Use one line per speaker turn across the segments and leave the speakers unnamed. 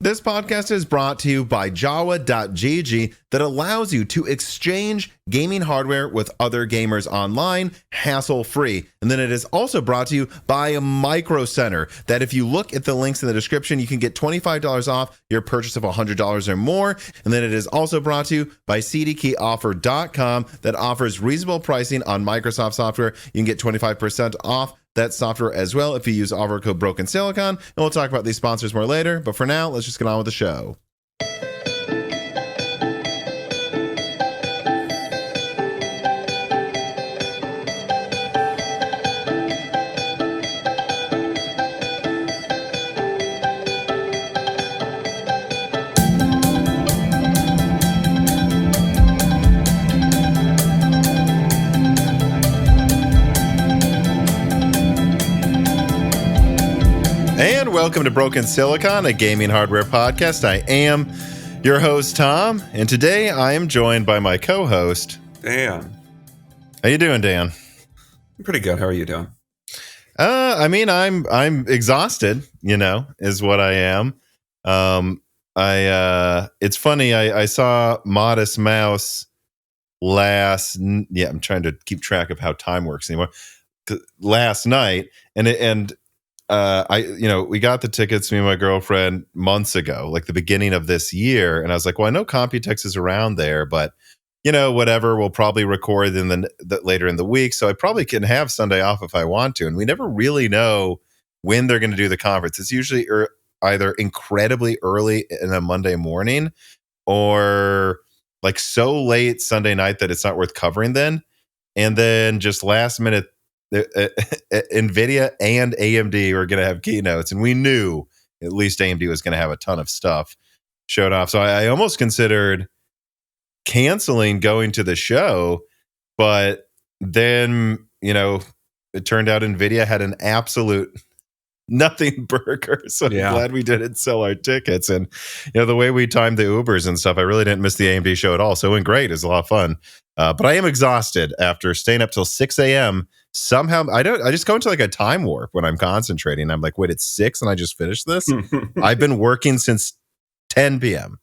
This podcast is brought to you by Jawa.gg that allows you to exchange gaming hardware with other gamers online, hassle-free. And then it is also brought to you by Micro Center, that if you look at the links in the description, you can get $25 off your purchase of $100 or more. And then it is also brought to you by CDkeyoffer.com that offers reasonable pricing on Microsoft software. You can get 25% off that software as well if you use offer code Broken Silicon. And we'll talk about these sponsors more later. But for now, let's just get on with the show. And welcome to Broken Silicon, a gaming hardware podcast. I am your host, Tom, and today I am joined by my co-host,
Dan.
How you doing, Dan?
I'm pretty good. How are you doing?
I'm exhausted, is what I am. It's funny, I saw Modest Mouse I'm trying to keep track of how time works anymore. Last night, we got the tickets, me and my girlfriend, months ago, like the beginning of this year. And I was like, well, I know Computex is around there, but whatever, we'll probably record in later in the week. So I probably can have Sunday off if I want to. And we never really know when they're going to do the conference. It's usually either incredibly early in a Monday morning or like so late Sunday night that it's not worth covering then. And then just last minute, Nvidia and AMD were going to have keynotes, and we knew at least AMD was going to have a ton of stuff showed off. So I almost considered canceling going to the show, but then it turned out Nvidia had an absolute nothing burger. So I'm glad we didn't sell our tickets. And the way we timed the Ubers and stuff, I really didn't miss the AMD show at all. So it went great. It was a lot of fun. But I am exhausted after staying up till 6 a.m. Somehow I just go into like a time warp when I'm concentrating. I'm like, wait, it's 6 and I just finished this? I've been working since 10 p.m.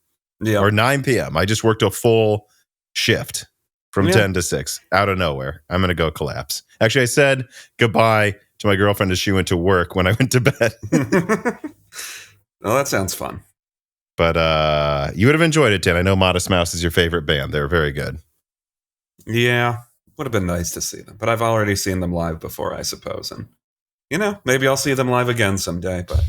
or 9 p.m. I just worked a full shift from 10 to 6 out of nowhere. I'm going to go collapse. Actually, I said goodbye to my girlfriend as she went to work when I went to bed.
Well, that sounds fun.
But you would have enjoyed it, Dan. I know Modest Mouse is your favorite band. They're very good.
Yeah, would have been nice to see them. But I've already seen them live before, I suppose. And, maybe I'll see them live again someday. But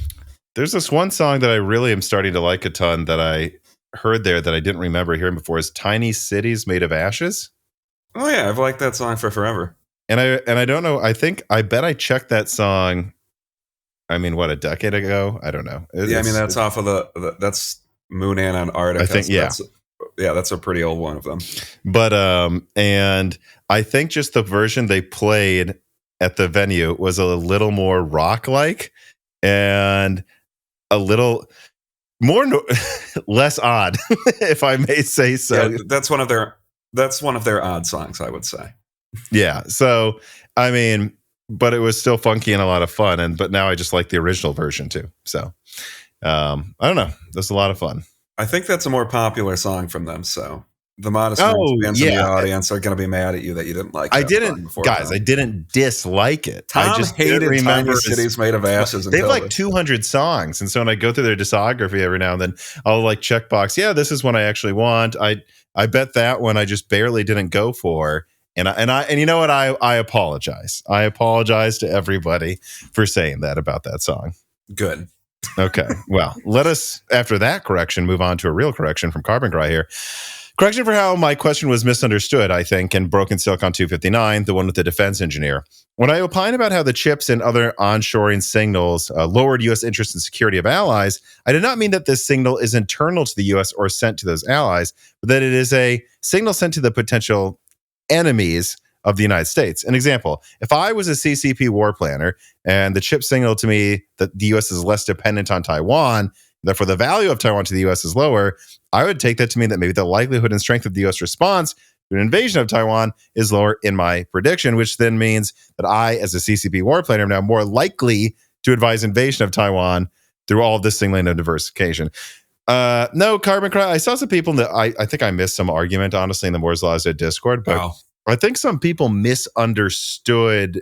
there's this one song that I really am starting to like a ton that I heard there that I didn't remember hearing before is Tiny Cities Made of Ashes.
Oh, yeah, I've liked that song for forever.
And I don't know. I bet I checked that song. A decade ago? I don't know.
That's off of that's Moon Ant on Arctic.
I think,
that's a pretty old one of them.
But and I think just the version they played at the venue was a little more rock-like and a little more less odd, if I may say so.
Yeah, that's one of their odd songs, I would say.
Yeah. So, but it was still funky and a lot of fun. But now I just like the original version too. So, I don't know. That's a lot of fun.
I think that's a more popular song from them. So the Modest Mouse fans in the audience are going to be mad at you that you didn't like it. I
didn't dislike it.
Tom
I just
hated Tiny Cities Made of Ashes.
They have like 200 songs. And so when I go through their discography every now and then, I'll like checkbox, this is one I actually want. I bet that one I just barely didn't go for. And you know what? I apologize. I apologize to everybody for saying that about that song.
Good.
Okay. Well, let us, after that correction, move on to a real correction from Carbon Cry here. Correction for how my question was misunderstood, I think, in Broken Silicon 259, the one with the defense engineer. When I opine about how the chips and other onshoring signals lowered U.S. interest in security of allies, I did not mean that this signal is internal to the U.S. or sent to those allies, but that it is a signal sent to the potential enemies of the United States. An example, if I was a CCP war planner and the chip signaled to me that the U.S. is less dependent on Taiwan, therefore the value of Taiwan to the U.S. is lower, I would take that to mean that maybe the likelihood and strength of the U.S. response to an invasion of Taiwan is lower in my prediction, which then means that I, as a CCP war planner, am now more likely to advise invasion of Taiwan through all of this signaling of diversification. No, Carbon Cry. I saw some people that I think I missed some argument, honestly, in the Moore's Laws at Discord, but I think some people misunderstood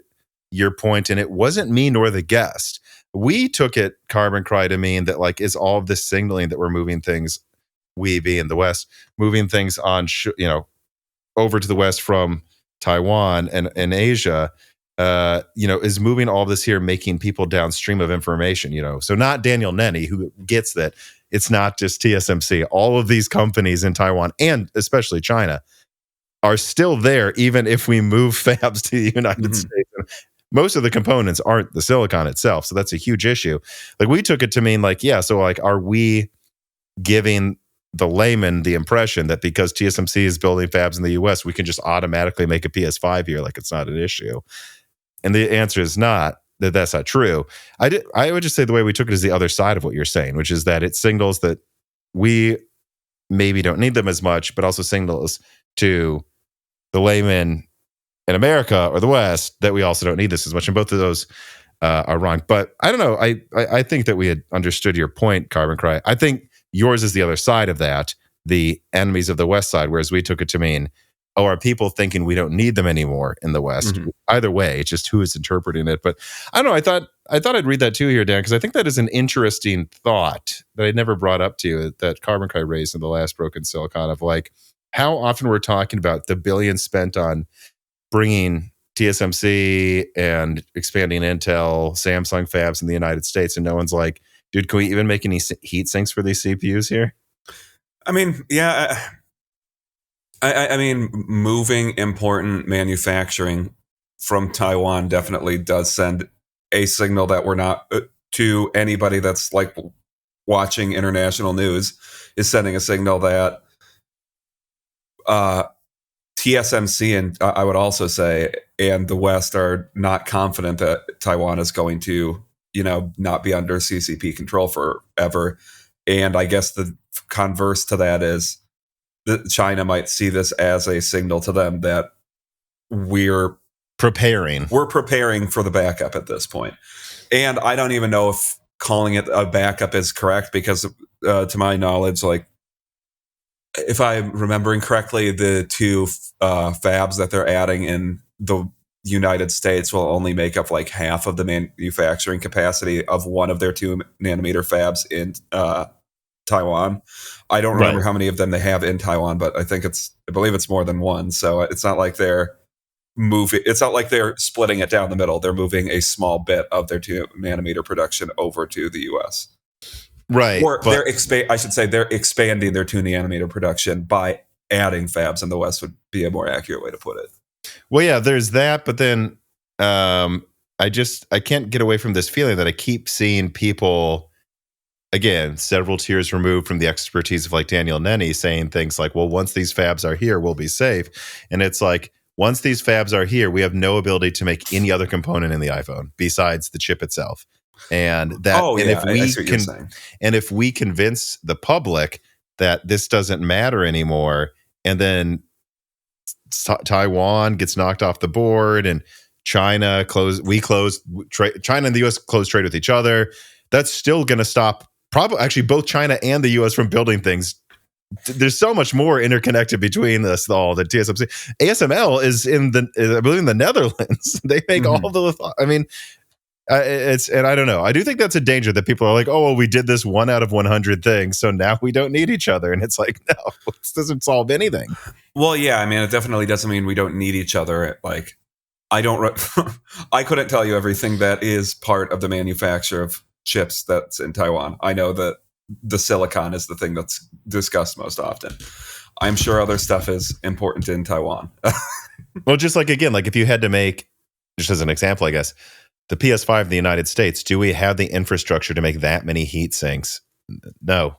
your point, and it wasn't me nor the guest. We took it, Carbon Cry, to mean that like is all of this signaling that we're moving things, we being the West, moving things on, over to the West from Taiwan and Asia, is moving all this here, making people downstream of information, So not Daniel Nenny, who gets that it's not just TSMC. All of these companies in Taiwan and especially China are still there, even if we move fabs to the United States. Most of the components aren't the silicon itself, so that's a huge issue. Like we took it to mean like, so like, are we giving the layman the impression that because TSMC is building fabs in the US, we can just automatically make a PS5 here, like it's not an issue? And the answer is not. That's not true. I would just say the way we took it is the other side of what you're saying, which is that it signals that we maybe don't need them as much, but also signals to the layman in America or the West that we also don't need this as much. And both of those are wrong. But I don't know. I think that we had understood your point, Carbon Cry. I think yours is the other side of that, the enemies of the West side, whereas we took it to mean, are people thinking we don't need them anymore in the West? Either way, it's just who is interpreting it. But I don't know. I thought I'd read that too here, Dan, because I think that is an interesting thought that I'd never brought up to you that Carbon Cry raised in the last Broken Silicon of like how often we're talking about the billions spent on bringing TSMC and expanding Intel, Samsung fabs in the United States, and no one's like, dude, can we even make any heat sinks for these CPUs here?
I mean, yeah. I mean, moving important manufacturing from Taiwan definitely does send a signal that we're not, to anybody that's like watching international news, is sending a signal that TSMC and I would also say, and the West are not confident that Taiwan is going to, not be under CCP control forever. And I guess the converse to that is that China might see this as a signal to them that we're preparing for the backup at this point. And I don't even know if calling it a backup is correct because to my knowledge, like if I'm remembering correctly, the two fabs that they're adding in the United States will only make up like half of the manufacturing capacity of one of their 2 nanometer fabs in Taiwan. I don't remember how many of them they have in Taiwan, but I believe it's more than one. So it's not like they're splitting it down the middle. They're moving a small bit of their 2 nanometer production over to the US.
Right.
Or they're expanding their 2 nanometer production by adding fabs in the West would be a more accurate way to put it.
Well, yeah, there's that, but then I can't get away from this feeling that I keep seeing people, again, several tiers removed from the expertise of like Daniel Nenny, saying things like, well, once these fabs are here, we'll be safe. And it's like, once these fabs are here, we have no ability to make any other component in the iPhone besides the chip itself. And that, if we convince the public that this doesn't matter anymore, and then Taiwan gets knocked off the board, and China China and the US close trade with each other, that's still going to stop actually both China and the US from building things. There's so much more interconnected between us all than TSMC. ASML is I believe in the Netherlands. They make all the, I mean, and I don't know. I do think that's a danger that people are like, oh, well, we did this 1 out of 100 things, so now we don't need each other. And it's like, no, this doesn't solve anything.
Well, yeah, I mean, it definitely doesn't mean we don't need each other. Like, I couldn't tell you everything that is part of the manufacture of chips that's in Taiwan. I know that the silicon is the thing that's discussed most often. I'm sure other stuff is important in Taiwan.
Well, just like, again, like if you had to make, just as an example, I guess, the PS5 in the United States, do we have the infrastructure to make that many heat sinks? No.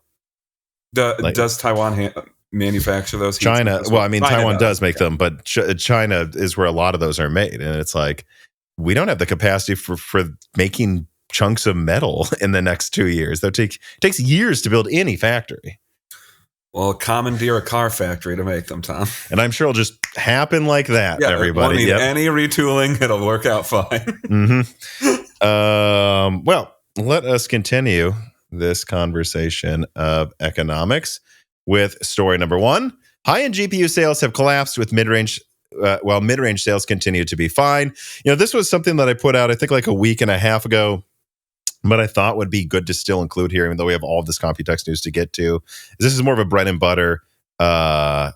Does Taiwan manufacture those?
China. Well, I mean, Taiwan does make them, but China is where a lot of those are made. And it's like, we don't have the capacity for making chunks of metal in the next 2 years. That takes years to build any factory.
Well, commandeer a car factory to make them, Tom.
And I'm sure it'll just happen like that, everybody.
Won't need any retooling. It'll work out fine.
Well, let us continue this conversation of economics with story number one. High-end GPU sales have collapsed with mid-range, while mid-range sales continue to be fine. This was something that I put out, I think, like a week and a half ago, but I thought would be good to still include here, even though we have all of this Computex news to get to. This is more of a bread and butter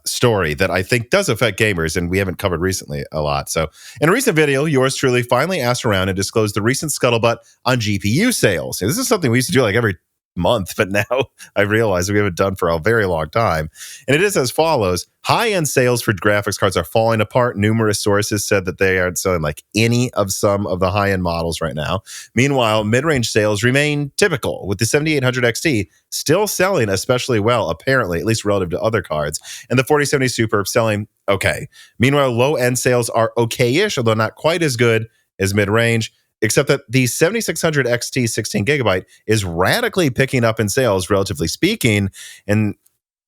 story that I think does affect gamers, and we haven't covered recently a lot. So in a recent video, yours truly finally asked around and disclosed the recent scuttlebutt on GPU sales. This is something we used to do like every month, but now I realize we haven't done for a very long time. And it is as follows. High-end sales for graphics cards are falling apart. Numerous sources said that they aren't selling like any of some of the high-end models right now. Meanwhile, mid-range sales remain typical, with the 7800 XT still selling especially well, apparently, at least relative to other cards, and the 4070 Super selling okay. Meanwhile, low-end sales are okay-ish, although not quite as good as mid-range, except that the 7600 XT 16GB is radically picking up in sales, relatively speaking. And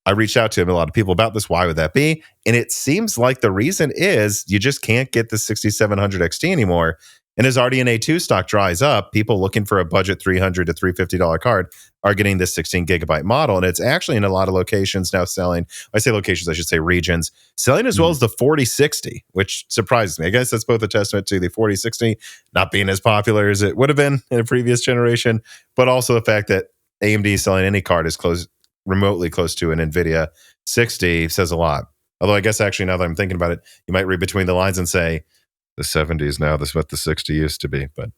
I reached out to a lot of people about this. Why would that be? And it seems like the reason is you just can't get the 6700 XT anymore. And as RDNA 2 stock dries up, people looking for a budget $300 to $350 card are getting this 16GB model. And it's actually in a lot of locations now selling. I say locations, I should say regions, selling as well as the 4060, which surprises me. I guess that's both a testament to the 4060 not being as popular as it would have been in a previous generation, but also the fact that AMD selling any card is remotely close to an Nvidia 60 says a lot. Although I guess actually now that I'm thinking about it, you might read between the lines and say, the 70s now, this is what the 60 used to be, but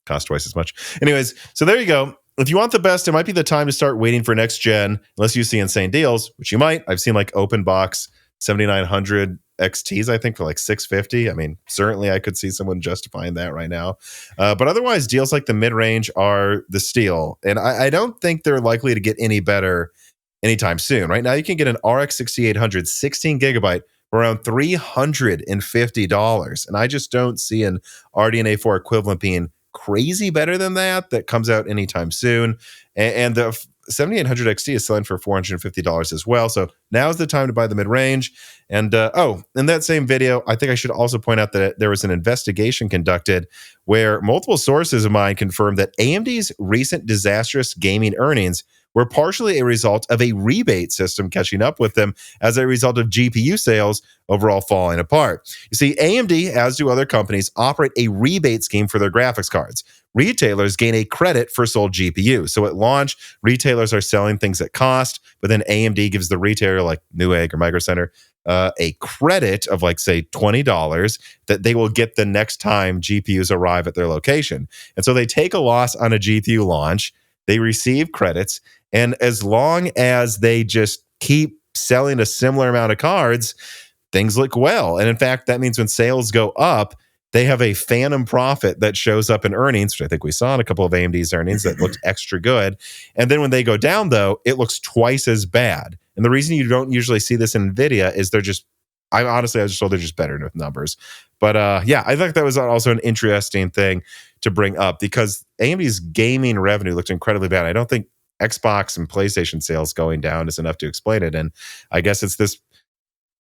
cost twice as much. Anyways, so there you go. If you want the best, it might be the time to start waiting for next gen, unless you see insane deals, which you might. I've seen like open box 7900 XTs, I think, for like $650. I mean, certainly I could see someone justifying that right now. But otherwise, deals like the mid-range are the steal. And I don't think they're likely to get any better anytime soon. Right now, you can get an RX 6800 16GB around $350. And I just don't see an RDNA 4 equivalent being crazy better than that comes out anytime soon. And the 7800 XT is selling for $450 as well. So now's the time to buy the mid-range. And in that same video, I think I should also point out that there was an investigation conducted where multiple sources of mine confirmed that AMD's recent disastrous gaming earnings were partially a result of a rebate system catching up with them as a result of GPU sales overall falling apart. You see, AMD, as do other companies, operate a rebate scheme for their graphics cards. Retailers gain a credit for sold GPU. So at launch, retailers are selling things at cost, but then AMD gives the retailer like Newegg or Micro Center a credit of like, say, $20 that they will get the next time GPUs arrive at their location. And so they take a loss on a GPU launch, they receive credits, and as long as they just keep selling a similar amount of cards, things look well. And in fact, that means when sales go up, they have a phantom profit that shows up in earnings, which I think we saw in a couple of AMD's earnings that looked extra good. And then when they go down, though, it looks twice as bad. And the reason you don't usually see this in NVIDIA is I was just told they're just better with numbers. But I think that was also an interesting thing to bring up because AMD's gaming revenue looked incredibly bad. I don't think Xbox and PlayStation sales going down is enough to explain it. And I guess it's this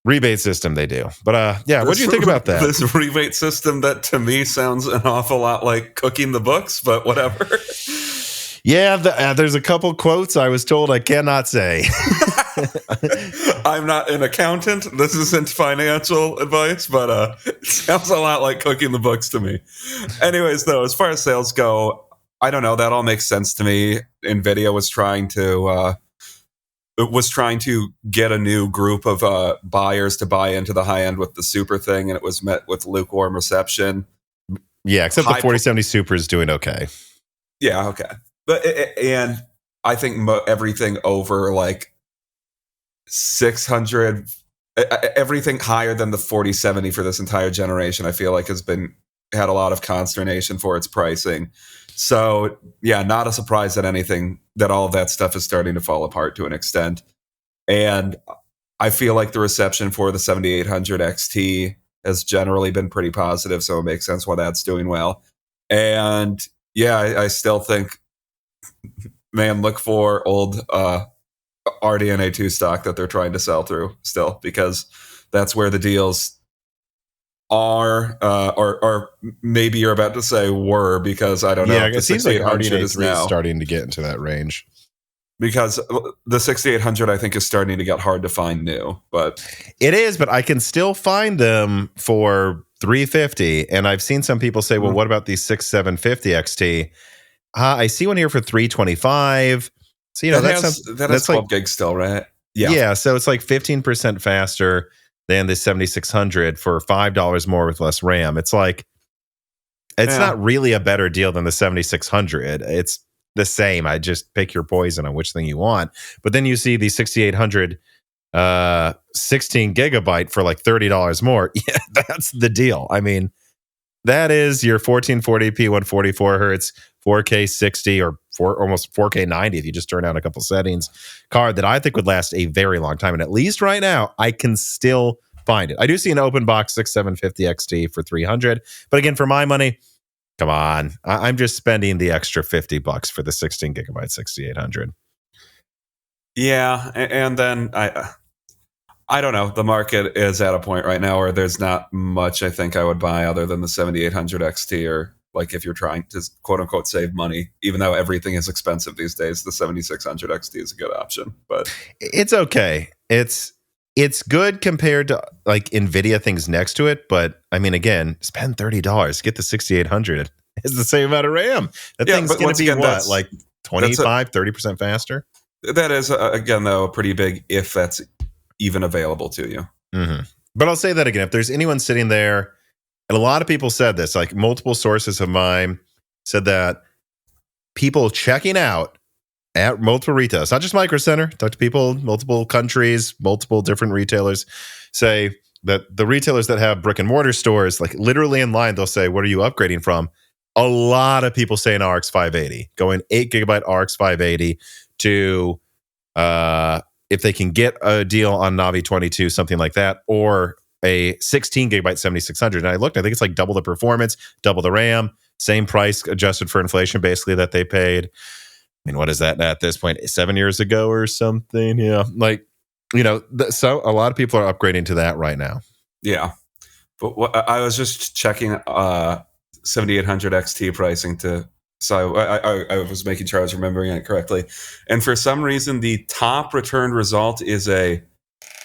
rebate system they do. But what do you think about that?
This rebate system that to me sounds an awful lot like cooking the books, but whatever.
Yeah, there's a couple quotes I was told I cannot say.
I'm not an accountant. This isn't financial advice, but it sounds a lot like cooking the books to me. Anyways, though, as far as sales go, I don't know. That all makes sense to me. Nvidia was trying to get a new group of buyers to buy into the high end with the super thing, and it was met with lukewarm reception.
Yeah, except the 4070 Super is doing okay.
Yeah, okay. But and I think everything over like 600, everything higher than the 4070 for this entire generation, I feel like had a lot of consternation for its pricing. So yeah, not a surprise that all of that stuff is starting to fall apart to an extent. And I feel like the reception for the 7800 XT has generally been pretty positive, so it makes sense why that's doing well. And yeah, I still think, man, look for old RDNA 2 stock that they're trying to sell through still, because that's where the deals are, or maybe you're about to say were, because I don't know.
Yeah,
if the
it seems like
6800
RDNA
is
3 is
now,
starting to get into that range.
because the 6800 I think is starting to get hard to find new, but
it is. But I can still find them for $350, and I've seen some people say, "Well, what about these 6750 XT?" I see one here for $325. So
that's 12
like
gigs still, right?
Yeah, so it's like 15% faster than the 7600 for $5 more with less RAM. It's like it's not really a better deal than the 7600. It's the same. I just pick your poison on which thing you want. But then you see the 6800 16 gigabyte for like $30 more. Yeah, that's the deal. I mean, that is your 1440p 144 hertz 4K 60 or almost 4K 90 if you just turn out a couple settings card that I think would last a very long time. And at least right now, I can still find it. I do see an open box 6750 XT for $300, but again, for my money, come on, I'm just spending the extra $50 for the 16 gigabyte 6800.
Yeah, and then I don't know. The market is at a point right now where there's not much I think I would buy other than the 7800 XT, or like if you're trying to quote unquote save money, even though everything is expensive these days, the 7600 XT is a good option. But
it's okay. It's good compared to like Nvidia things next to it, but I mean, again, spend $30, get the 6800. It's the same amount of RAM. That thing's going to be what, like 25-30% faster?
That is again though a pretty big if that's even available to you.
Mm-hmm. But I'll say that again, if there's anyone sitting there, and a lot of people said this, like multiple sources of mine said that people checking out at multiple retailers, not just Micro Center, talk to people, multiple countries, multiple different retailers, say that the retailers that have brick and mortar stores, like literally in line, they'll say, what are you upgrading from? A lot of people say an RX 580, going 8 gigabyte RX 580 to, if they can get a deal on Navi 22, something like that, or a 16 gigabyte 7600. And I looked, I think it's like double the performance, double the RAM, same price adjusted for inflation, basically, that they paid. I mean, what is that at this point? 7 years ago or something? Yeah. Like, you know, so a lot of people are upgrading to that right now.
Yeah. But I was just checking 7800 XT pricing so I was making sure I was remembering it correctly. And for some reason, the top returned result is a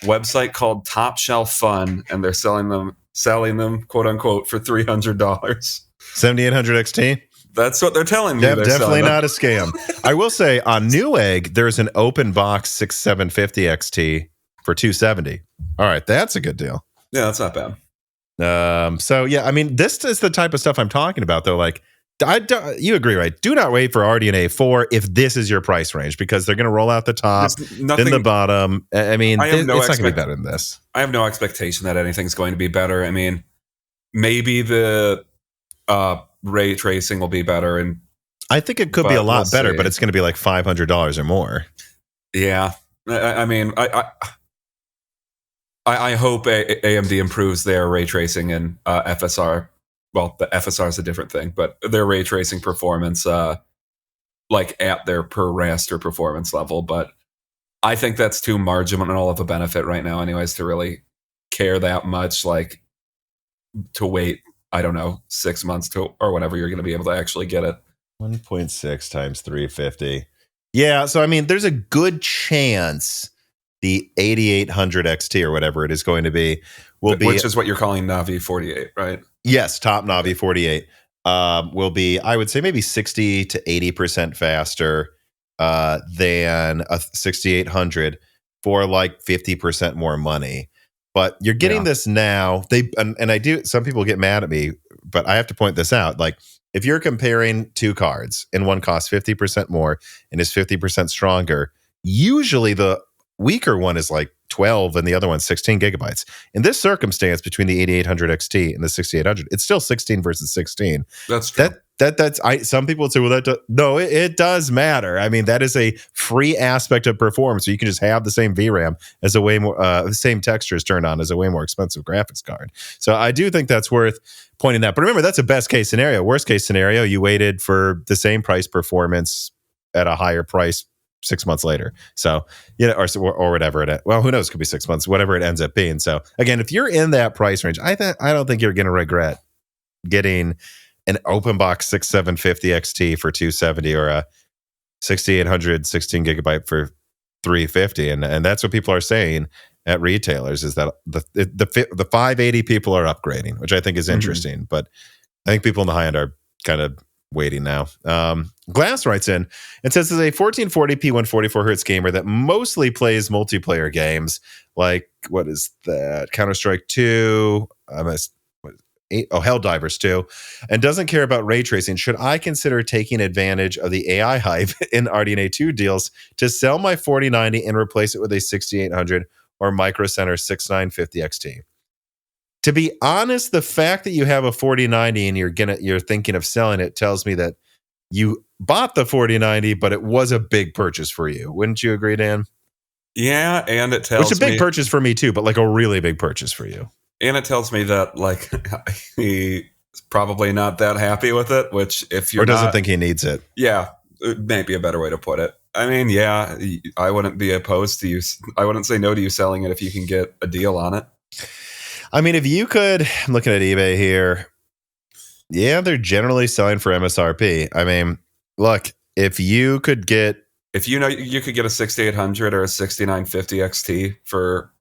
website called Top Shelf Fun, and they're selling them quote unquote for $300.
7800 XT?
That's what they're telling me.
Definitely not a scam. I will say on Newegg, there's an open box 6750 XT for $270. All right, that's a good deal.
Yeah, that's not bad.
So yeah, I mean, this is the type of stuff I'm talking about, though. Like, you agree, right? Do not wait for RDNA 4 if this is your price range, because they're going to roll out the top, then the bottom. I mean, it's not going to be better than this.
I have no expectation that anything's going to be better. I mean, maybe the ray tracing will be better, and
I think it could be a lot better, but it's going to be like $500 or more.
Yeah, I mean, I hope AMD improves their ray tracing and FSR. Well, the FSR is a different thing, but their ray tracing performance, like at their per raster performance level. But I think that's too marginal of a benefit right now, anyways, to really care that much. Like to wait, I don't know, 6 months or whatever you're going to be able to actually get it.
1.6 times 350. Yeah, so I mean, there's a good chance the 8800 XT or whatever it is going to be
which is what you're calling Navi 48, right?
Yes, top Navi 48 will be, I would say, maybe 60 to 80% faster than a 6800 for like 50% more money. But you're getting this now. And I do. Some people get mad at me, but I have to point this out. Like, if you're comparing two cards and one costs 50% more and is 50% stronger, usually the weaker one is like 12 and the other one's 16 gigabytes. In this circumstance, between the 8800 XT and the 6800, it's still 16 versus 16.
That's true.
Some people would say, well, it does matter. I mean, that is a free aspect of performance. So you can just have the same VRAM as a way more, the same textures turned on as a way more expensive graphics card. So I do think that's worth pointing out. But remember, that's a best case scenario. Worst case scenario, you waited for the same price performance at a higher price 6 months later. So, or whatever well, who knows? Could be 6 months, whatever it ends up being. So again, if you're in that price range, I don't think you're going to regret getting an open box 6750 XT for 270 or a 6800 16 gigabyte for 350. And that's what people are saying at retailers, is that the 580 people are upgrading, which I think is interesting. But I think people in the high end are kind of waiting now. Glass writes in and says, as a 1440p 144 hertz gamer that mostly plays multiplayer games like, what is that, Counter-Strike 2, Helldivers 2, and doesn't care about ray tracing, should I consider taking advantage of the AI hype in RDNA 2 deals to sell my 4090 and replace it with a 6800 or Micro Center 6950 XT? To be honest, the fact that you have a 4090 and you're thinking of selling it tells me that you bought the 4090, but it was a big purchase for you. Wouldn't you agree, Dan?
Yeah, and it tells me...
Which is a big purchase for me too, but like a really big purchase for you.
And it tells me that like he's probably not that happy with it, which if you're
doesn't think he needs it.
Yeah, it may be a better way to put it. I mean, yeah, I wouldn't be opposed to you. I wouldn't say no to you selling it if you can get a deal on it.
I mean, if you could, I'm looking at eBay here. Yeah, they're generally selling for MSRP. I mean, look, if you could get...
If you could get a 6800 or a 6950 XT for...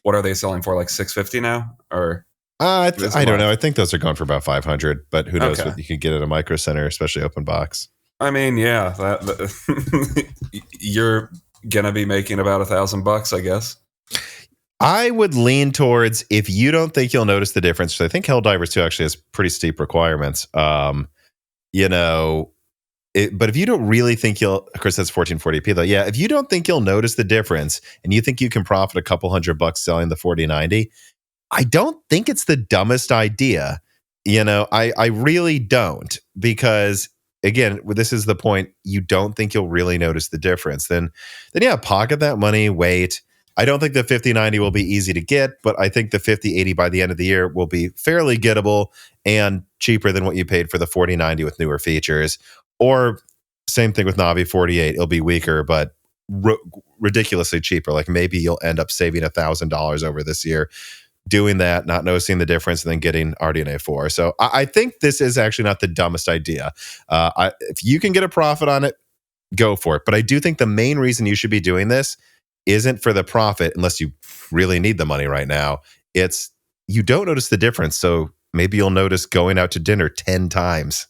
What are they selling for? Like 650 now, or
I don't know. I think those are going for about 500. But who knows what you could get at a Micro Center, especially open box.
I mean, yeah, you're gonna be making about $1,000, I guess.
I would lean towards, if you don't think you'll notice the difference, which I think Helldivers 2 actually has pretty steep requirements. But if you don't really think you'll, of course, that's 1440p though. Yeah, if you don't think you'll notice the difference and you think you can profit a couple $100 selling the 4090, I don't think it's the dumbest idea. I really don't, because again, this is the point. You don't think you'll really notice the difference. Then yeah, pocket that money, wait. I don't think the 5090 will be easy to get, but I think the 5080 by the end of the year will be fairly gettable and cheaper than what you paid for the 4090 with newer features. Or same thing with Navi 48. It'll be weaker, but ridiculously cheaper. Like maybe you'll end up saving $1,000 over this year doing that, not noticing the difference, and then getting RDNA 4. So I think this is actually not the dumbest idea. If you can get a profit on it, go for it. But I do think the main reason you should be doing this isn't for the profit, unless you really need the money right now. It's you don't notice the difference. So maybe you'll notice going out to dinner 10 times.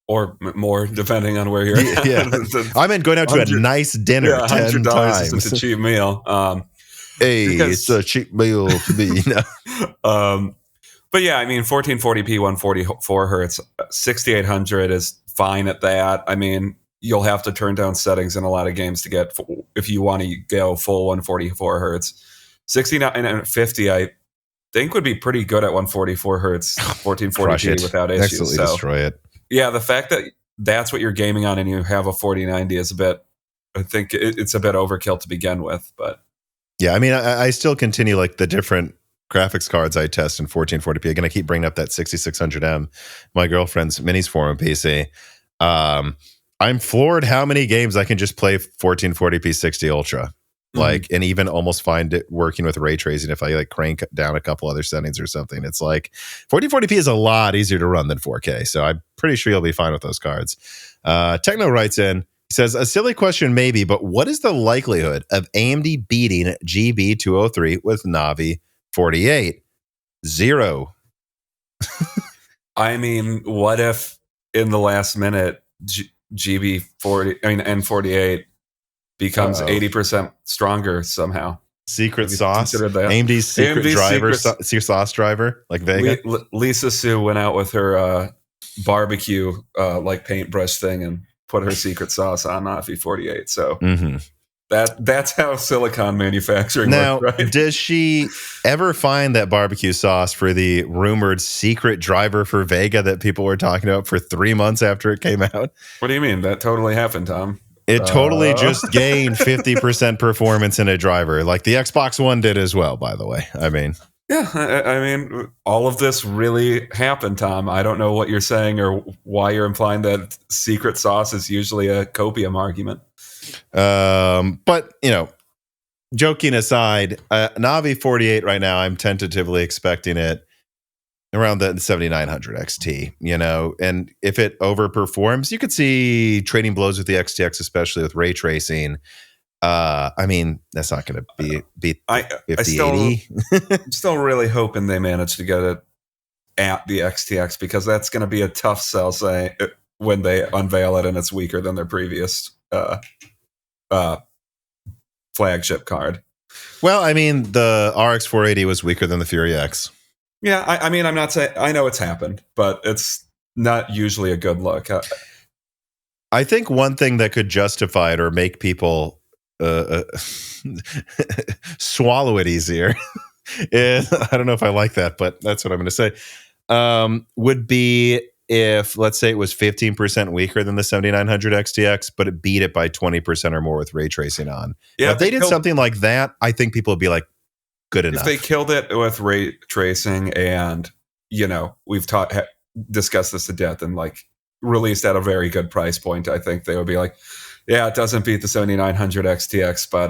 Or more, depending on where you're at.
Yeah. I meant going out to a nice dinner 10 times.
It's a cheap meal.
It's a cheap meal to me.
But yeah, I mean, 1440p, 144 hertz, 6800 is fine at that. I mean, you'll have to turn down settings in a lot of games to get, if you want to go full 144 hertz. 69 and 50, I think would be pretty good at 144 hertz, 1440p without issues.
Absolutely destroy it.
Yeah, the fact that that's what you're gaming on and you have a 4090 is a bit, I think it's a bit overkill to begin with. But
yeah, I mean, I still continue like the different graphics cards I test in 1440p. Again, I keep bringing up that 6600M, my girlfriend's Minis Forum PC. I'm floored how many games I can just play 1440p 60 Ultra. And even almost find it working with ray tracing if I like crank down a couple other settings or something. It's like 1440p is a lot easier to run than 4K. So I'm pretty sure you'll be fine with those cards. Techno writes in, he says, a silly question maybe, but what is the likelihood of AMD beating GB203 with Navi 48? 0.
I mean, what if in the last minute N48 becomes 80% stronger somehow?
Secret sauce. AMD's secret driver, sauce driver, like Vega.
Lisa Sue went out with her barbecue like paintbrush thing and put her secret sauce on Navi 48. So that's how silicon manufacturing works, right?
Does she ever find that barbecue sauce for the rumored secret driver for Vega that people were talking about for 3 months after it came out?
What do you mean? That totally happened, Tom.
It totally just gained 50% performance in a driver, like the Xbox One did as well, by the way. I mean,
yeah, I mean, all of this really happened, Tom. I don't know what you're saying or why you're implying that secret sauce is usually a copium argument.
But joking aside, Navi 48 right now, I'm tentatively expecting it around the 7900 XT, and if it overperforms, you could see trading blows with the XTX, especially with ray tracing. I mean, that's not going to beat 5080.
I'm still really hoping they manage to get it at the XTX, because that's going to be a tough sell, say, when they unveil it and it's weaker than their previous flagship card.
Well, I mean, the RX 480 was weaker than the Fury X.
Yeah, I mean, I'm not saying, I know it's happened, but it's not usually a good look.
I think one thing that could justify it or make people swallow it easier is, I don't know if I like that, but that's what I'm going to say, would be if, let's say, it was 15% weaker than the 7900 XTX, but it beat it by 20% or more with ray tracing on. Yeah, if they did something like that, I think people would be like, good enough.
If they killed it with ray tracing and, we've discussed this to death and like released at a very good price point, I think they would be like, yeah, it doesn't beat the 7900 XTX, but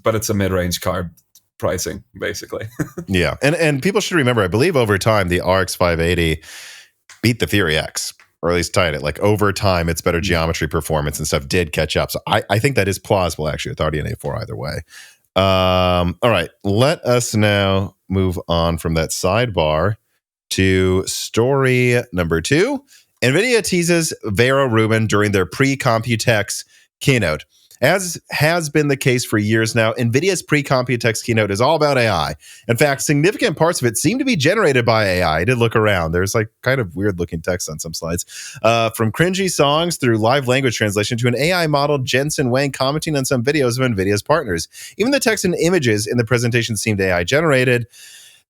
but it's a mid-range card pricing, basically.
Yeah. And people should remember, I believe over time, the RX 580 beat the Fury X, or at least tied it. Like over time, its better geometry performance and stuff did catch up. So I think that is plausible, actually, with RDNA 4 either way. All right. Let us now move on from that sidebar to story number 2. Nvidia teases Vera Rubin during their pre-Computex keynote. As has been the case for years now, Nvidia's pre-Computex keynote is all about AI. In fact, significant parts of it seem to be generated by AI. I did look around. There's like kind of weird looking text on some slides. From cringy songs through live language translation to an AI model, Jensen Huang commenting on some videos of Nvidia's partners. Even the text and images in the presentation seemed AI generated.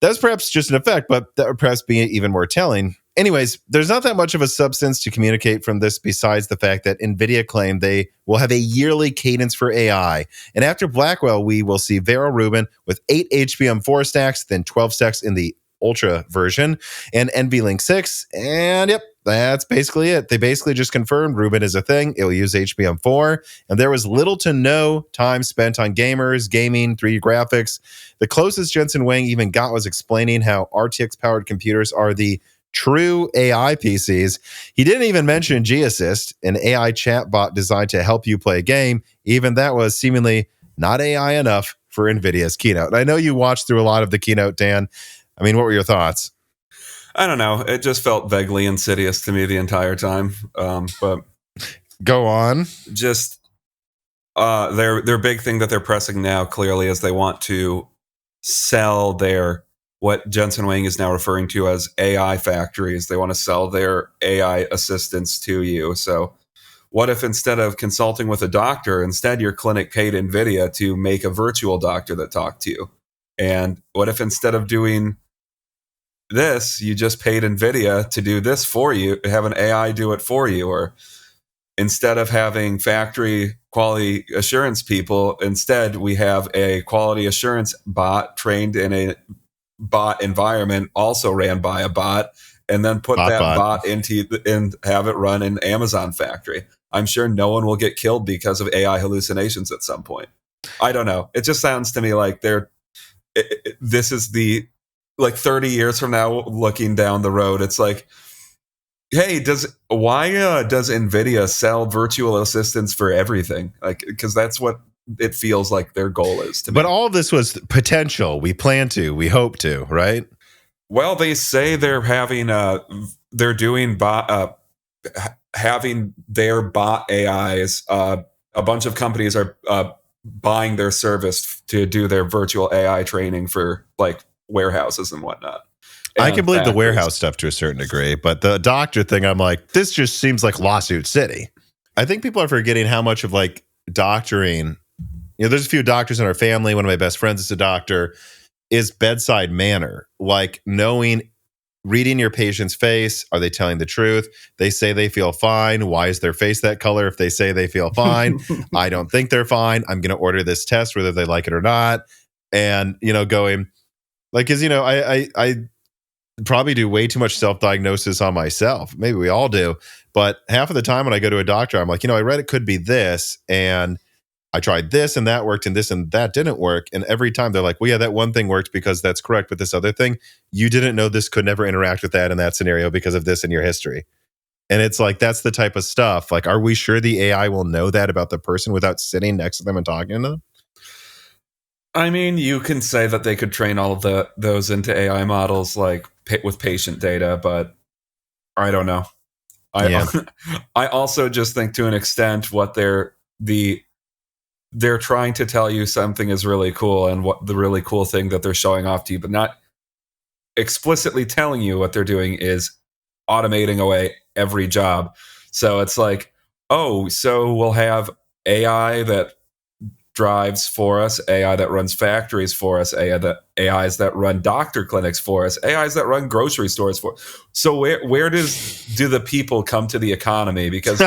That's perhaps just an effect, but that would perhaps be even more telling. Anyways, there's not that much of a substance to communicate from this besides the fact that NVIDIA claimed they will have a yearly cadence for AI. And after Blackwell, we will see Vera Rubin with 8 HBM4 stacks, then 12 stacks in the Ultra version, and NVLink 6. And yep, that's basically it. They basically just confirmed Rubin is a thing. It will use HBM4. And there was little to no time spent on gamers, gaming, 3D graphics. The closest Jensen Huang even got was explaining how RTX-powered computers are the true AI PCs. He didn't even mention G-Assist, an AI chatbot designed to help you play a game. Even that was seemingly not AI enough for NVIDIA's keynote. And I know you watched through a lot of the keynote, Dan. I mean, what were your thoughts?
I don't know. It just felt vaguely insidious to me the entire time. But
go on.
Just their big thing that they're pressing now clearly is they want to sell their, what Jensen Huang is now referring to as AI factories. They want to sell their AI assistants to you. So what if instead of consulting with a doctor, instead your clinic paid NVIDIA to make a virtual doctor that talked to you? And what if instead of doing this, you just paid NVIDIA to do this for you, have an AI do it for you? Or instead of having factory quality assurance people, instead we have a quality assurance bot trained in a bot environment, also ran by a bot, and then put bot into and have it run in Amazon factory. I'm sure no one will get killed because of AI hallucinations at some point. I don't know. It just sounds to me like this is the, like 30 years from now, looking down the road, it's like, hey, why does NVIDIA sell virtual assistants for everything? Like, because that's what it feels like their goal is to me.
But all of this was potential. We plan to, we hope to, right?
Well, they say they're having they're doing having their bot AIs. A bunch of companies are buying their service to do their virtual AI training for like warehouses and whatnot.
I can believe the warehouse stuff to a certain degree, but the doctor thing, I'm like, this just seems like lawsuit city. I think people are forgetting how much of like doctoring, there's a few doctors in our family. One of my best friends is a doctor, is bedside manner, like reading your patient's face. Are they telling the truth? They say they feel fine. Why is their face that color? If they say they feel fine, I don't think they're fine. I'm going to order this test, whether they like it or not. And, going like, cause I probably do way too much self-diagnosis on myself. Maybe we all do. But half of the time when I go to a doctor, I'm like, I read it could be this, and I tried this and that worked, and this and that didn't work. And every time they're like, well, yeah, that one thing worked because that's correct, but this other thing, you didn't know this could never interact with that in that scenario because of this in your history. And it's like, that's the type of stuff. Like, are we sure the AI will know that about the person without sitting next to them and talking to them?
I mean, you can say that they could train all of those into AI models like with patient data, but I don't know. I also just think to an extent what they're trying to tell you something is really cool, and what the really cool thing that they're showing off to you, but not explicitly telling you what they're doing is automating away every job. So it's like, oh, so we'll have AI that drives for us, AI that runs factories for us, AIs that run doctor clinics for us, AIs that run grocery stores for us. So where do the people come to the economy? Because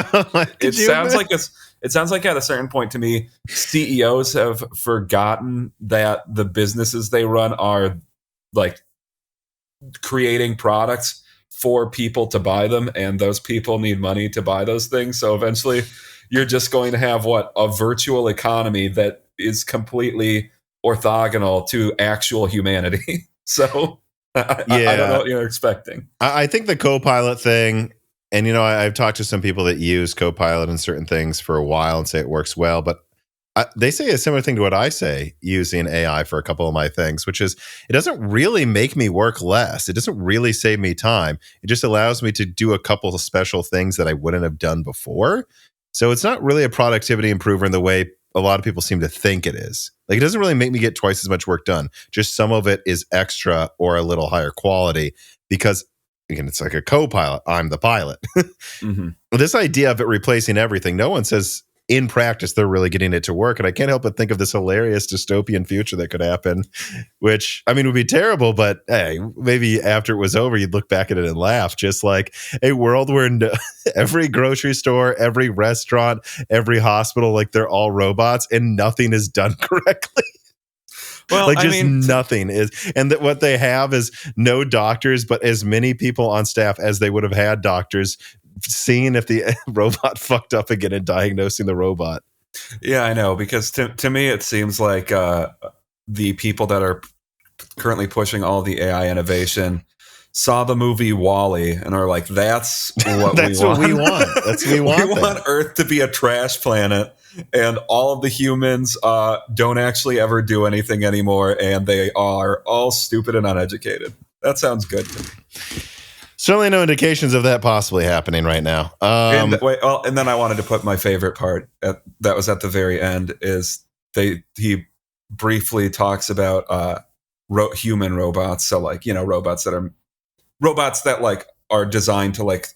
it sounds like at a certain point to me, CEOs have forgotten that the businesses they run are like creating products for people to buy them, and those people need money to buy those things. So eventually you're just going to have a virtual economy that is completely orthogonal to actual humanity. So I don't know what you're expecting.
I think the Copilot thing, and I've talked to some people that use Copilot in certain things for a while and say it works well, but they say a similar thing to what I say using AI for a couple of my things, which is it doesn't really make me work less. It doesn't really save me time. It just allows me to do a couple of special things that I wouldn't have done before. So it's not really a productivity improver in the way a lot of people seem to think it is. Like, it doesn't really make me get twice as much work done. Just some of it is extra or a little higher quality because, again, it's like a co-pilot. I'm the pilot. Mm-hmm. This idea of it replacing everything, no one says in practice they're really getting it to work. And I can't help but think of this hilarious dystopian future that could happen, which, I mean, would be terrible, but hey, maybe after it was over, you'd look back at it and laugh. Just like a world where every grocery store, every restaurant, every hospital, like they're all robots and nothing is done correctly. Well, like nothing is. And that what they have is no doctors, but as many people on staff as they would have had doctors seeing if the robot fucked up again and diagnosing the robot.
Yeah, I know, because to me it seems like the people that are currently pushing all the AI innovation saw the movie WALL-E and are like, that's what
that's
we want.
What we want. That's what we want.
We want Earth to be a trash planet, and all of the humans don't actually ever do anything anymore, and they are all stupid and uneducated. That sounds good to me.
Certainly no indications of that possibly happening right now.
And then I wanted to put my favorite part that was at the very end is he briefly talks about human robots. So like, robots that like are designed to like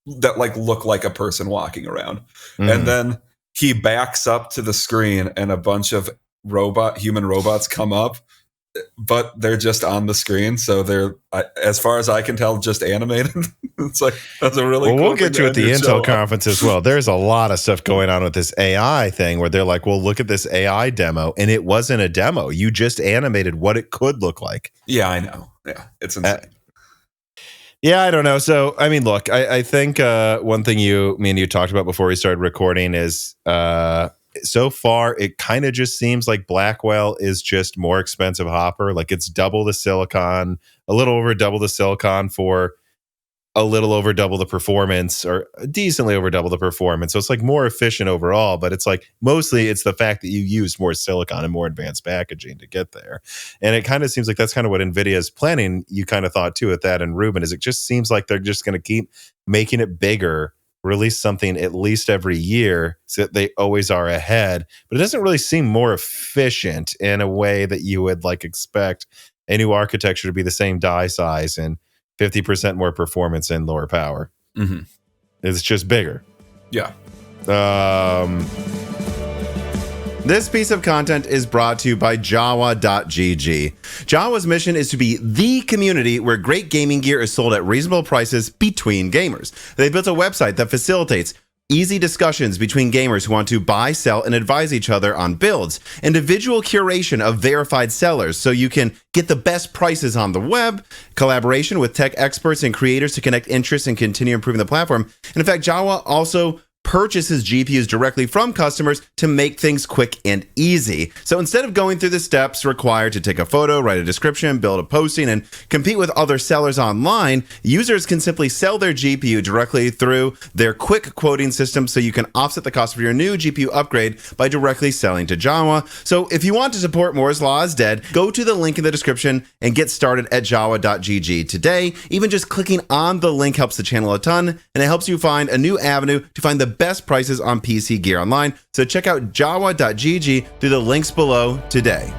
look like a person walking around. Mm. And then he backs up to the screen and a bunch of human robots come up, but they're just on the screen, so they're, as far as I can tell, just animated. It's like, that's a really cool
we'll get to at the Intel conference as well. There's a lot of stuff going on with this AI thing where they're like, well, look at this AI demo, and it wasn't a demo. You just animated what it could look like.
Yeah, I know. Yeah, it's insane.
Yeah, I don't know. So, I mean, look, I think one thing me and you talked about before we started recording is so far, it kind of just seems like Blackwell is just more expensive Hopper. Like it's double the silicon, a little over double the silicon for a little over double the performance, or decently over double the performance. So it's like more efficient overall, but it's like mostly it's the fact that you use more silicon and more advanced packaging to get there. And it kind of seems like that's kind of what Nvidia is planning. You kind of thought too at that and Rubin, is it just seems like they're just going to keep making it bigger, release something at least every year so that they always are ahead. But it doesn't really seem more efficient in a way that you would like expect a new architecture to be the same die size and 50% more performance and lower power. Mm-hmm. It's just bigger.
Yeah.
This piece of content is brought to you by Jawa.gg. Jawa's mission is to be the community where great gaming gear is sold at reasonable prices between gamers. They built a website that facilitates easy discussions between gamers who want to buy, sell, and advise each other on builds, individual curation of verified sellers so you can get the best prices on the web, collaboration with tech experts and creators to connect interests and continue improving the platform. And in fact, Jawa also purchases GPUs directly from customers to make things quick and easy. So instead of going through the steps required to take a photo, write a description, build a posting, and compete with other sellers online, users can simply sell their GPU directly through their quick quoting system, so you can offset the cost of your new GPU upgrade by directly selling to Jawa. So if you want to support Moore's Law is Dead, go to the link in the description and get started at jawa.gg today. Even just clicking on the link helps the channel a ton, and it helps you find a new avenue to find the best prices on PC gear online. So check out jawa.gg through the links below today.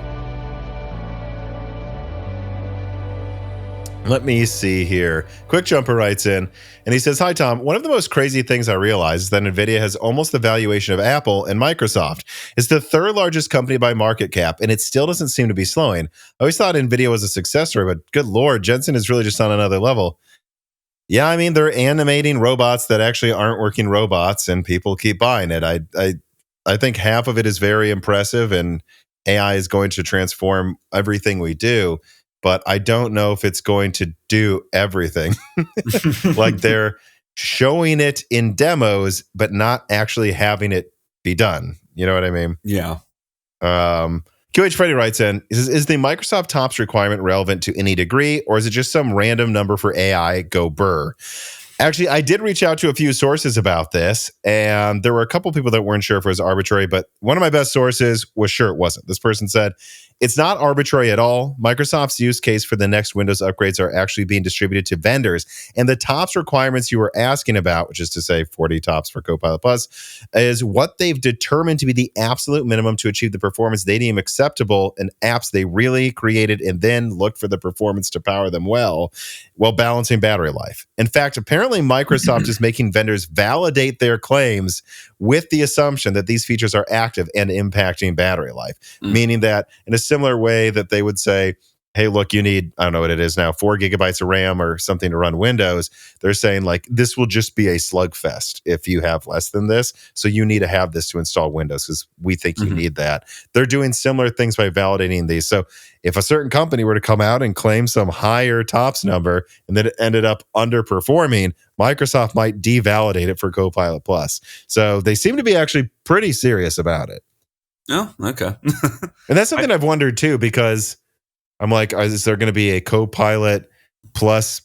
Let me see here. Quick Jumper writes in, and he says, "Hi, Tom. One of the most crazy things I realize is that Nvidia has almost the valuation of Apple and Microsoft. It's the third largest company by market cap, and it still doesn't seem to be slowing. I always thought Nvidia was a success story, but good Lord, Jensen is really just on another level." Yeah, I mean, they're animating robots that actually aren't working robots, and people keep buying it. I think half of it is very impressive, and AI is going to transform everything we do, but I don't know if it's going to do everything. Like, they're showing it in demos, but not actually having it be done. You know what I mean?
Yeah.
QH Freddy writes in, is the Microsoft TOPS requirement relevant to any degree, or is it just some random number for AI? Go burr. Actually, I did reach out to a few sources about this, and there were a couple people that weren't sure if it was arbitrary, but one of my best sources was sure it wasn't. This person said, "It's not arbitrary at all. Microsoft's use case for the next Windows upgrades are actually being distributed to vendors, and the TOPS requirements you were asking about, which is to say 40 TOPS for Copilot Plus, is what they've determined to be the absolute minimum to achieve the performance they deem acceptable in apps they really created and then look for the performance to power them well, while balancing battery life. In fact, apparently Microsoft is making vendors validate their claims with the assumption that these features are active and impacting battery life, meaning that in a similar way that they would say, hey, look, you need, I don't know what it is now, 4 gigabytes of RAM or something to run Windows. They're saying, like, this will just be a slugfest if you have less than this. So you need to have this to install Windows because we think you need that. They're doing similar things by validating these. So if a certain company were to come out and claim some higher TOPS number and then it ended up underperforming, Microsoft might devalidate it for Copilot Plus. So they seem to be actually pretty serious about it.
Oh, okay.
And that's something I've wondered too, because I'm like, is there going to be a Copilot Plus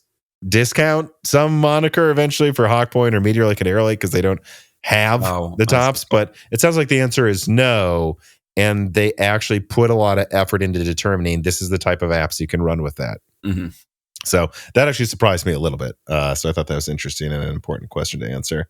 discount, some moniker eventually for Hawkpoint or Meteor Lake and Arrow Lake, because they don't have the TOPS? But it sounds like the answer is no. And they actually put a lot of effort into determining this is the type of apps you can run with that. So that actually surprised me a little bit. So I thought that was interesting and an important question to answer.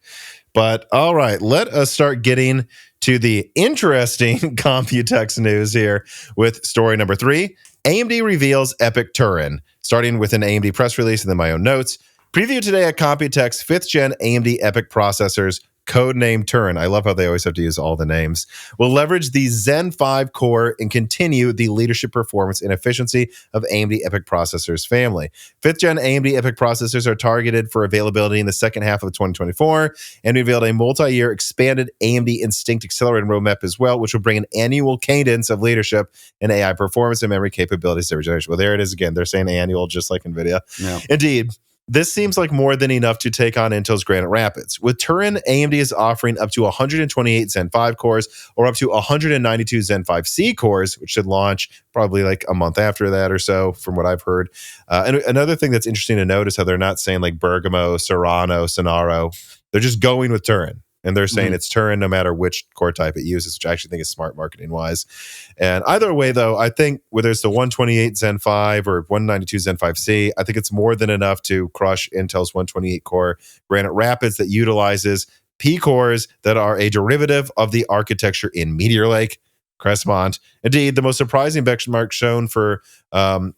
But all right, let us start getting to the interesting Computex news here with story number 3. AMD reveals EPYC Turin, starting with an AMD press release and then my own notes. Preview today at Computex 5th gen AMD EPYC processors, codename Turin. I love how they always have to use all the names. Will leverage the Zen 5 core and continue the leadership performance and efficiency of AMD EPYC processors family. 5th gen AMD EPYC processors are targeted for availability in the second half of 2024 and revealed a multi-year expanded AMD Instinct accelerated roadmap as well, which will bring an annual cadence of leadership in AI performance and memory capabilities every generation. Well, there it is again. They're saying annual, just like NVIDIA.
Yeah.
Indeed. This seems like more than enough to take on Intel's Granite Rapids. With Turin, AMD is offering up to 128 Zen 5 cores or up to 192 Zen 5C cores, which should launch probably like a month after that or so, from what I've heard. And another thing that's interesting to note is how they're not saying like Bergamo, Serrano, Sonaro. They're just going with Turin. And they're saying it's Turin no matter which core type it uses, which I actually think is smart marketing-wise. And either way, though, I think whether it's the 128 Zen 5 or 192 Zen 5C, I think it's more than enough to crush Intel's 128-core Granite Rapids that utilizes P-cores that are a derivative of the architecture in Meteor Lake. Crestmont. Indeed, the most surprising benchmark shown for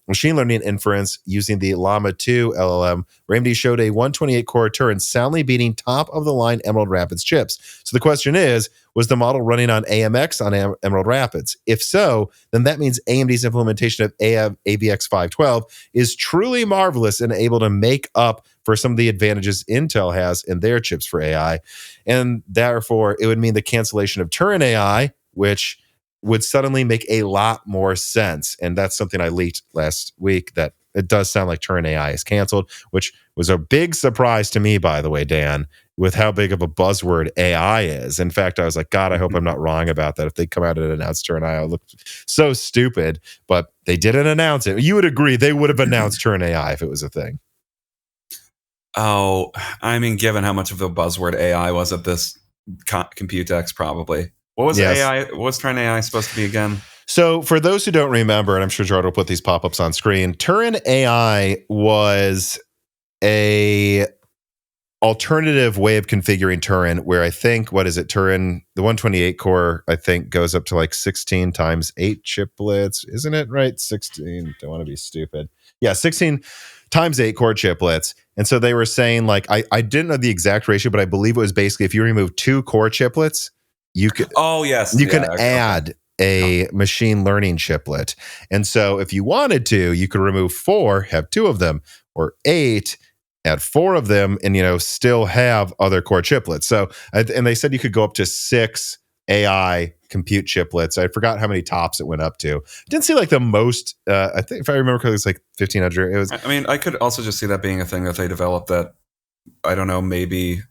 machine learning inference using the Llama 2 LLM, AMD showed a 128-core Turin soundly beating top-of-the-line Emerald Rapids chips. So the question is, was the model running on AMX on Emerald Rapids? If so, then that means AMD's implementation of AVX 512 is truly marvelous and able to make up for some of the advantages Intel has in their chips for AI. And therefore, it would mean the cancellation of Turin AI, which would suddenly make a lot more sense. And that's something I leaked last week, that it does sound like Turin AI is canceled, which was a big surprise to me, by the way, Dan, with how big of a buzzword AI is. In fact, I was like, God, I hope I'm not wrong about that. If they come out and announce Turin AI, it looked so stupid, but they didn't announce it. You would agree they would have announced Turin AI if it was a thing.
Oh, I mean, given how much of the buzzword AI was at this Computex, probably. What was AI? What was Turin AI supposed to be again?
So for those who don't remember, and I'm sure Gerard will put these pop-ups on screen, Turin AI was a alternative way of configuring Turin, where I think, Turin, the 128 core, I think goes up to like 16 times 8 chiplets. Isn't it right? 16. Don't want to be stupid. Yeah, 16 times 8 core chiplets. And so they were saying, like, I didn't know the exact ratio, but I believe it was basically if you remove 2 core chiplets, you could add a machine learning chiplet. And so if you wanted to, you could remove 4, have 2 of them, or 8, add 4 of them, and still have other core chiplets. So, and they said you could go up to 6 AI compute chiplets. I forgot how many tops it went up to. It didn't seem like the most. I think if I remember correctly, it's like 1,500. It was.
I mean, I could also just see that being a thing that they developed that, I don't know, maybe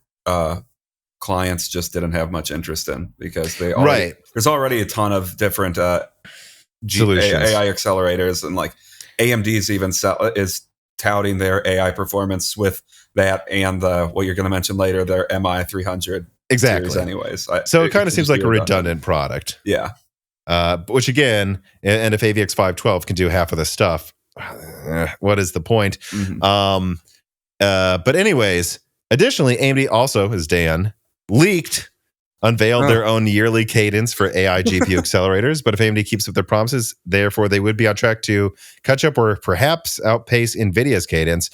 clients just didn't have much interest in, because there's already a ton of different
solutions,
AI accelerators, and like AMD's even is touting their AI performance with that and what you're going to mention later, their MI300 series anyways.
So it kind of seems like a redundant product.
Yeah.
Which again, and if AVX 512 can do half of the stuff, what is the point?
Mm-hmm.
But anyways, additionally, AMD also, as Dan unveiled their own yearly cadence for AI GPU accelerators. But if AMD keeps up their promises, therefore they would be on track to catch up or perhaps outpace NVIDIA's cadence.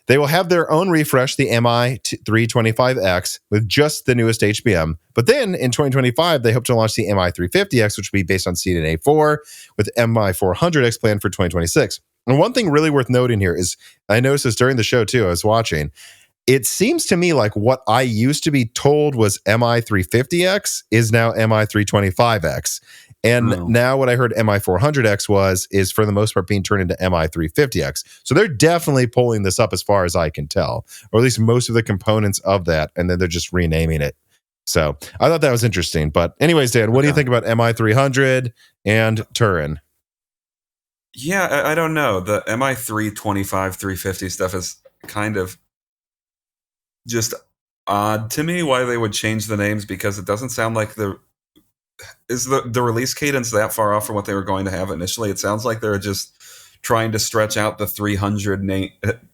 They will have their own refresh, the MI325X, with just the newest HBM. But then in 2025, they hope to launch the MI350X, which will be based on CDNA 4, with MI400X planned for 2026. And one thing really worth noting here is, I noticed this during the show too, I was watching, it seems to me like what I used to be told was MI350X is now MI325X. And now what I heard MI400X is for the most part being turned into MI350X. So they're definitely pulling this up as far as I can tell, or at least most of the components of that, and then they're just renaming it. So I thought that was interesting. But anyways, Dan, what do you think about MI300 and Turin?
Yeah, I don't know. The MI325, 350 stuff is kind of just odd to me why they would change the names, because it doesn't sound like the release cadence that far off from what they were going to have initially. It sounds like they're just trying to stretch out the 300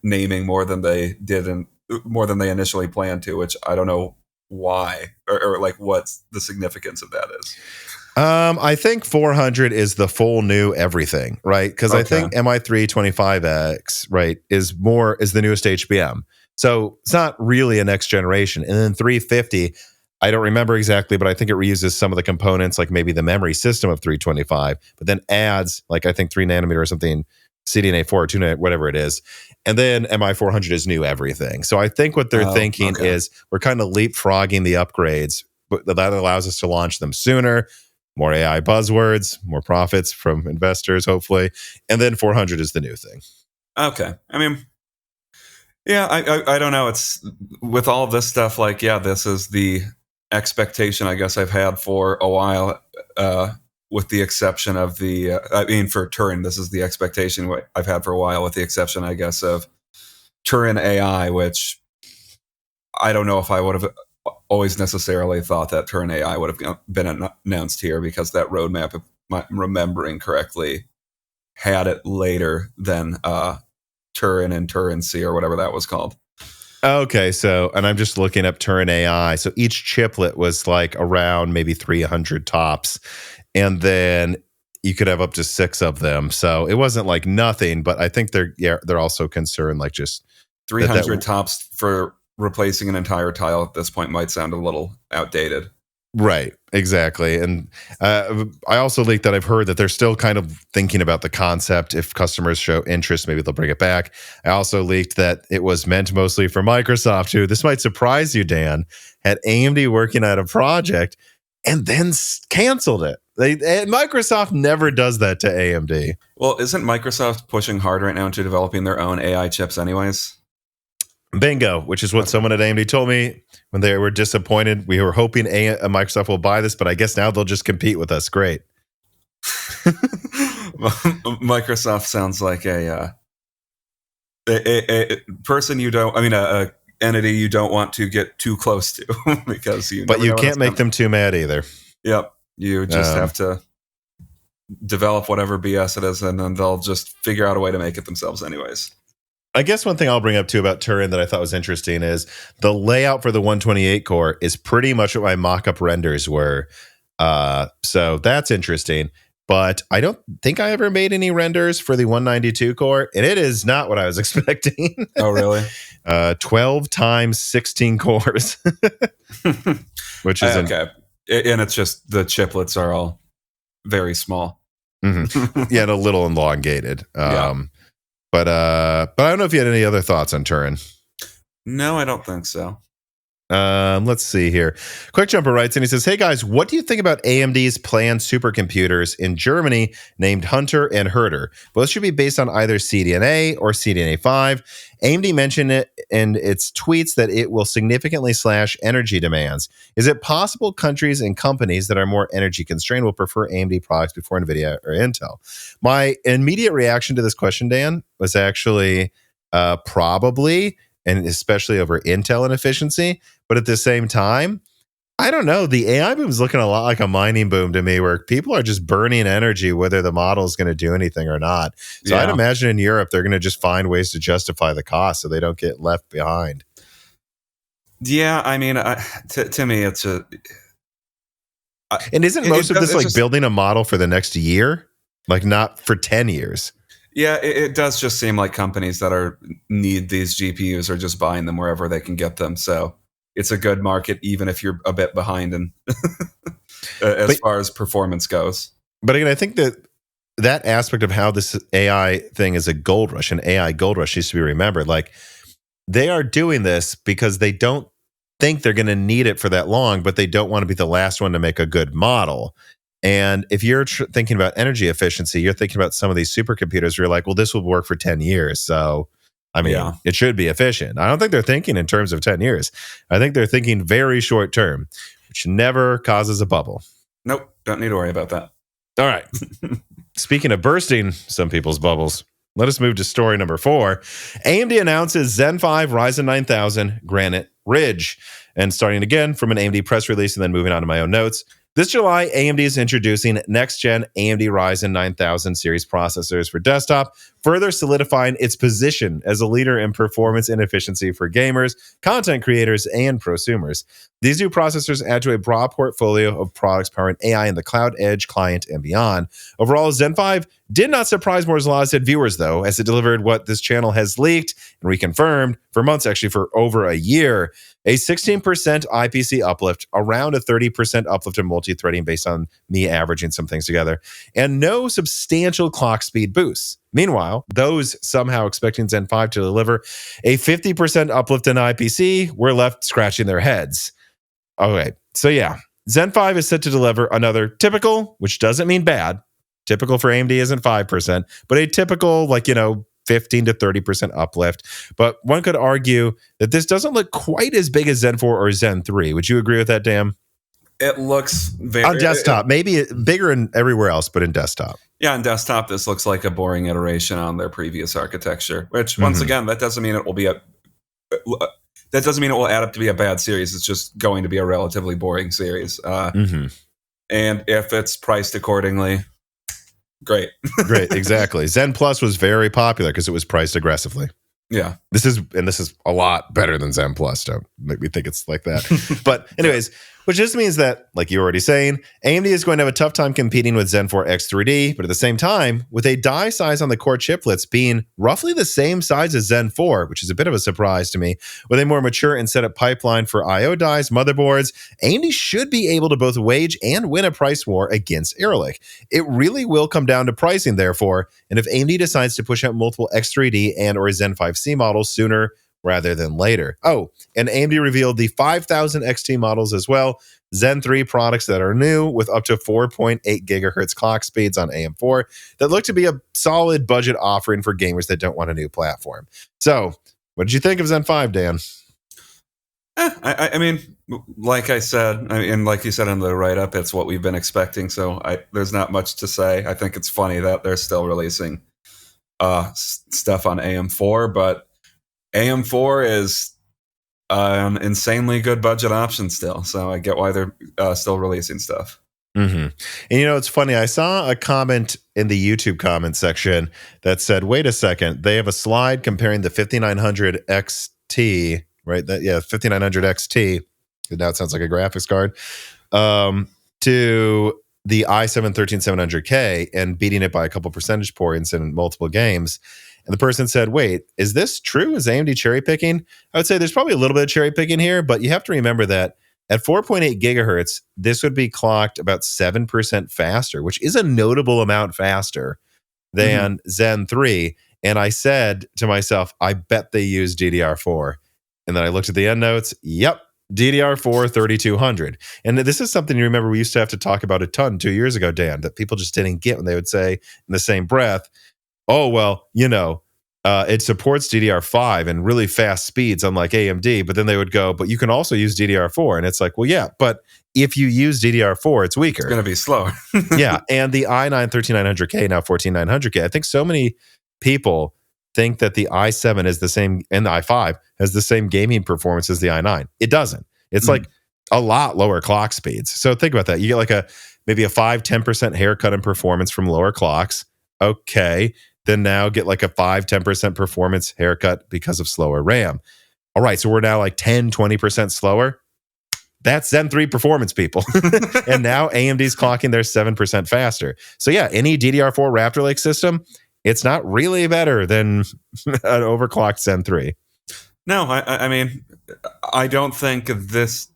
naming more than they did and more than they initially planned to, which I don't know why or like what the significance of that is.
I think 400 is the full new everything, right? Because I think MI325X, right, is the newest HBM. So it's not really a next generation. And then 350, I don't remember exactly, but I think it reuses some of the components, like maybe the memory system of 325, but then adds, like, I think 3 nanometer or something, CDNA 4 or 2 nanometer, whatever it is. And then MI400 is new everything. So I think what they're thinking is we're kind of leapfrogging the upgrades, but that allows us to launch them sooner. More AI buzzwords, more profits from investors, hopefully. And then 400 is the new thing.
Okay. I mean, yeah, I don't know. It's with all of this stuff, like, yeah, this is the expectation I guess I've had for a while, with the exception of for Turin, this is the expectation I've had for a while, with the exception, I guess, of Turin AI, which I don't know if I would have always necessarily thought that Turin AI would have been announced here, because that roadmap, if I'm remembering correctly, had it later than Turin and Turin C or whatever that was called.
Okay, so, and I'm just looking up Turin AI. So each chiplet was like around maybe 300 tops. and then you could have up to 6 of them. So it wasn't like nothing, but I think they're also concerned like just
300 tops for replacing an entire tile at this point might sound a little outdated.
Right, exactly. And I also leaked that I've heard that they're still kind of thinking about the concept. If customers show interest, maybe they'll bring it back. I also leaked that it was meant mostly for Microsoft too. This might surprise you, Dan. Had AMD working on a project and then canceled it. Microsoft never does that to AMD.
Well, isn't Microsoft pushing hard right now into developing their own AI chips anyways?
Bingo, which is what someone at AMD told me when they were disappointed. We were hoping Microsoft will buy this, but I guess now they'll just compete with us. Great.
Microsoft sounds like a person you don't, I mean, a entity you don't want to get too close to because you.
But you can't make them too mad either.
Yep, you just have to develop whatever BS it is, and then they'll just figure out a way to make it themselves, anyways.
I guess one thing I'll bring up too about Turin that I thought was interesting is the layout for the 128 core is pretty much what my mock-up renders were. So that's interesting. But I don't think I ever made any renders for the 192 core, and it is not what I was expecting.
Oh, really?
12 times 16 cores, which is
okay. And it's just the chiplets are all very small.
Mm-hmm. Yeah, and a little elongated.
Yeah.
But I don't know if you had any other thoughts on Turin.
No, I don't think so.
Let's see here. Quick Jumper writes and he says, "Hey guys, what do you think about AMD's planned supercomputers in Germany named Hunter and Herder? Both should be based on either CDNA or CDNA 5. AMD mentioned it in its tweets that it will significantly slash energy demands. Is it possible countries and companies that are more energy constrained will prefer AMD products before Nvidia or Intel?" My immediate reaction to this question, Dan, was actually probably, and especially over Intel and efficiency. But at the same time, I don't know. The AI boom is looking a lot like a mining boom to me, where people are just burning energy, whether the model is going to do anything or not. So I'd imagine in Europe, they're going to just find ways to justify the cost so they don't get left behind.
Yeah, I mean, to me, it's a...
and isn't most of this like just building a model for the next year? Like not for 10 years?
Yeah, it does just seem like companies that need these GPUs are just buying them wherever they can get them. So it's a good market, even if you're a bit behind in as far as performance goes. But
again, I think that aspect of how this AI thing is a gold rush, an AI gold rush, needs to be remembered. Like they are doing this because they don't think they're going to need it for that long, but they don't want to be the last one to make a good model. And if you're thinking about energy efficiency, you're thinking about some of these supercomputers where you're like, well, this will work for 10 years. So, I mean, it should be efficient. I don't think they're thinking in terms of 10 years. I think they're thinking very short term, which never causes a bubble.
Nope. Don't need to worry about that.
All right. Speaking of bursting some people's bubbles, let us move to story number 4. AMD announces Zen 5 Ryzen 9000 Granite Ridge. And starting again from an AMD press release and then moving on to my own notes. This July, AMD is introducing next-gen AMD Ryzen 9000 series processors for desktop, further solidifying its position as a leader in performance and efficiency for gamers, content creators, and prosumers. These new processors add to a broad portfolio of products powering AI in the cloud, edge, client, and beyond. Overall, Zen 5 did not surprise Moore's Law said viewers, though, as it delivered what this channel has leaked and reconfirmed for months, actually for over a year. A 16% IPC uplift, around a 30% uplift in multi-threading based on me averaging some things together, and no substantial clock speed boosts. Meanwhile, those somehow expecting Zen 5 to deliver a 50% uplift in IPC were left scratching their heads. Okay, so yeah, Zen 5 is set to deliver another typical, which doesn't mean bad. Typical for AMD isn't 5%, but a typical, 15 to 30% uplift. But one could argue that this doesn't look quite as big as Zen 4 or Zen 3. Would you agree with that, Dan?
It looks very...
On desktop, maybe bigger in everywhere else, but in desktop.
Yeah, on desktop, this looks like a boring iteration on their previous architecture, which, once again, that doesn't mean it will be that doesn't mean it will add up to be a bad series. It's just going to be a relatively boring series. And if it's priced accordingly... Great.
Great, exactly. Zen Plus was very popular because it was priced aggressively.
Yeah.
This is a lot better than Zen Plus. Don't make me think it's like that. But anyways, which just means that, like you were already saying, AMD is going to have a tough time competing with Zen 4 X3D, but at the same time, with a die size on the core chiplets being roughly the same size as Zen 4, which is a bit of a surprise to me, with a more mature and set up pipeline for I/O dies, motherboards, AMD should be able to both wage and win a price war against Arrow Lake. It really will come down to pricing, therefore, and if AMD decides to push out multiple X3D and or Zen 5C models sooner rather than later. Oh, and AMD revealed the 5000 XT models as well, Zen 3 products that are new with up to 4.8 gigahertz clock speeds on AM4 that look to be a solid budget offering for gamers that don't want a new platform. So, what did you think of Zen 5, Dan?
I mean, like I said, and like you said in the write-up, it's what we've been expecting, so there's not much to say. I think it's funny that they're still releasing stuff on AM4, but AM4 is an insanely good budget option still, so I get why they're still releasing stuff.
Mm-hmm. And it's funny, I saw a comment in the YouTube comment section that said, wait a second, they have a slide comparing the 5900 XT, right? 5900 XT, now it sounds like a graphics card, to the i7-13700K and beating it by a couple percentage points in multiple games. And the person said, wait, is this true? Is AMD cherry picking? I would say there's probably a little bit of cherry picking here, but you have to remember that at 4.8 gigahertz, this would be clocked about 7% faster, which is a notable amount faster than Zen 3. And I said to myself, I bet they use DDR4. And then I looked at the end notes. Yep, DDR4 3200. And this is something you remember we used to have to talk about a ton 2 years ago, Dan, that people just didn't get when they would say in the same breath, oh, well, it supports DDR5 and really fast speeds, unlike AMD. But then they would go, but you can also use DDR4. And it's like, well, yeah, but if you use DDR4, it's weaker.
It's going to be slower.
Yeah. And the i9-13900K, now 14900K, I think so many people think that the i7 is the same, and the i5 has the same gaming performance as the i9. It doesn't. It's like a lot lower clock speeds. So think about that. You get maybe a 5-10% haircut in performance from lower clocks. Okay. Then now get like a 5-10% performance haircut because of slower RAM. All right, so we're now like 10-20% slower. That's Zen 3 performance, people. And now AMD's clocking their 7% faster. So yeah, any DDR4 Raptor Lake system, it's not really better than an overclocked Zen 3.
No, I mean, I don't think this.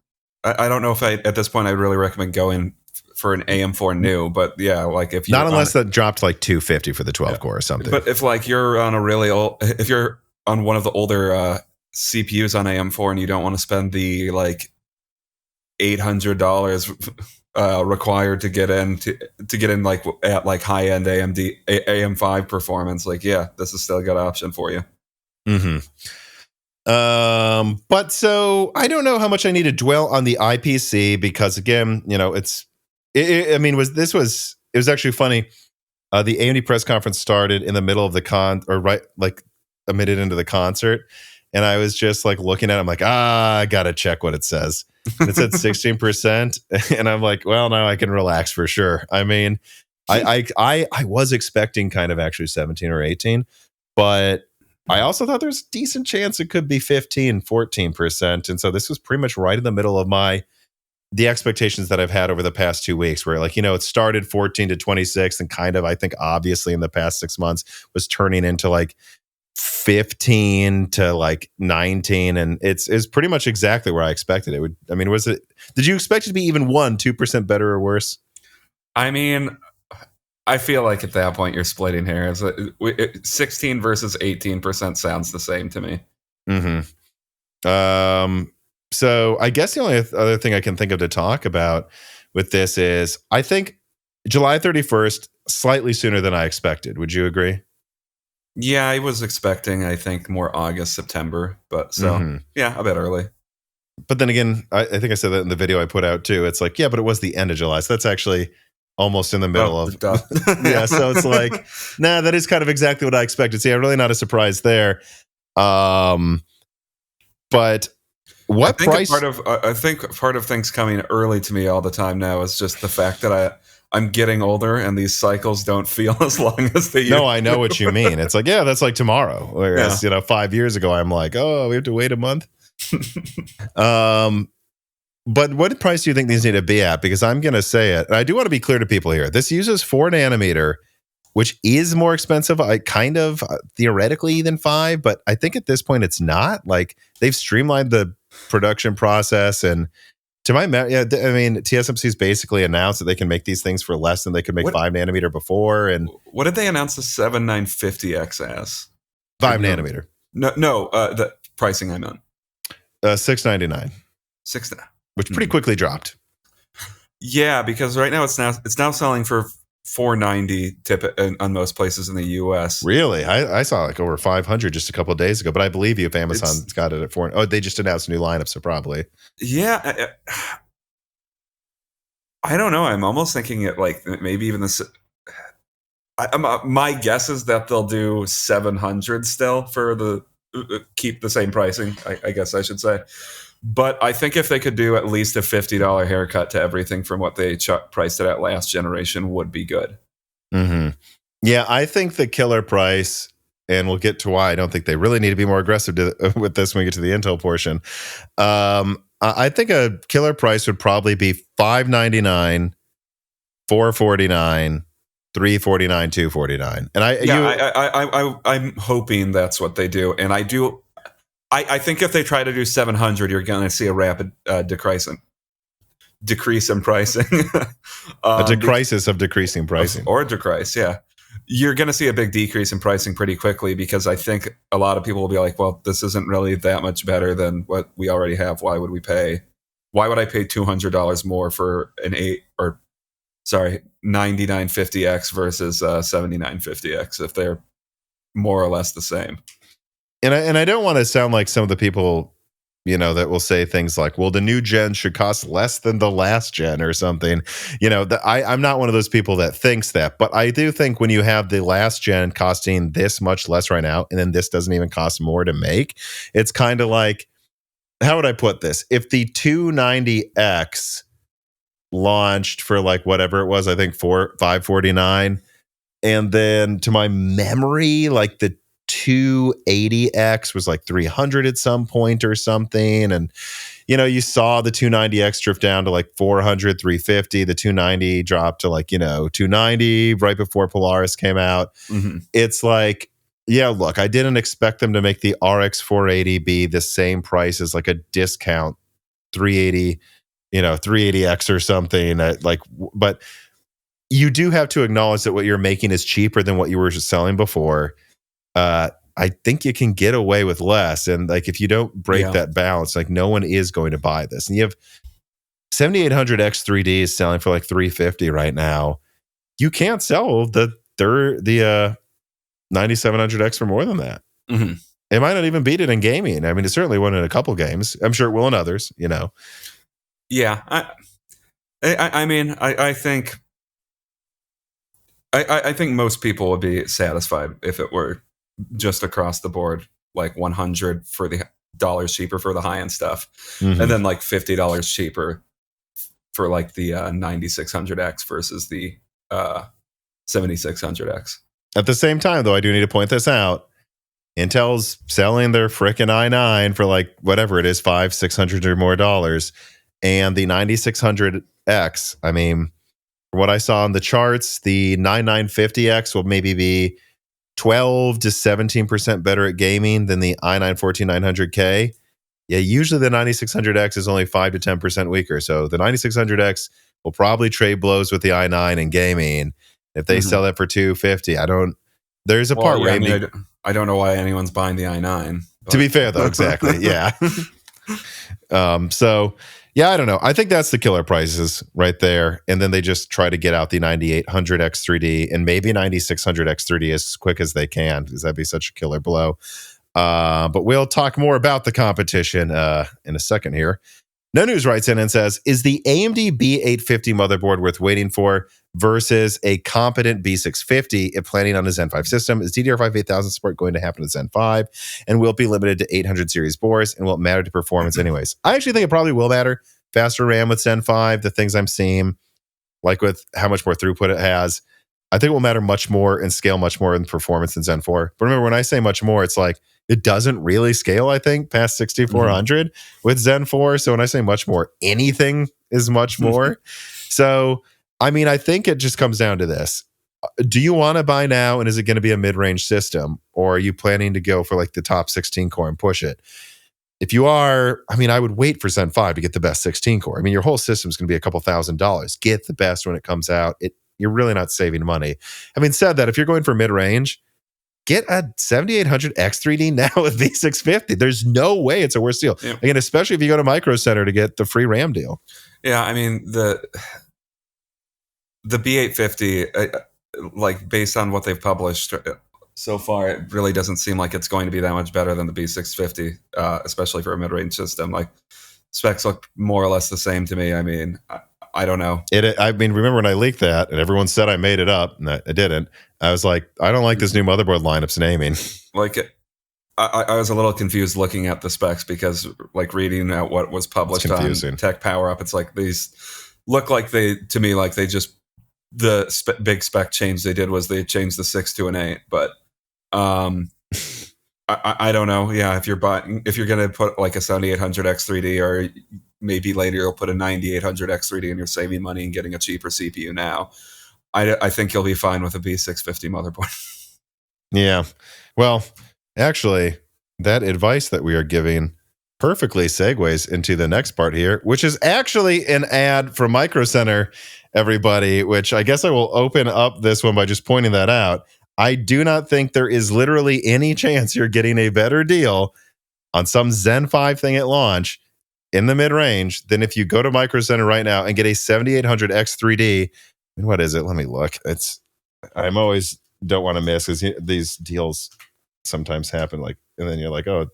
I don't know if at this point I'd really recommend going for an AM4 new, but yeah, like if you
not unless that dropped like $250 for the 12 core or something.
But if like you're on if you're on one of the older CPUs on AM4 and you don't want to spend the like $800 required to get in like at like high end AMD AM5 performance, like yeah, this is still a good option for you.
But so I don't know how much I need to dwell on the IPC because again, it was actually funny. The AMD press conference started in the middle of a minute into the concert. And I was just like looking at it, I'm like, I gotta check what it says. And it said 16%. And I'm like, well, now I can relax for sure. I mean, I was expecting kind of actually 17 or 18, but I also thought there's a decent chance it could be 15, 14%. And so this was pretty much right in the middle of the expectations that I've had over the past 2 weeks where it started 14 to 26 and kind of, I think obviously in the past 6 months was turning into like 15 to like 19. And it's pretty much exactly where I expected it would. I mean, did you expect it to be even 2% better or worse?
I mean, I feel like at that point you're splitting hairs. 16 versus 18% sounds the same to me.
So I guess the only other thing I can think of to talk about with this is I think July 31st, slightly sooner than I expected. Would you agree?
Yeah, I was expecting, I think, more August, September. But yeah, a bit early.
But then again, I think I said that in the video I put out too. It's like, yeah, but it was the end of July. So that's actually almost in the middle of. Yeah, so it's like, nah, that is kind of exactly what I expected. See, I'm really not a surprise there. But what price?
I think part of things coming early to me all the time now is just the fact that I'm getting older and these cycles don't feel as long as they used to.
No, I know what you mean. It's like, yeah, that's like tomorrow. Whereas, 5 years ago, I'm like, oh, we have to wait a month. But what price do you think these need to be at? Because I'm going to say it. And I do want to be clear to people here. This uses 4 nanometer, which is more expensive, kind of theoretically than 5. But I think at this point it's not. Like, they've streamlined the production process. And to my TSMC's basically announced that they can make these things for less than they could make 5 nanometer before. And
what did they announce the 7950X as?
5 nanometer.
No, the pricing I meant.
$699. Which pretty quickly dropped.
Yeah, because right now it's now selling for $490 on most places in the US.
Really? I saw like over 500 just a couple of days ago, but I believe you if Amazon's got it at 4. Oh, they just announced a new lineup, so probably.
Yeah. I don't know. I'm almost thinking it like maybe even this. My guess is that they'll do 700 still for the keep the same pricing. I guess I should say. But I think if they could do at least a $50 haircut to everything from what they priced it at last generation would be good.
Mm-hmm. Yeah, I think the killer price, and we'll get to why I don't think they really need to be more aggressive with this when we get to the Intel portion. I think a killer price would probably be $599, $449, $349, $249. And
I'm hoping that's what they do. And I do. I think if they try to do 700, you're going to see a rapid decrease in pricing.
A decrisis of decreasing pricing.
Or a decrease, yeah. You're going to see a big decrease in pricing pretty quickly because I think a lot of people will be like, well, this isn't really that much better than what we already have. Why would I pay $200 more for an 9950X versus 7950X if they're more or less the same?
And I don't want to sound like some of the people, that will say things like, well, the new gen should cost less than the last gen or something. I'm not one of those people that thinks that. But I do think when you have the last gen costing this much less right now, and then this doesn't even cost more to make, it's kind of like, how would I put this? If the 290X launched for like whatever it was, I think $549, and then to my memory, like the 280X was like 300 at some point or something. And, you saw the 290X drift down to like 400, 350. The 290 dropped to like, 290 right before Polaris came out.
Mm-hmm.
It's like, yeah, look, I didn't expect them to make the RX 480 be the same price as like a discount 380, 380X or something. But you do have to acknowledge that what you're making is cheaper than what you were selling before. I think you can get away with less. And like, if you don't break that balance, like no one is going to buy this. And you have 7800X 3D is selling for like $350 right now. You can't sell the 9700X for more than that.
Mm-hmm.
It might not even beat it in gaming. I mean, it certainly won in a couple games. I'm sure it will in others,
Yeah. I think most people would be satisfied if it were just across the board, like 100 for the dollars cheaper for the high end stuff, and then like $50 cheaper for like the 9600X versus the 7600X.
At the same time, though, I do need to point this out. Intel's selling their frickin' i9 for like whatever it is, $500-$600 or more dollars, and the 9600X. I mean, from what I saw on the charts, the 9950X will maybe be 12 to 17% better at gaming than the i9 14900K. Yeah, usually the 9600X is only 5 to 10% weaker. So the 9600X will probably trade blows with the i9 in gaming. If they sell that for $250, there's a part where
I don't know why anyone's buying the i9. But.
To be fair, though, exactly. Yeah. So, yeah, I don't know. I think that's the killer prices right there. And then they just try to get out the 9800X 3D and maybe 9600X 3D as quick as they can, because that'd be such a killer blow. But we'll talk more about the competition in a second here. No News writes in and says, is the AMD B850 motherboard worth waiting for versus a competent B650 if planning on a Zen 5 system? Is DDR5 8000 support going to happen to Zen 5? And will it be limited to 800 series boards? And will it matter to performance anyways? I actually think it probably will matter. Faster RAM with Zen 5, the things I'm seeing, like with how much more throughput it has, I think it will matter much more and scale much more in performance than Zen 4. But remember, when I say much more, it's like it doesn't really scale, I think, past 6400 with Zen 4. So when I say much more, anything is much more. So, I mean, I think it just comes down to this. Do you want to buy now, and is it going to be a mid-range system, or are you planning to go for like the top 16 core and push it? If you are, I mean, I would wait for Zen 5 to get the best 16 core. I mean, your whole system is going to be a couple $1,000s. Get the best when it comes out. You're really not saving money. Having said that, if you're going for mid-range, get a 7800 X3D now with V650. There's no way it's a worse deal. Yeah. Again, especially if you go to Micro Center to get the free RAM deal.
Yeah, I mean, the B850, like based on what they've published so far, it really doesn't seem like it's going to be that much better than the B650, especially for a mid-range system. Like, specs look more or less the same to me. I mean, I don't know.
I mean, remember when I leaked that and everyone said I made it up, and I didn't. I was like, I don't like this new motherboard lineup's naming.
Like, I was a little confused looking at the specs because, like, reading out what was published on Tech Power Up, it's like these look like they just, the big spec change they did was they changed the 6 to an 8, but I don't know. Yeah, if you're going to put like a 7800 X3D, or maybe later you'll put a 9800 X3D and you're saving money and getting a cheaper CPU now, I think you'll be fine with a B650 motherboard.
Yeah. Well, actually, that advice that we are giving perfectly segues into the next part here, which is actually an ad from Micro Center, everybody, which I guess I will open up this one by just pointing that out. I do not think there is literally any chance you're getting a better deal on some Zen 5 thing at launch in the mid-range than if you go to Micro Center right now and get a 7800 X3D. And what is it? Let me look. I'm always don't want to miss, because these deals sometimes happen, like, and then you're like, oh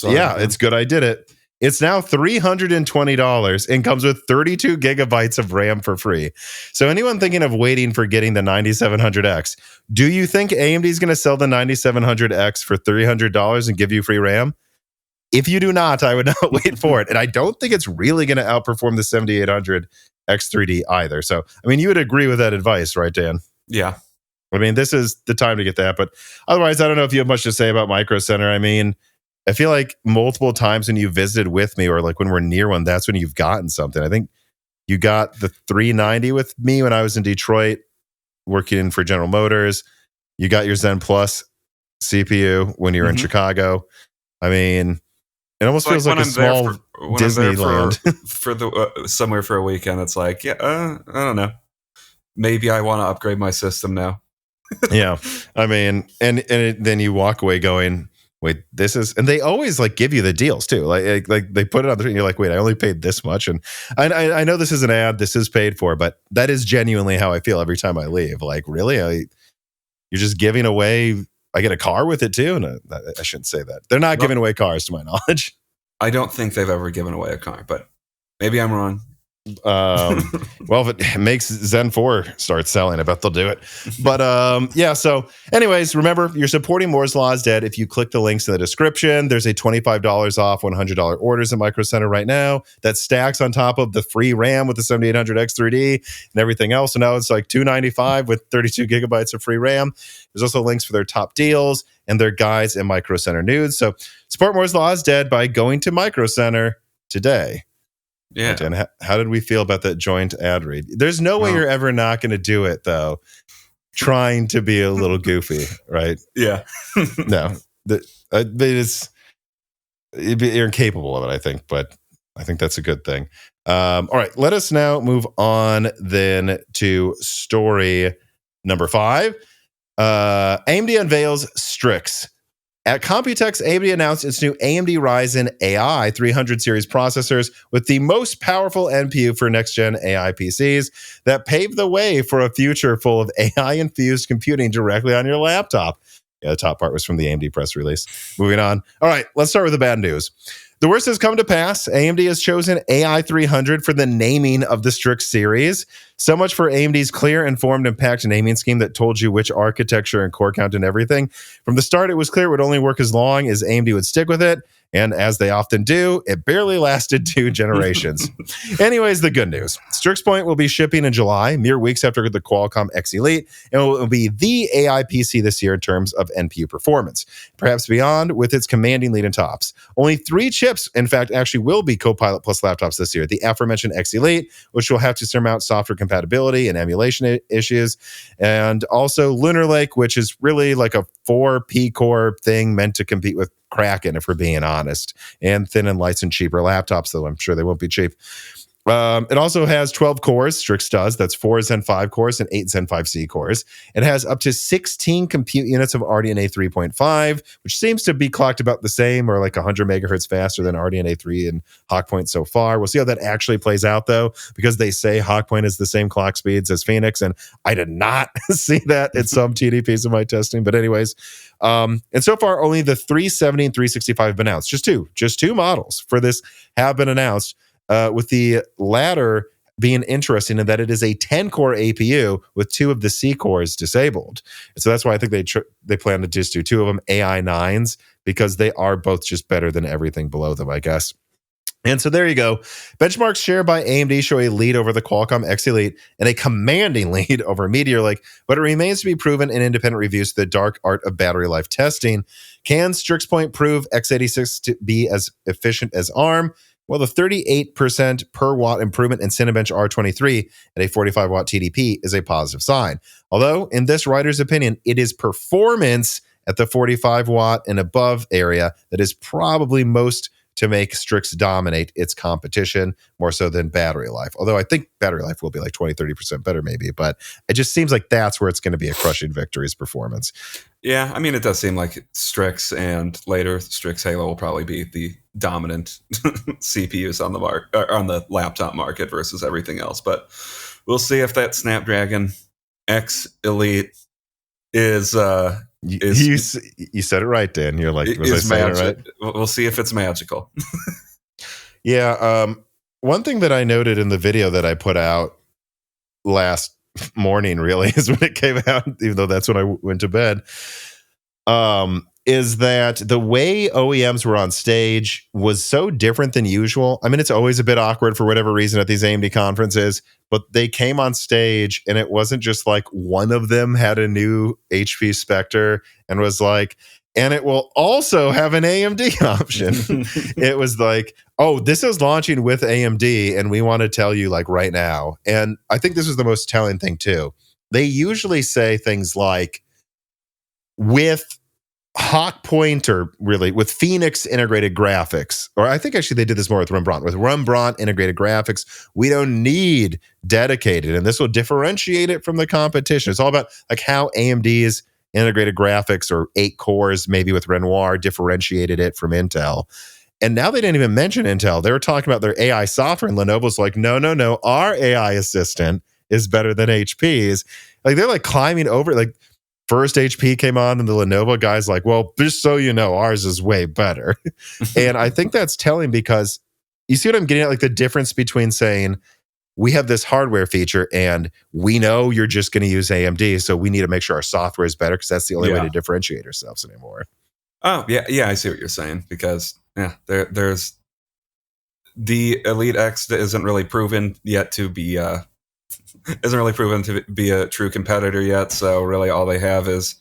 yeah, it's good I did it. It's now $320 and comes with 32 gigabytes of RAM for free. So anyone thinking of waiting for getting the 9700X, do you think AMD is going to sell the 9700X for $300 and give you free RAM? If you do not, I would not wait for it. And I don't think it's really going to outperform the 7800 X3D either. So, I mean, you would agree with that advice, right, Dan?
Yeah.
I mean, this is the time to get that. But otherwise, I don't know if you have much to say about Micro Center. I mean, I feel like multiple times when you visited with me, or like when we're near one, that's when you've gotten something. I think you got the 390 with me when I was in Detroit working for General Motors. You got your Zen Plus CPU when you were in Chicago. I mean, it almost feels like a small Disneyland.
For the somewhere for a weekend, it's like, yeah, I don't know. Maybe I want to upgrade my system now.
Yeah, I mean, and then you walk away going, wait, this is, and they always like give you the deals too. Like they put it on the screen, and you're like, wait, I only paid this much. And I know this is an ad, this is paid for, but that is genuinely how I feel every time I leave. Like, really, you're just giving away. I get a car with it too. No, I shouldn't say that. They're not giving away cars, to my knowledge.
I don't think they've ever given away a car, but maybe I'm wrong.
Well, if it makes Zen 4 start selling, I bet they'll do it. But yeah, so anyways, remember, you're supporting Moore's Law is Dead if you click the links in the description. There's a $25 off $100 orders at Micro Center right now that stacks on top of the free RAM with the 7800 X3D and everything else. So now it's like $295 with 32 gigabytes of free RAM. There's also links for their top deals and their guides and Micro Center news. So support Moore's Law is Dead by going to Micro Center today.
Yeah.
And how did we feel about that joint ad read? There's no way you're ever not going to do it, though. Trying to be a little goofy, right?
Yeah.
No, you're incapable of it, I think, but I think that's a good thing. All right, let us now move on then to story number 5. AMD unveils Strix. At Computex, AMD announced its new AMD Ryzen AI 300 series processors with the most powerful NPU for next-gen AI PCs that pave the way for a future full of AI-infused computing directly on your laptop. Yeah, the top part was from the AMD press release. Moving on. All right, let's start with the bad news. The worst has come to pass. AMD has chosen AI 300 for the naming of the Strix series. So much for AMD's clear, informed, and packed naming scheme that told you which architecture and core count and everything. From the start, it was clear it would only work as long as AMD would stick with it. And as they often do, it barely lasted 2 generations. Anyways, the good news. Strix Point will be shipping in July, mere weeks after the Qualcomm X Elite, and it will be the AI PC this year in terms of NPU performance, perhaps beyond with its commanding lead in tops. Only 3 chips, in fact, actually will be Copilot Plus laptops this year. The aforementioned X Elite, which will have to surmount software compatibility and emulation issues, and also Lunar Lake, which is really like a 4 P-core thing meant to compete with Kraken, if we're being honest, and thin and lights and cheaper laptops, though I'm sure they won't be cheap. It also has 12 cores, Strix does. That's 4 Zen 5 cores and 8 Zen 5C cores. It has up to 16 compute units of RDNA 3.5, which seems to be clocked about the same or like 100 megahertz faster than RDNA 3 and Hawkpoint so far. We'll see how that actually plays out, though, because they say Hawkpoint is the same clock speeds as Phoenix, and I did not see that in some TDPs of my testing. But anyways, and so far, only the 370 and 365 have been announced. Just two models for this have been announced. With the latter being interesting in that it is a 10-core APU with 2 of the C cores disabled. And so that's why I think they plan to just do 2 of them AI 9s, because they are both just better than everything below them, I guess. And so there you go. Benchmarks shared by AMD show a lead over the Qualcomm X Elite and a commanding lead over Meteor Lake, but it remains to be proven in independent reviews the dark art of battery life testing. Can Strix Point prove x86 to be as efficient as ARM? Well, the 38% per watt improvement in Cinebench R23 at a 45 watt TDP is a positive sign. Although, in this writer's opinion, it is performance at the 45 watt and above area that is probably most to make Strix dominate its competition more so than battery life. Although I think battery life will be like 20-30% better maybe, but it just seems like that's where it's going to be a crushing victory is performance.
Yeah, I mean, it does seem like Strix and later Strix Halo will probably be the dominant CPUs on the on the laptop market versus everything else. But we'll see if that Snapdragon X Elite is
you said it right, Dan. You're like, was I saying it right?
We'll see if it's magical.
Yeah. One thing that I noted in the video that I put out last morning really is when it came out, even though that's when I went to bed, is that the way OEMs were on stage was so different than usual. I mean, it's always a bit awkward for whatever reason at these AMD conferences, but they came on stage and it wasn't just like one of them had a new HP Spectre and was like, and it will also have an AMD option. It was like, oh, this is launching with AMD and we want to tell you like right now. And I think this is the most telling thing too. They usually say things like, with Hawkpoint, or really with Phoenix integrated graphics, or I think actually they did this more with Rembrandt. With Rembrandt integrated graphics, we don't need dedicated, and this will differentiate it from the competition. It's all about like how AMD's integrated graphics or 8 cores, maybe with Renoir, differentiated it from Intel. And now they didn't even mention Intel. They were talking about their AI software, and Lenovo's like, no, our AI assistant is better than HP's. Like they're like climbing over, like first HP came on and the Lenovo guy's like, well, just so you know, ours is way better. And I think that's telling because you see what I'm getting at, like the difference between saying we have this hardware feature and we know you're just going to use AMD, so we need to make sure our software is better because that's the only way to differentiate ourselves anymore.
Oh, yeah, I see what you're saying, because there's the Elite X that isn't really proven yet to be a true competitor yet. So really all they have is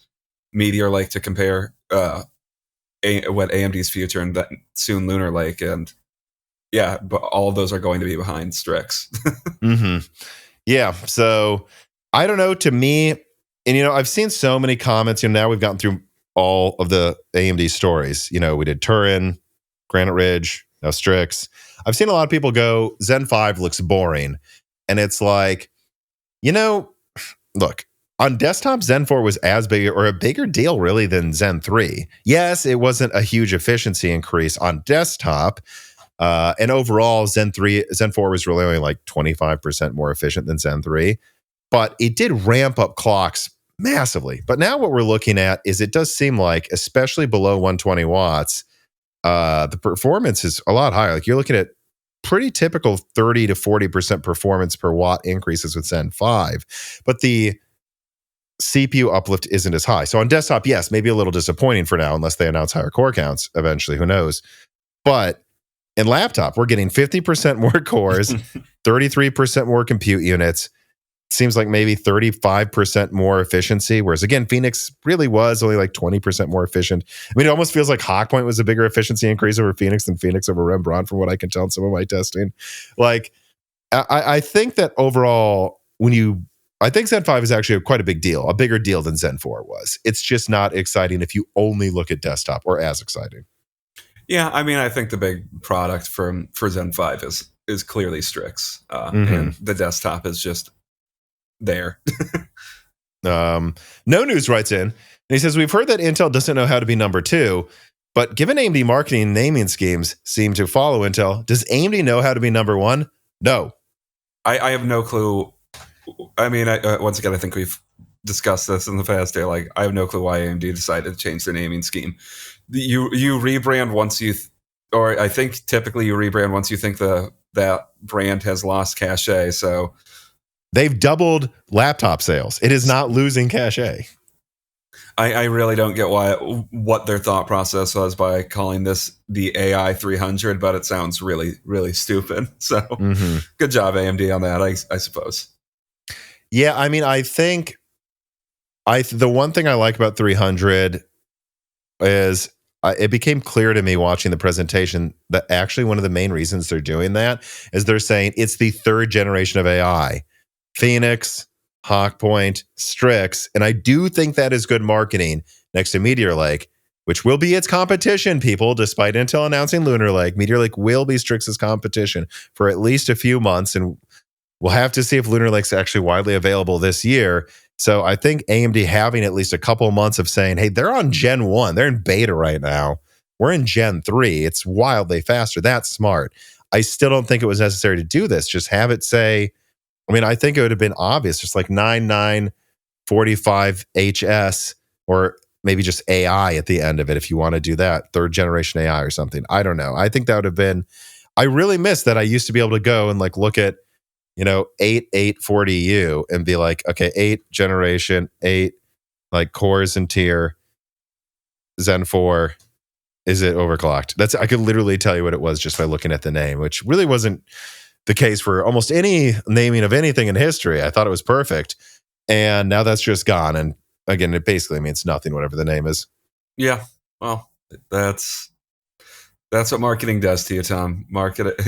Meteor Lake to compare what AMD's future and soon Lunar Lake. And yeah, but all of those are going to be behind Strix.
Mm-hmm. Yeah. So I don't know, to me, and I've seen so many comments, now we've gotten through all of the AMD stories. We did Turin, Granite Ridge, now Strix. I've seen a lot of people go, Zen 5 looks boring. And it's like, look, on desktop, Zen 4 was as big or a bigger deal really than Zen 3. Yes, it wasn't a huge efficiency increase on desktop. And overall, Zen 4 was really only like 25% more efficient than Zen 3. But it did ramp up clocks massively. But now what we're looking at is it does seem like, especially below 120 watts, the performance is a lot higher. Like you're looking at pretty typical 30 to 40% performance per watt increases with Zen 5. But the CPU uplift isn't as high. So on desktop, yes, maybe a little disappointing for now, unless they announce higher core counts eventually. Who knows? But in laptop, we're getting 50% more cores, 33% more compute units. Seems like maybe 35% more efficiency. Whereas again, Phoenix really was only like 20% more efficient. I mean, it almost feels like Hawkpoint was a bigger efficiency increase over Phoenix than Phoenix over Rembrandt, from what I can tell in some of my testing. Like, I think that overall, I think Zen 5 is actually quite a big deal, a bigger deal than Zen 4 was. It's just not exciting if you only look at desktop, or as exciting.
Yeah, I mean, I think the big product for Zen 5 is clearly Strix, and the desktop is just there.
No News writes in, and he says, we've heard that Intel doesn't know how to be number 2, but given AMD marketing and naming schemes seem to follow Intel, does AMD know how to be number 1? No.
I have no clue. I mean, once again, I think we've discussed this in the past day. Like, I have no clue why AMD decided to change their naming scheme. You rebrand once or I think typically you rebrand once you think that brand has lost cachet. So
they've doubled laptop sales. It is not losing cachet.
I really don't get what their thought process was by calling this the AI 300, but it sounds really, really stupid. So good job, AMD, on that, I suppose.
Yeah, I mean, I think the one thing I like about 300 is it became clear to me watching the presentation that actually one of the main reasons they're doing that is they're saying it's the third generation of AI. Phoenix, Hawkpoint, Strix, and I do think that is good marketing next to Meteor Lake, which will be its competition, people, despite Intel announcing Lunar Lake. Meteor Lake will be Strix's competition for at least a few months, and we'll have to see if Lunar Lake's actually widely available this year. So I think AMD having at least a couple months of saying, hey, they're on Gen 1. They're in beta right now. We're in Gen 3. It's wildly faster. That's smart. I still don't think it was necessary to do this. Just have it say, I mean, I think it would have been obvious, just like 9945HS, or maybe just AI at the end of it if you want to do that, third generation AI or something. I don't know. I think that would have been, I really miss that I used to be able to go and like look at 8840U and be like, okay, 8 generation, 8 like cores and tier, Zen 4, is it overclocked? I could literally tell you what it was just by looking at the name, which really wasn't the case for almost any naming of anything in history. I thought it was perfect. And now that's just gone. And again, it basically means nothing, whatever the name is.
Yeah. Well, that's what marketing does to you, Tom.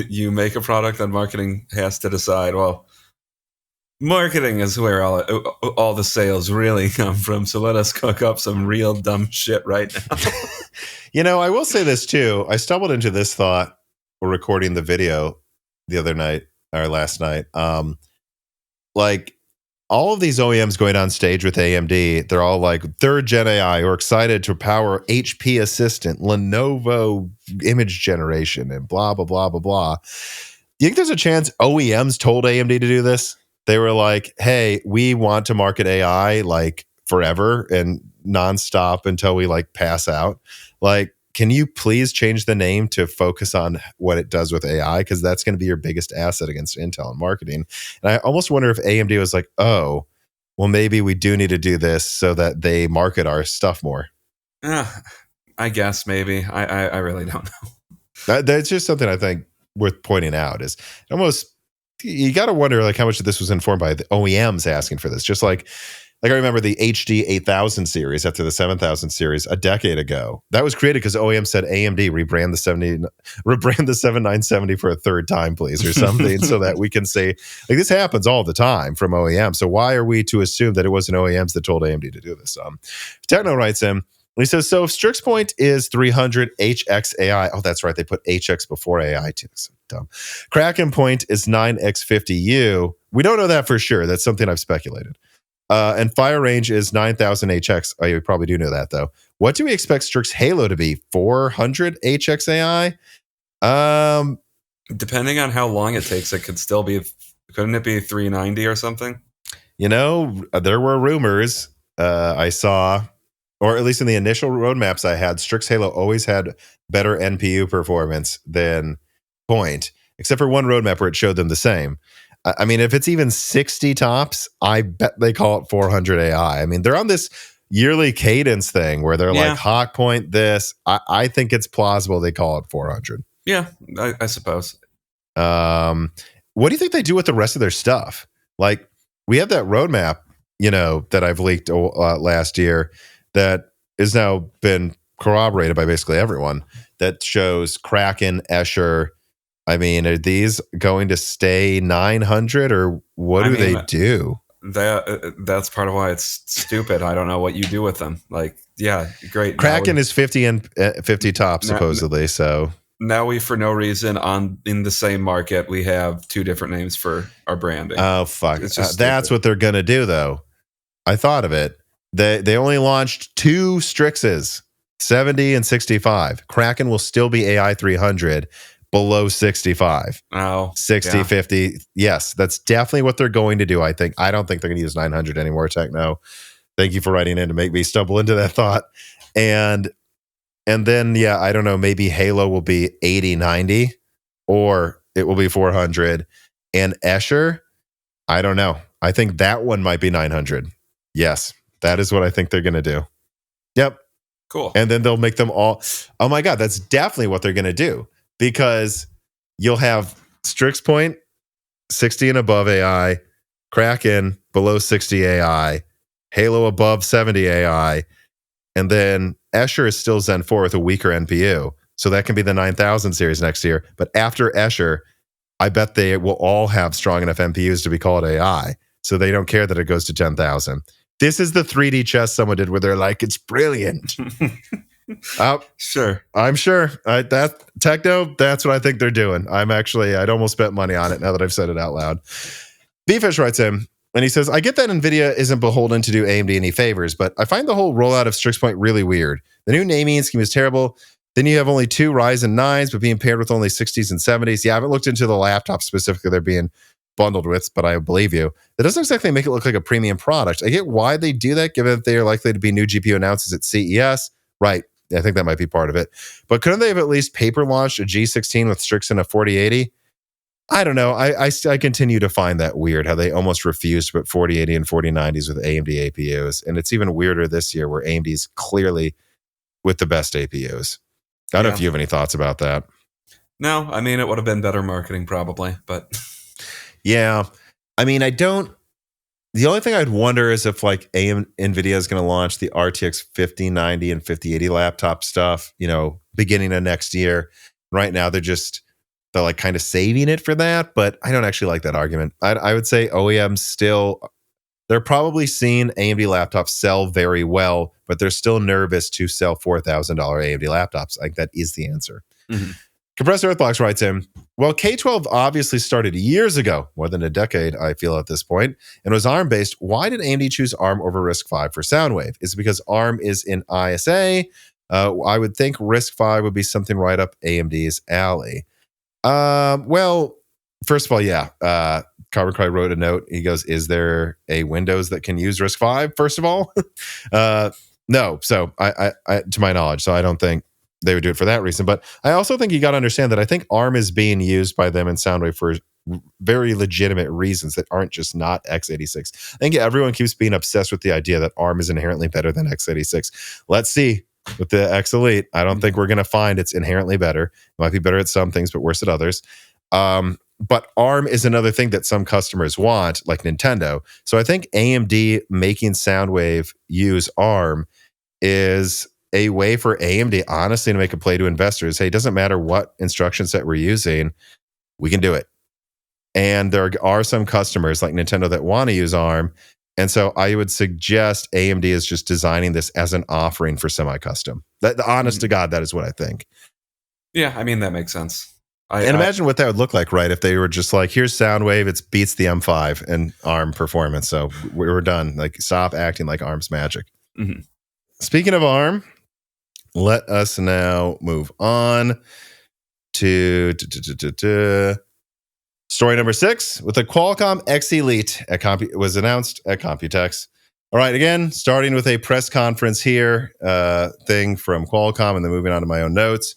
You make a product, and marketing has to decide, well, marketing is where all the sales really come from. So let us cook up some real dumb shit right now.
I will say this too. I stumbled into this thought while recording the video the other night or last night. Like all of these OEMs going on stage with AMD, they're all like third gen AI or excited to power HP Assistant, Lenovo image generation, and blah, blah, blah, blah, blah. You think there's a chance OEMs told AMD to do this? They were like, hey, we want to market AI like forever and nonstop until we like pass out. Like, can you please change the name to focus on what it does with AI? Because that's going to be your biggest asset against Intel in marketing. And I almost wonder if AMD was like, oh, well, maybe we do need to do this so that they market our stuff more.
I guess maybe. I really don't know.
That's just something I think worth pointing out is almost, you got to wonder like how much of this was informed by the OEMs asking for this. Just like I remember the HD 8000 series after the 7000 series a decade ago. That was created because OEM said, AMD, rebrand the 7970 for a third time, please, or something, so that we can say, like, this happens all the time from OEM. So why are we to assume that it wasn't OEMs that told AMD to do this? Techno writes in, he says, so if Strix Point is 300 HX AI, oh, that's right, they put HX before AI too. So dumb. Kraken Point is 9X50U. We don't know that for sure. That's something I've speculated. And fire range is 9000 HX. Oh, you probably do know that, though. What do we expect Strix Halo to be? 400 HX AI?
Depending on how long it takes, it could still be, couldn't it be 390 or something?
There were rumors I saw, or at least in the initial roadmaps I had, Strix Halo always had better NPU performance than Point, except for one roadmap where it showed them the same. I mean, if it's even 60 tops, I bet they call it 400 AI. I mean, they're on this, yearly cadence thing where they're like hawk point this. I think it's plausible they call it 400.
Yeah, I suppose.
What do you think they do with the rest of their stuff? Like, we have that roadmap, that I've leaked last year that has now been corroborated by basically everyone, that shows Kraken, Escher. I mean, are these going to stay 900 or what do they do?
That's part of why it's stupid. I don't know what you do with them. Like, yeah, great.
Kraken is 50 and 50 tops supposedly. So
now we, for no reason, in the same market, we have two different names for our branding.
Oh fuck! That's what they're gonna do, though. I thought of it. They only launched 2 Strixes, 70 and 65. Kraken will still be AI 300 below 65.
Oh,
60, 50. Yes, that's definitely what they're going to do, I think. I don't think they're going to use 900 anymore, Techno. Thank you for writing in to make me stumble into that thought. And then, I don't know, maybe Halo will be 80, 90, or it will be 400. And Escher, I don't know. I think that one might be 900. Yes, that is what I think they're going to do. Yep.
Cool.
And then they'll make them all. Oh my God, that's definitely what they're going to do, because you'll have Strix Point 60 and above AI, Kraken below 60 AI, Halo above 70 AI, and then Escher is still Zen 4 with a weaker NPU. So that can be the 9000 series next year. But after Escher, I bet they will all have strong enough NPUs to be called AI. So they don't care that it goes to 10,000. This is the 3D chess someone did where they're like, it's brilliant.
Sure.
I'm sure. That Techno, that's what I think they're doing. I'd almost bet money on it now that I've said it out loud. Bfish writes in, and he says, I get that Nvidia isn't beholden to do AMD any favors, but I find the whole rollout of Strix Point really weird. The new naming scheme is terrible. Then you have only 2 Ryzen 9s, but being paired with only 60s and 70s. Yeah, I haven't looked into the laptop specifically they're being bundled with, but I believe you. That doesn't exactly make it look like a premium product. I get why they do that, given that they are likely to be new GPU announces at CES. Right. I think that might be part of it. But couldn't they have at least paper launched a G16 with Strix and a 4080? I don't know. I continue to find that weird how they almost refused to put 4080 and 4090s with AMD APUs. And it's even weirder this year where AMD's clearly with the best APUs. I don't know if you have any thoughts about that.
No, I mean, it would have been better marketing probably, but...
Yeah. I mean, the only thing I'd wonder is if like Nvidia is going to launch the RTX 5090 and 5080 laptop stuff, beginning of next year. Right now, they're like kind of saving it for that, but I don't actually like that argument. I would say OEMs still, they're probably seeing AMD laptops sell very well, but they're still nervous to sell $4,000 AMD laptops. I think that is the answer. Mm-hmm. Compressor Earthbox writes in, well, K12 obviously started years ago, more than a decade, I feel at this point, and was ARM-based. Why did AMD choose ARM over RISC-V for Soundwave? Is it because ARM is in ISA? I would think RISC-V would be something right up AMD's alley. Well, first of all, Carbon Cry wrote a note. He goes, is there a Windows that can use RISC-V, first of all? No, so I to my knowledge, so I don't think they would do it for that reason. But I also think you got to understand that I think ARM is being used by them in Soundwave for very legitimate reasons that aren't just not x86. I think everyone keeps being obsessed with the idea that ARM is inherently better than x86. Let's see with the X Elite. I don't think we're going to find it's inherently better. It might be better at some things, but worse at others. But ARM is another thing that some customers want, like Nintendo. So I think AMD making Soundwave use ARM is a way for AMD, honestly, to make a play to investors. Hey, it doesn't matter what instruction set we're using, we can do it. And there are some customers like Nintendo that want to use ARM. And so I would suggest AMD is just designing this as an offering for semi-custom. Honest to God, that is what I think.
Yeah, I mean, that makes sense.
Imagine what that would look like, right? If they were just like, here's Soundwave, it beats the M5 and ARM performance. So we're done. Like, stop acting like ARM's magic. Mm-hmm. Speaking of ARM, let us now move on to story number 6 with the Qualcomm X Elite was announced at Computex. All right, again, starting with a press conference here thing from Qualcomm and then moving on to my own notes.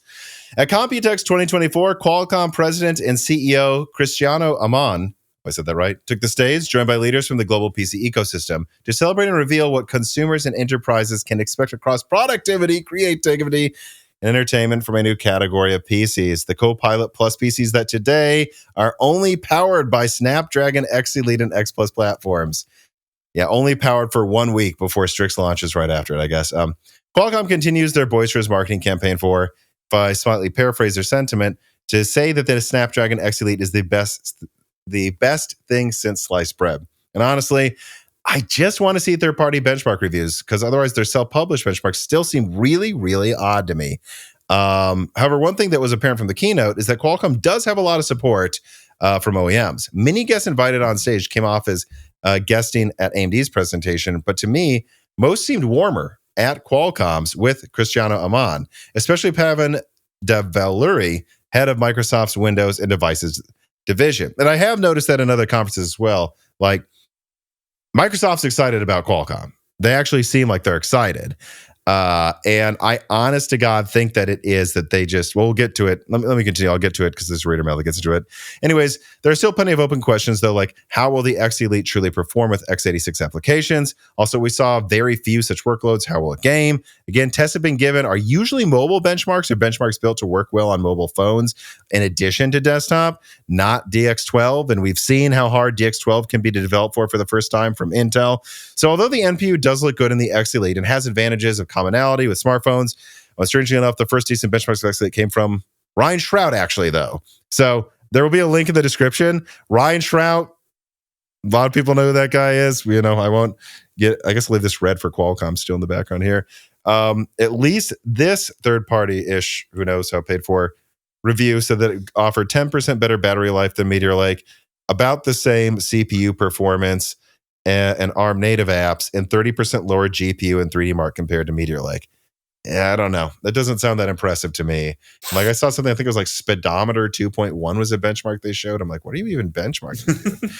At Computex 2024, Qualcomm President and CEO Cristiano Amon I said that right, took the stage, joined by leaders from the global PC ecosystem to celebrate and reveal what consumers and enterprises can expect across productivity, creativity, and entertainment from a new category of PCs, the Copilot Plus PCs that today are only powered by Snapdragon X Elite and X Plus platforms. Yeah, only powered for 1 week before Strix launches right after it, I guess. Qualcomm continues their boisterous marketing campaign for, if I slightly paraphrase their sentiment, to say that the Snapdragon X Elite is the best thing since sliced bread. And honestly, I just want to see third-party benchmark reviews because otherwise their self-published benchmarks still seem really, really odd to me. However, one thing that was apparent from the keynote is that Qualcomm does have a lot of support from OEMs. Many guests invited on stage came off as guesting at AMD's presentation, but to me, most seemed warmer at Qualcomm's with Cristiano Amon, especially Pavan Davelluri, head of Microsoft's Windows and Devices division. And I have noticed that in other conferences as well. Like, Microsoft's excited about Qualcomm. They actually seem like they're excited. And I, honest to God, think that it is that they just, well, we'll get to it. Let me continue. I'll get to it because this reader mail that gets into it. Anyways, there are still plenty of open questions, though, like how will the X Elite truly perform with x86 applications? Also, we saw very few such workloads. How will it game? Again, tests have been given are usually mobile benchmarks or benchmarks built to work well on mobile phones in addition to desktop, not DX12. And we've seen how hard DX12 can be to develop for the first time from Intel. So although the NPU does look good in the X Elite and has advantages of commonality with smartphones, strangely enough, the first decent benchmarks of X Elite came from Ryan Shrout, actually, though. So there will be a link in the description. Ryan Shrout, a lot of people know who that guy is. You know, I won't get, I guess I'll leave this red for Qualcomm still in the background here. At least this third-party-ish, who knows how paid for, review said that it offered 10% better battery life than Meteor Lake, about the same CPU performance and ARM native apps, and 30% lower GPU and 3D Mark compared to Meteor Lake. Yeah, I don't know. That doesn't sound that impressive to me. Like, I saw something, I think it was like Speedometer 2.1 was a benchmark they showed. I'm like, what are you even benchmarking?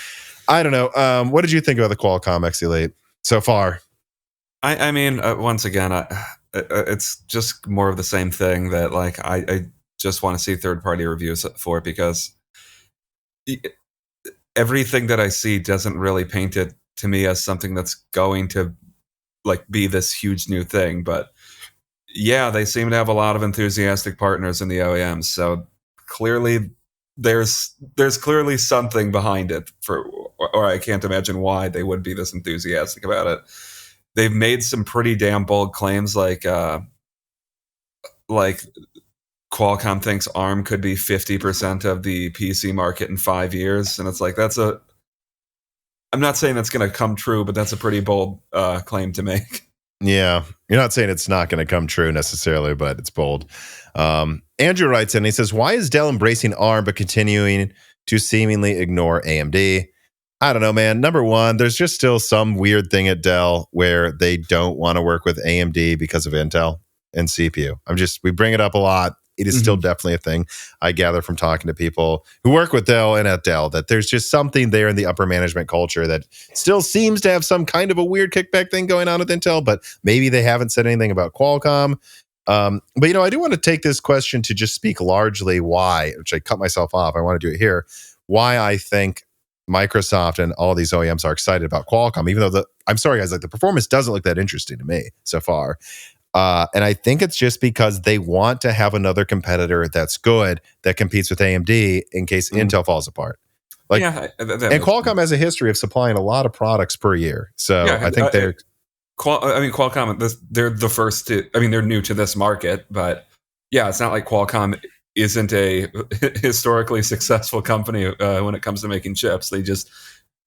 I don't know. What did you think about the Qualcomm X Elite so far?
I mean, once again, it's just more of the same thing that, like, I just want to see third-party reviews for it because everything that I see doesn't really paint it to me as something that's going to, like, be this huge new thing. But yeah, they seem to have a lot of enthusiastic partners in the OEMs. So clearly there's clearly something behind it, or I can't imagine why they would be this enthusiastic about it. They've made some pretty damn bold claims, like Qualcomm thinks ARM could be 50% of the PC market in 5 years. And it's like, I'm not saying that's going to come true, but that's a pretty bold claim to make.
Yeah, you're not saying it's not going to come true necessarily, but it's bold. Andrew writes in, he says, why is Dell embracing ARM but continuing to seemingly ignore AMD? I don't know, man. Number one, there's just still some weird thing at Dell where they don't want to work with AMD because of Intel and CPU. We bring it up a lot. It is still definitely a thing. I gather from talking to people who work with Dell and at Dell that there's just something there in the upper management culture that still seems to have some kind of a weird kickback thing going on with Intel, but maybe they haven't said anything about Qualcomm. But, you know, I do want to take this question to just speak largely why, which I cut myself off. I want to do it here. Why I think Microsoft and all these OEMs are excited about Qualcomm, even though I'm sorry, guys, like the performance doesn't look that interesting to me so far. And I think it's just because they want to have another competitor that's good that competes with AMD in case Intel falls apart. Like,
yeah,
and Qualcomm has a history of supplying a lot of products per year. So yeah, I think
Qualcomm, they're the first to, I mean, they're new to this market, but yeah, it's not like Qualcomm isn't a historically successful company when it comes to making chips. They just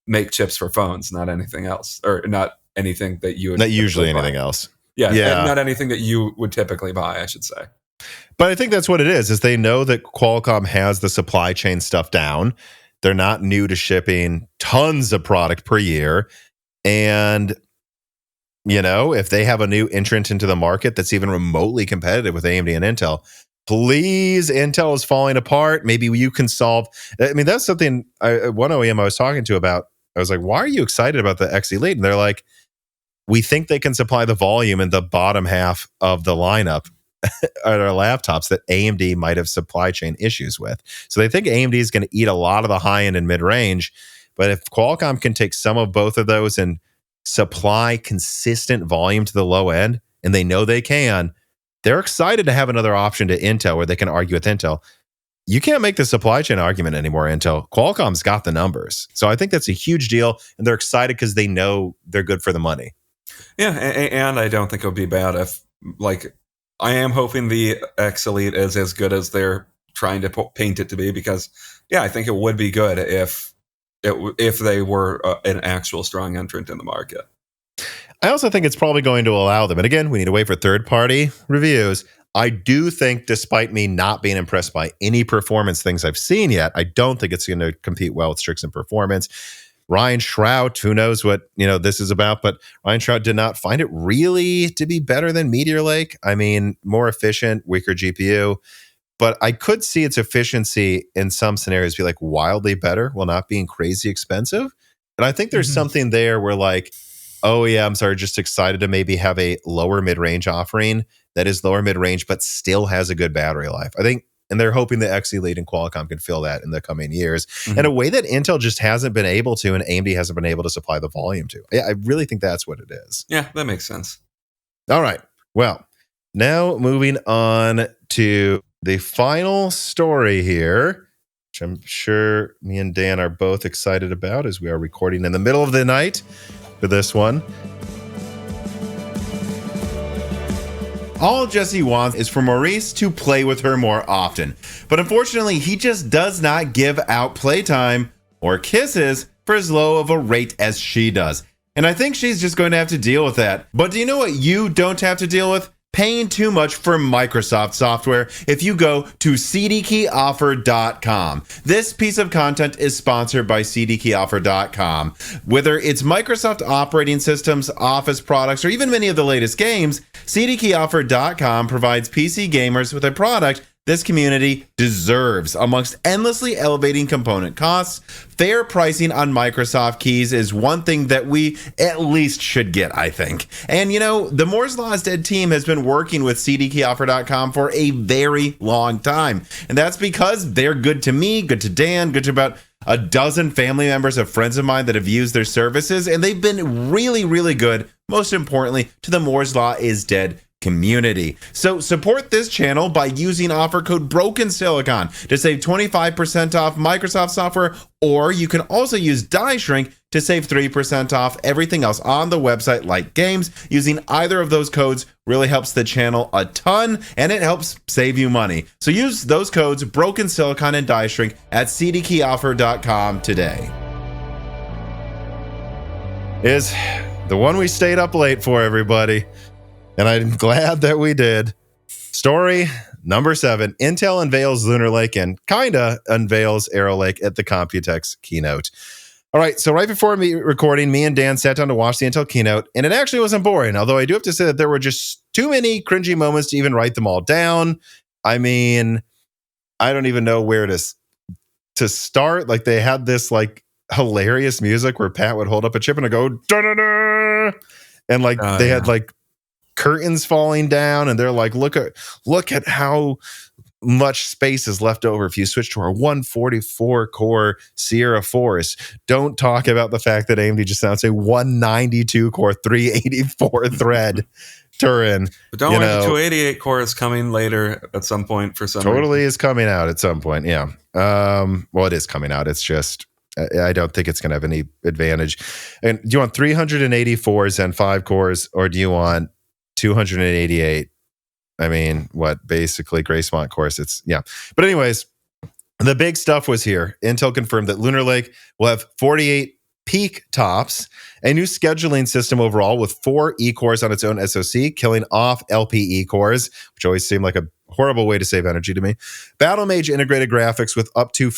make chips for phones, not anything else, or not anything that you would
not usually anything else.
Yeah, not anything that you would typically buy, I should say.
But I think that's what it is they know that Qualcomm has the supply chain stuff down. They're not new to shipping tons of product per year. And, you know, if they have a new entrant into the market that's even remotely competitive with AMD and Intel, please, Intel is falling apart. Maybe you can solve. I mean, that's something one OEM I was talking to about. I was like, why are you excited about the X Elite? And they're like, we think they can supply the volume in the bottom half of the lineup at our laptops that AMD might have supply chain issues with. So they think AMD is going to eat a lot of the high end and mid range, But if Qualcomm can take some of both of those and supply consistent volume to the low end, and they know they can, they're excited to have another option to Intel where they can argue with Intel. You can't make the supply chain argument anymore, Intel. Qualcomm's got the numbers. So I think that's a huge deal, and they're excited because they know they're good for the money.
Yeah, and I don't think it would be bad if, like, I am hoping the X Elite is as good as they're trying to paint it to be, because, yeah, I think it would be good if they were an actual strong entrant in the market.
I also think it's probably going to allow them, and again, we need to wait for third-party reviews. I do think, despite me not being impressed by any performance things I've seen yet, I don't think it's going to compete well with Strix in performance. Ryan Shrout, who knows what this is about, but Ryan Shrout did not find it really to be better than Meteor Lake. I mean, more efficient, weaker GPU, but I could see its efficiency in some scenarios be like wildly better while not being crazy expensive. And I think there's something there where like, oh yeah, I'm sorry, just excited to maybe have a lower mid-range offering that is lower mid-range but still has a good battery life. I think, and they're hoping the X Elite and Qualcomm can fill that in the coming years in a way that Intel just hasn't been able to, and AMD hasn't been able to supply the volume to. I really think that's what it is.
Yeah, that makes sense.
All right. Well, now moving on to the final story here, which I'm sure me and Dan are both excited about as we are recording in the middle of the night for this one. All Jessie wants is for Maurice to play with her more often. But unfortunately, he just does not give out playtime or kisses for as low of a rate as she does. And I think she's just going to have to deal with that. But do you know what you don't have to deal with? Paying too much for Microsoft software if you go to CDkeyoffer.com. This piece of content is sponsored by CDkeyoffer.com. Whether it's Microsoft operating systems, Office products, or even many of the latest games, CDkeyoffer.com provides PC gamers with a product this community deserves. Amongst endlessly elevating component costs, fair pricing on Microsoft keys is one thing that we at least should get, I think. And the Moore's Law is Dead team has been working with CDkeyoffer.com for a very long time. And that's because they're good to me, good to Dan, good to about a dozen family members of friends of mine that have used their services. And they've been really, really good, most importantly, to the Moore's Law is Dead community. So support this channel by using offer code BrokenSilicon to save 25% off Microsoft software, or you can also use Die Shrink to save 3% off everything else on the website like games. Using either of those codes really helps the channel a ton, and it helps save you money. So use those codes BrokenSilicon and Die Shrink at CDkeyoffer.com today. Is the one we stayed up late for, everybody. And I'm glad that we did. Story number 7. Intel unveils Lunar Lake and kinda unveils Arrow Lake at the Computex keynote. All right, so right before me recording, me and Dan sat down to watch the Intel keynote, and it actually wasn't boring, although I do have to say that there were just too many cringy moments to even write them all down. I mean, I don't even know where to start. Like, they had this like hilarious music where Pat would hold up a chip and it'd go da-da-da! And like they had like curtains falling down, and they're like, look at how much space is left over if you switch to our 144 core Sierra Forest. Don't talk about the fact that AMD just announced a 192 core 384 thread Turin.
But don't worry, the 288 core is coming later at some point for some
totally
reason.
Is coming out at some point. Yeah. Well, it is coming out. It's just I don't think it's going to have any advantage. And do you want 384 Zen 5 cores, or do you want 288? I mean, basically Gracemont course. It's But anyways, the big stuff was here. Intel confirmed that Lunar Lake will have 48 peak tops, a new scheduling system overall with 4 E-cores on its own SoC, killing off LPE cores, which always seemed like a horrible way to save energy to me. Battle Mage integrated graphics with up to,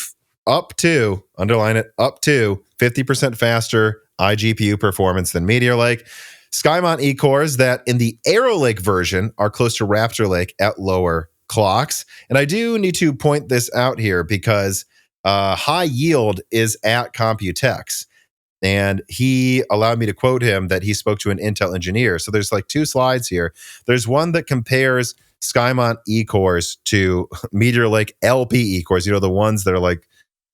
underline it, up to 50% faster iGPU performance than Meteor Lake. Skymont E-cores that in the Arrow Lake version are close to Raptor Lake at lower clocks. And I do need to point this out here because High Yield is at Computex. And he allowed me to quote him that he spoke to an Intel engineer. So there's like 2 slides here. There's one that compares Skymont E-cores to Meteor Lake LP E-cores, the ones that are like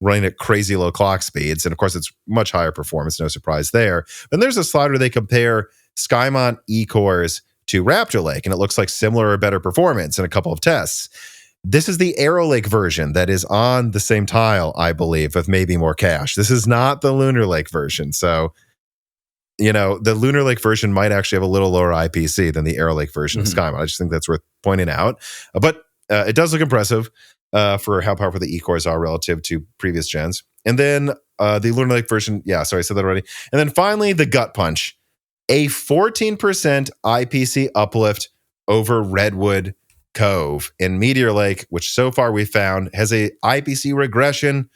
running at crazy low clock speeds. And of course, it's much higher performance, no surprise there. Then there's a slide where they compare Skymont E-cores to Raptor Lake, and it looks like similar or better performance in a couple of tests. This is the Arrow Lake version that is on the same tile, I believe, with maybe more cache. This is not the Lunar Lake version. So, the Lunar Lake version might actually have a little lower IPC than the Arrow Lake version of Skymont. I just think that's worth pointing out. But it does look impressive for how powerful the E-cores are relative to previous gens. And then the Lunar Lake version, I said that already. And then finally, the gut punch. A 14% IPC uplift over Redwood Cove in Meteor Lake, which so far we found has a IPC regression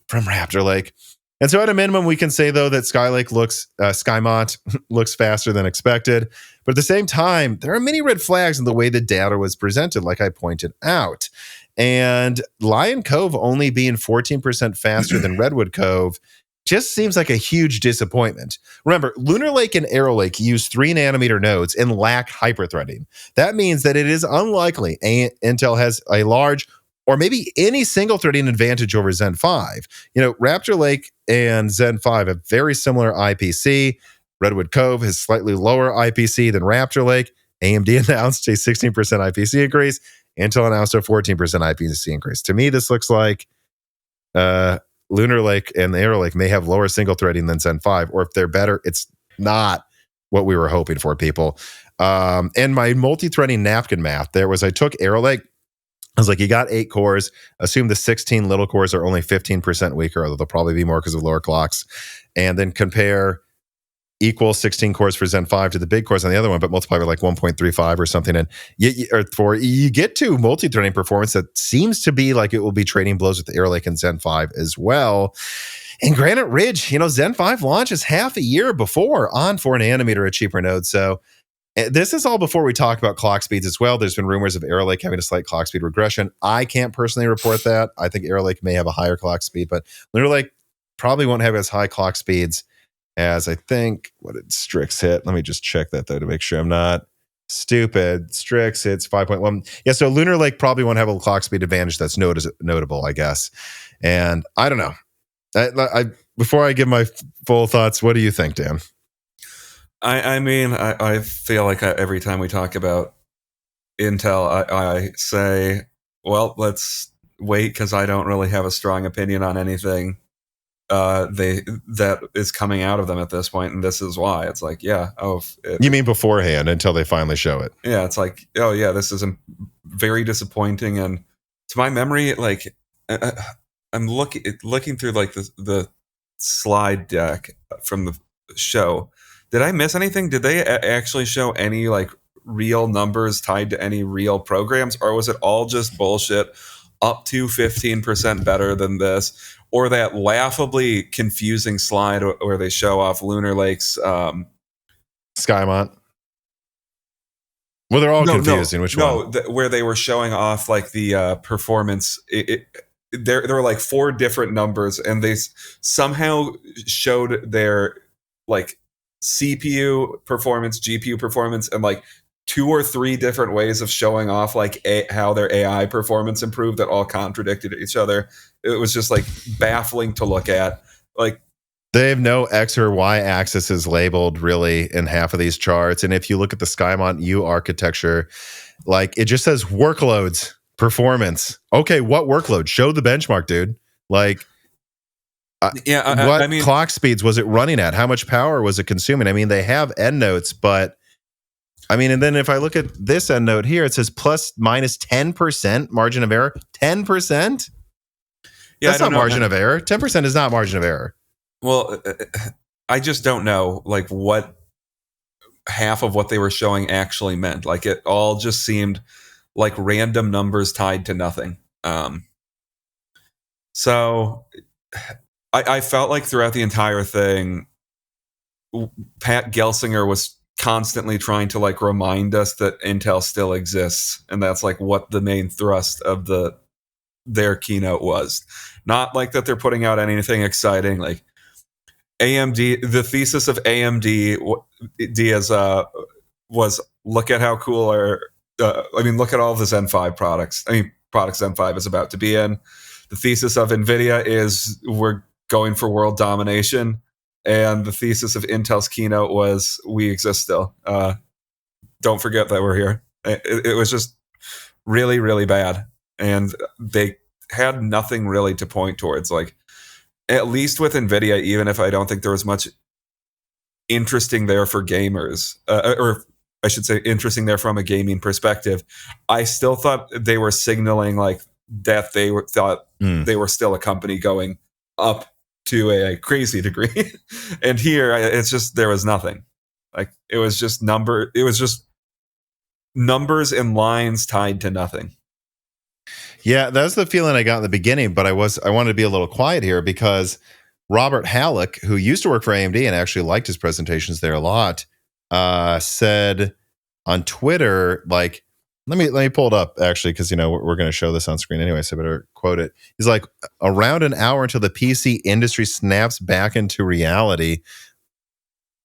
from Raptor Lake. And so at a minimum, we can say, though, that Skymont looks faster than expected. But at the same time, there are many red flags in the way the data was presented, like I pointed out. And Lion Cove only being 14% faster than Redwood Cove just seems like a huge disappointment. Remember, Lunar Lake and Arrow Lake use 3-nanometer nodes and lack hyperthreading. That means that it is unlikely Intel has a large or maybe any single threading advantage over Zen 5. Raptor Lake and Zen 5 have very similar IPC. Redwood Cove has slightly lower IPC than Raptor Lake. AMD announced a 16% IPC increase. Intel announced a 14% IPC increase. To me, this looks like Lunar Lake and the Arrow Lake may have lower single threading than Zen 5, or if they're better, it's not what we were hoping for, people. And my multi-threading napkin math, I took Arrow Lake. I was like, you got 8 cores. Assume the 16 little cores are only 15% weaker, although they'll probably be more because of lower clocks. And then compare equal 16 cores for Zen 5 to the big cores on the other one, but multiply by like 1.35 or something. And you get to multi-threading performance that seems to be like it will be trading blows with the Arrow Lake and Zen 5 as well. And Granite Ridge, Zen 5 launches half a year before on 4-nanometer, a cheaper node. So this is all before we talk about clock speeds as well. There's been rumors of Arrow Lake having a slight clock speed regression. I can't personally report that. I think Arrow Lake may have a higher clock speed, but Lunar Lake probably won't have as high clock speeds as I think. What did Strix hit? Let me just check that, though, to make sure I'm not stupid. Strix hits 5.1. Yeah, so Lunar Lake probably won't have a clock speed advantage that's notable, I guess. And I don't know. Before I give my full thoughts, what do you think, Dan?
I mean, I feel like every time we talk about Intel, I say, well, let's wait because I don't really have a strong opinion on anything that is coming out of them at this point, and this is why. It's like, you mean beforehand until they finally show it? Yeah, it's like, this is very disappointing. And to my memory, like I'm looking through like the slide deck from the show. Did I miss anything? Did they actually show any like real numbers tied to any real programs, or was it all just bullshit? Up to 15% better than this, or that laughably confusing slide where they show off Lunar Lake's Skymont. Well, they're all confusing. Which one? Where they were showing off like the performance. There were like 4 different numbers, and they somehow showed their like CPU performance, GPU performance, and like 2 or 3 different ways of showing off like how their AI performance improved that all contradicted each other. It was just like baffling to look at. Like they have no X or Y axis labeled really in half of these charts. And if you look at the Skymont U architecture, like it just says workloads, performance. Okay, what workload? Show the benchmark, dude. Like what clock speeds was it running at? How much power was it consuming? I mean, they have endnotes, but I mean, and then if I look at this endnote here, it says plus minus 10% margin of error. 10%? Yeah, that's not margin of error. 10% is not margin of error. Well, I just don't know like what half of what they were showing actually meant. Like it all just seemed like random numbers tied to nothing. So I felt like throughout the entire thing, Pat Gelsinger was constantly trying to like remind us that Intel still exists, and that's like what the main thrust of their keynote was. Not like that they're putting out anything exciting. Like AMD, the thesis of AMD was look at how cool look at all the Zen 5 products. Products Zen 5 is about to be in. The thesis of Nvidia is we're going for world domination, and the thesis of Intel's keynote was we exist still. Don't forget that we're here. It was just really, really bad, and they had nothing really to point towards. Like, at least with Nvidia, even if I don't think there was much interesting there for gamers, or I should say interesting there from a gaming perspective, I still thought they were signaling like that they thought they were still a company going up to a crazy degree. And here it's just, there was nothing. Like, it was just numbers and lines tied to nothing.
Yeah, that's the feeling I got in the beginning, but I wanted to be a little quiet here because Robert Halleck, who used to work for AMD and actually liked his presentations there a lot, said on Twitter, like, let me pull it up actually, because we're going to show this on screen anyway, so I better quote it. He's like, around an hour until the PC industry snaps back into reality,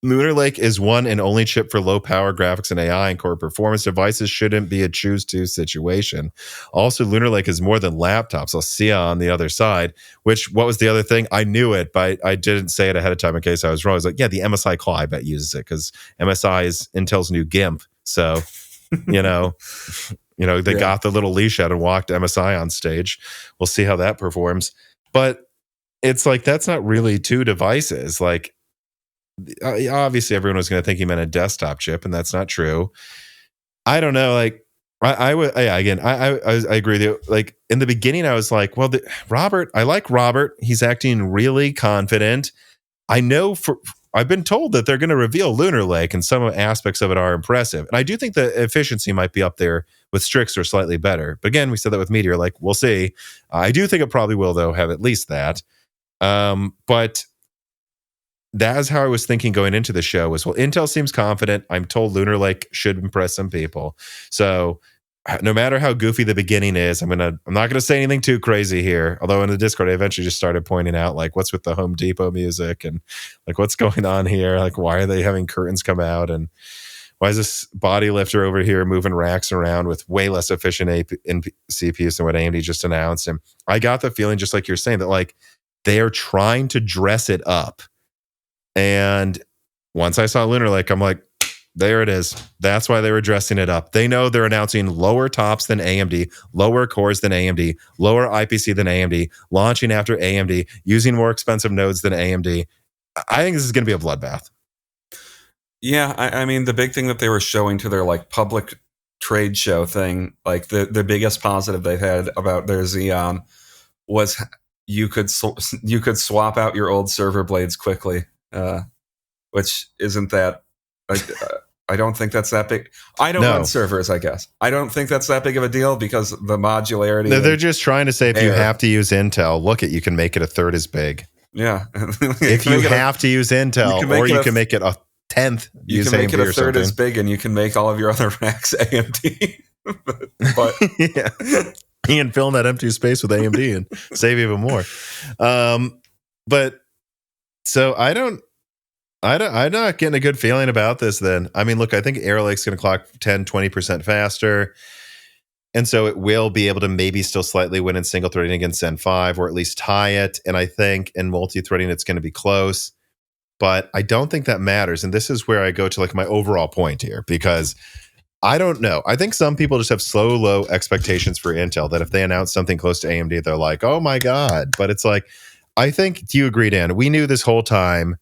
Lunar Lake is one and only chip for low power graphics and AI and core performance. Devices shouldn't be a choose to situation. Also, Lunar Lake is more than laptops. I'll see you on the other side. What was the other thing? I knew it, but I didn't say it ahead of time in case I was wrong. I was like, yeah, the MSI Claw, I bet uses it because MSI is Intel's new GIMP. So, they got the little leash out and walked MSI on stage. We'll see how that performs. But it's like, that's not really two devices. Like, obviously everyone was going to think he meant a desktop chip, and that's not true. I don't know. Like, I agree with you. Like, in the beginning, I was like, well, I like Robert. He's acting really confident. I've been told that they're going to reveal Lunar Lake, and some aspects of it are impressive. And I do think the efficiency might be up there with Strix or slightly better. But again, we said that with Meteor. Like, we'll see. I do think it probably will, though, have at least that. But that is how I was thinking going into the show was, well, Intel seems confident. I'm told Lunar Lake should impress some people. So no matter how goofy the beginning is, I'm not going to say anything too crazy here. Although in the Discord, I eventually just started pointing out, like, what's with the Home Depot music and like, what's going on here? Like, why are they having curtains come out? And why is this body lifter over here moving racks around with way less efficient CPUs than what AMD just announced? And I got the feeling, just like you're saying, that like they are trying to dress it up. And once I saw Lunar Lake, I'm like, there it is. That's why they were dressing it up. They know they're announcing lower tops than AMD, lower cores than AMD, lower IPC than AMD, launching after AMD, using more expensive nodes than AMD. I think this is going to be a bloodbath.
Yeah, I mean, the big thing that they were showing to their like public trade show thing, like the biggest positive they had about their Xeon was you could swap out your old server blades quickly. Which isn't that I don't think that's that big. I don't run servers, I guess. I don't think that's that big of a deal because the modularity.
They're just trying to say if you have to use Intel, look, you can make it a third as big.
Yeah.
If you have to use Intel, you can make it a tenth.
You can make it a third as big, and you can make all of your other racks AMD. but
yeah. You can fill in that empty space with AMD and save even more. But so I'm not getting a good feeling about this then. I mean, look, I think Arrow Lake's going to clock 10-20% faster. And so it will be able to maybe still slightly win in single threading against Zen 5, or at least tie it. And I think in multi-threading, it's going to be close. But I don't think that matters. And this is where I go to like my overall point here, because I don't know. I think some people just have low expectations for Intel, that if they announce something close to AMD, they're like, oh my God. But it's like, I think, do you agree, Dan? We knew this whole time.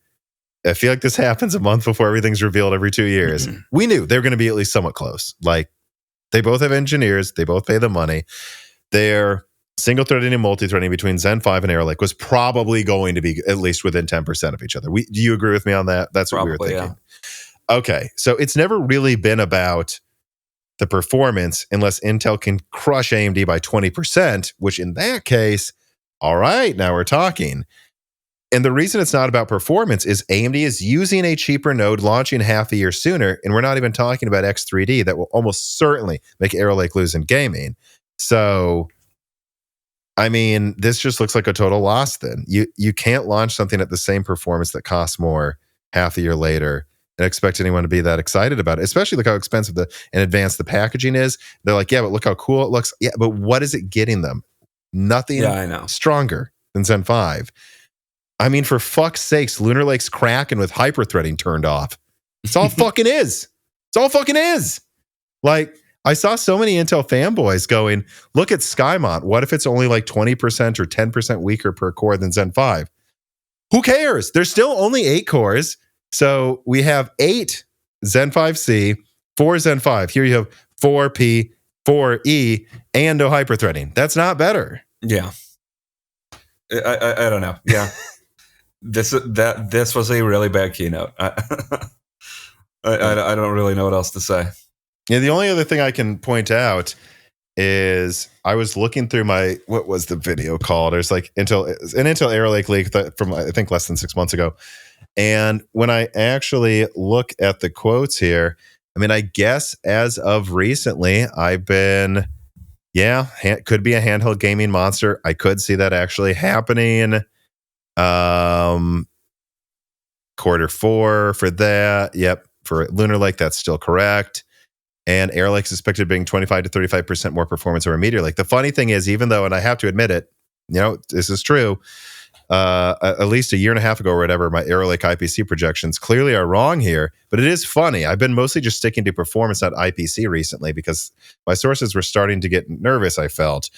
I feel like this happens a month before everything's revealed every 2 years. Mm-hmm. We knew they're going to be at least somewhat close. Like, they both have engineers. They both pay the money. Their single threading and multi-threading between Zen 5 and Arrow Lake was probably going to be at least within 10% of each other. Do you agree with me on that? That's what we were thinking. Yeah. Okay. So it's never really been about the performance unless Intel can crush AMD by 20%, which in that case, all right, now we're talking. And the reason it's not about performance is AMD is using a cheaper node launching half a year sooner, and we're not even talking about X3D that will almost certainly make Arrow Lake lose in gaming. So, I mean, this just looks like a total loss then. You can't launch something at the same performance that costs more half a year later and expect anyone to be that excited about it, especially look how expensive and advanced the packaging is. They're like, yeah, but look how cool it looks. Yeah, but what is it getting them? Nothing
Yeah, I know.
stronger than Zen 5. I mean, for fuck's sakes, Lunar Lake's cracking with hyper-threading turned off. It's all fucking is. It's all fucking is. Like, I saw so many Intel fanboys going, look at Skymont. What if it's only like 20% or 10% weaker per core than Zen 5? Who cares? There's still only 8 cores. So we have 8 Zen 5C, 4 Zen 5. Here you have 4P, 4E, and no hyperthreading. That's not better.
Yeah. I don't know. Yeah. This was a really bad keynote. I don't really know what else to say.
Yeah, the only other thing I can point out is I was looking through my, what was the video called? There's like an Intel Arrow Lake leak from I think less than 6 months ago. And when I actually look at the quotes here, I mean, I guess as of recently, I've been, could be a handheld gaming monster. I could see that actually happening. Q4 for that. Yep. For Lunar Lake, that's still correct. And Arrow Lake's expected being 25 to 35% more performance over Meteor Lake. The funny thing is, even though, and I have to admit it, this is true, at least a year and a half ago or whatever, my Arrow Lake IPC projections clearly are wrong here. But it is funny. I've been mostly just sticking to performance, not IPC recently, because my sources were starting to get nervous, I felt.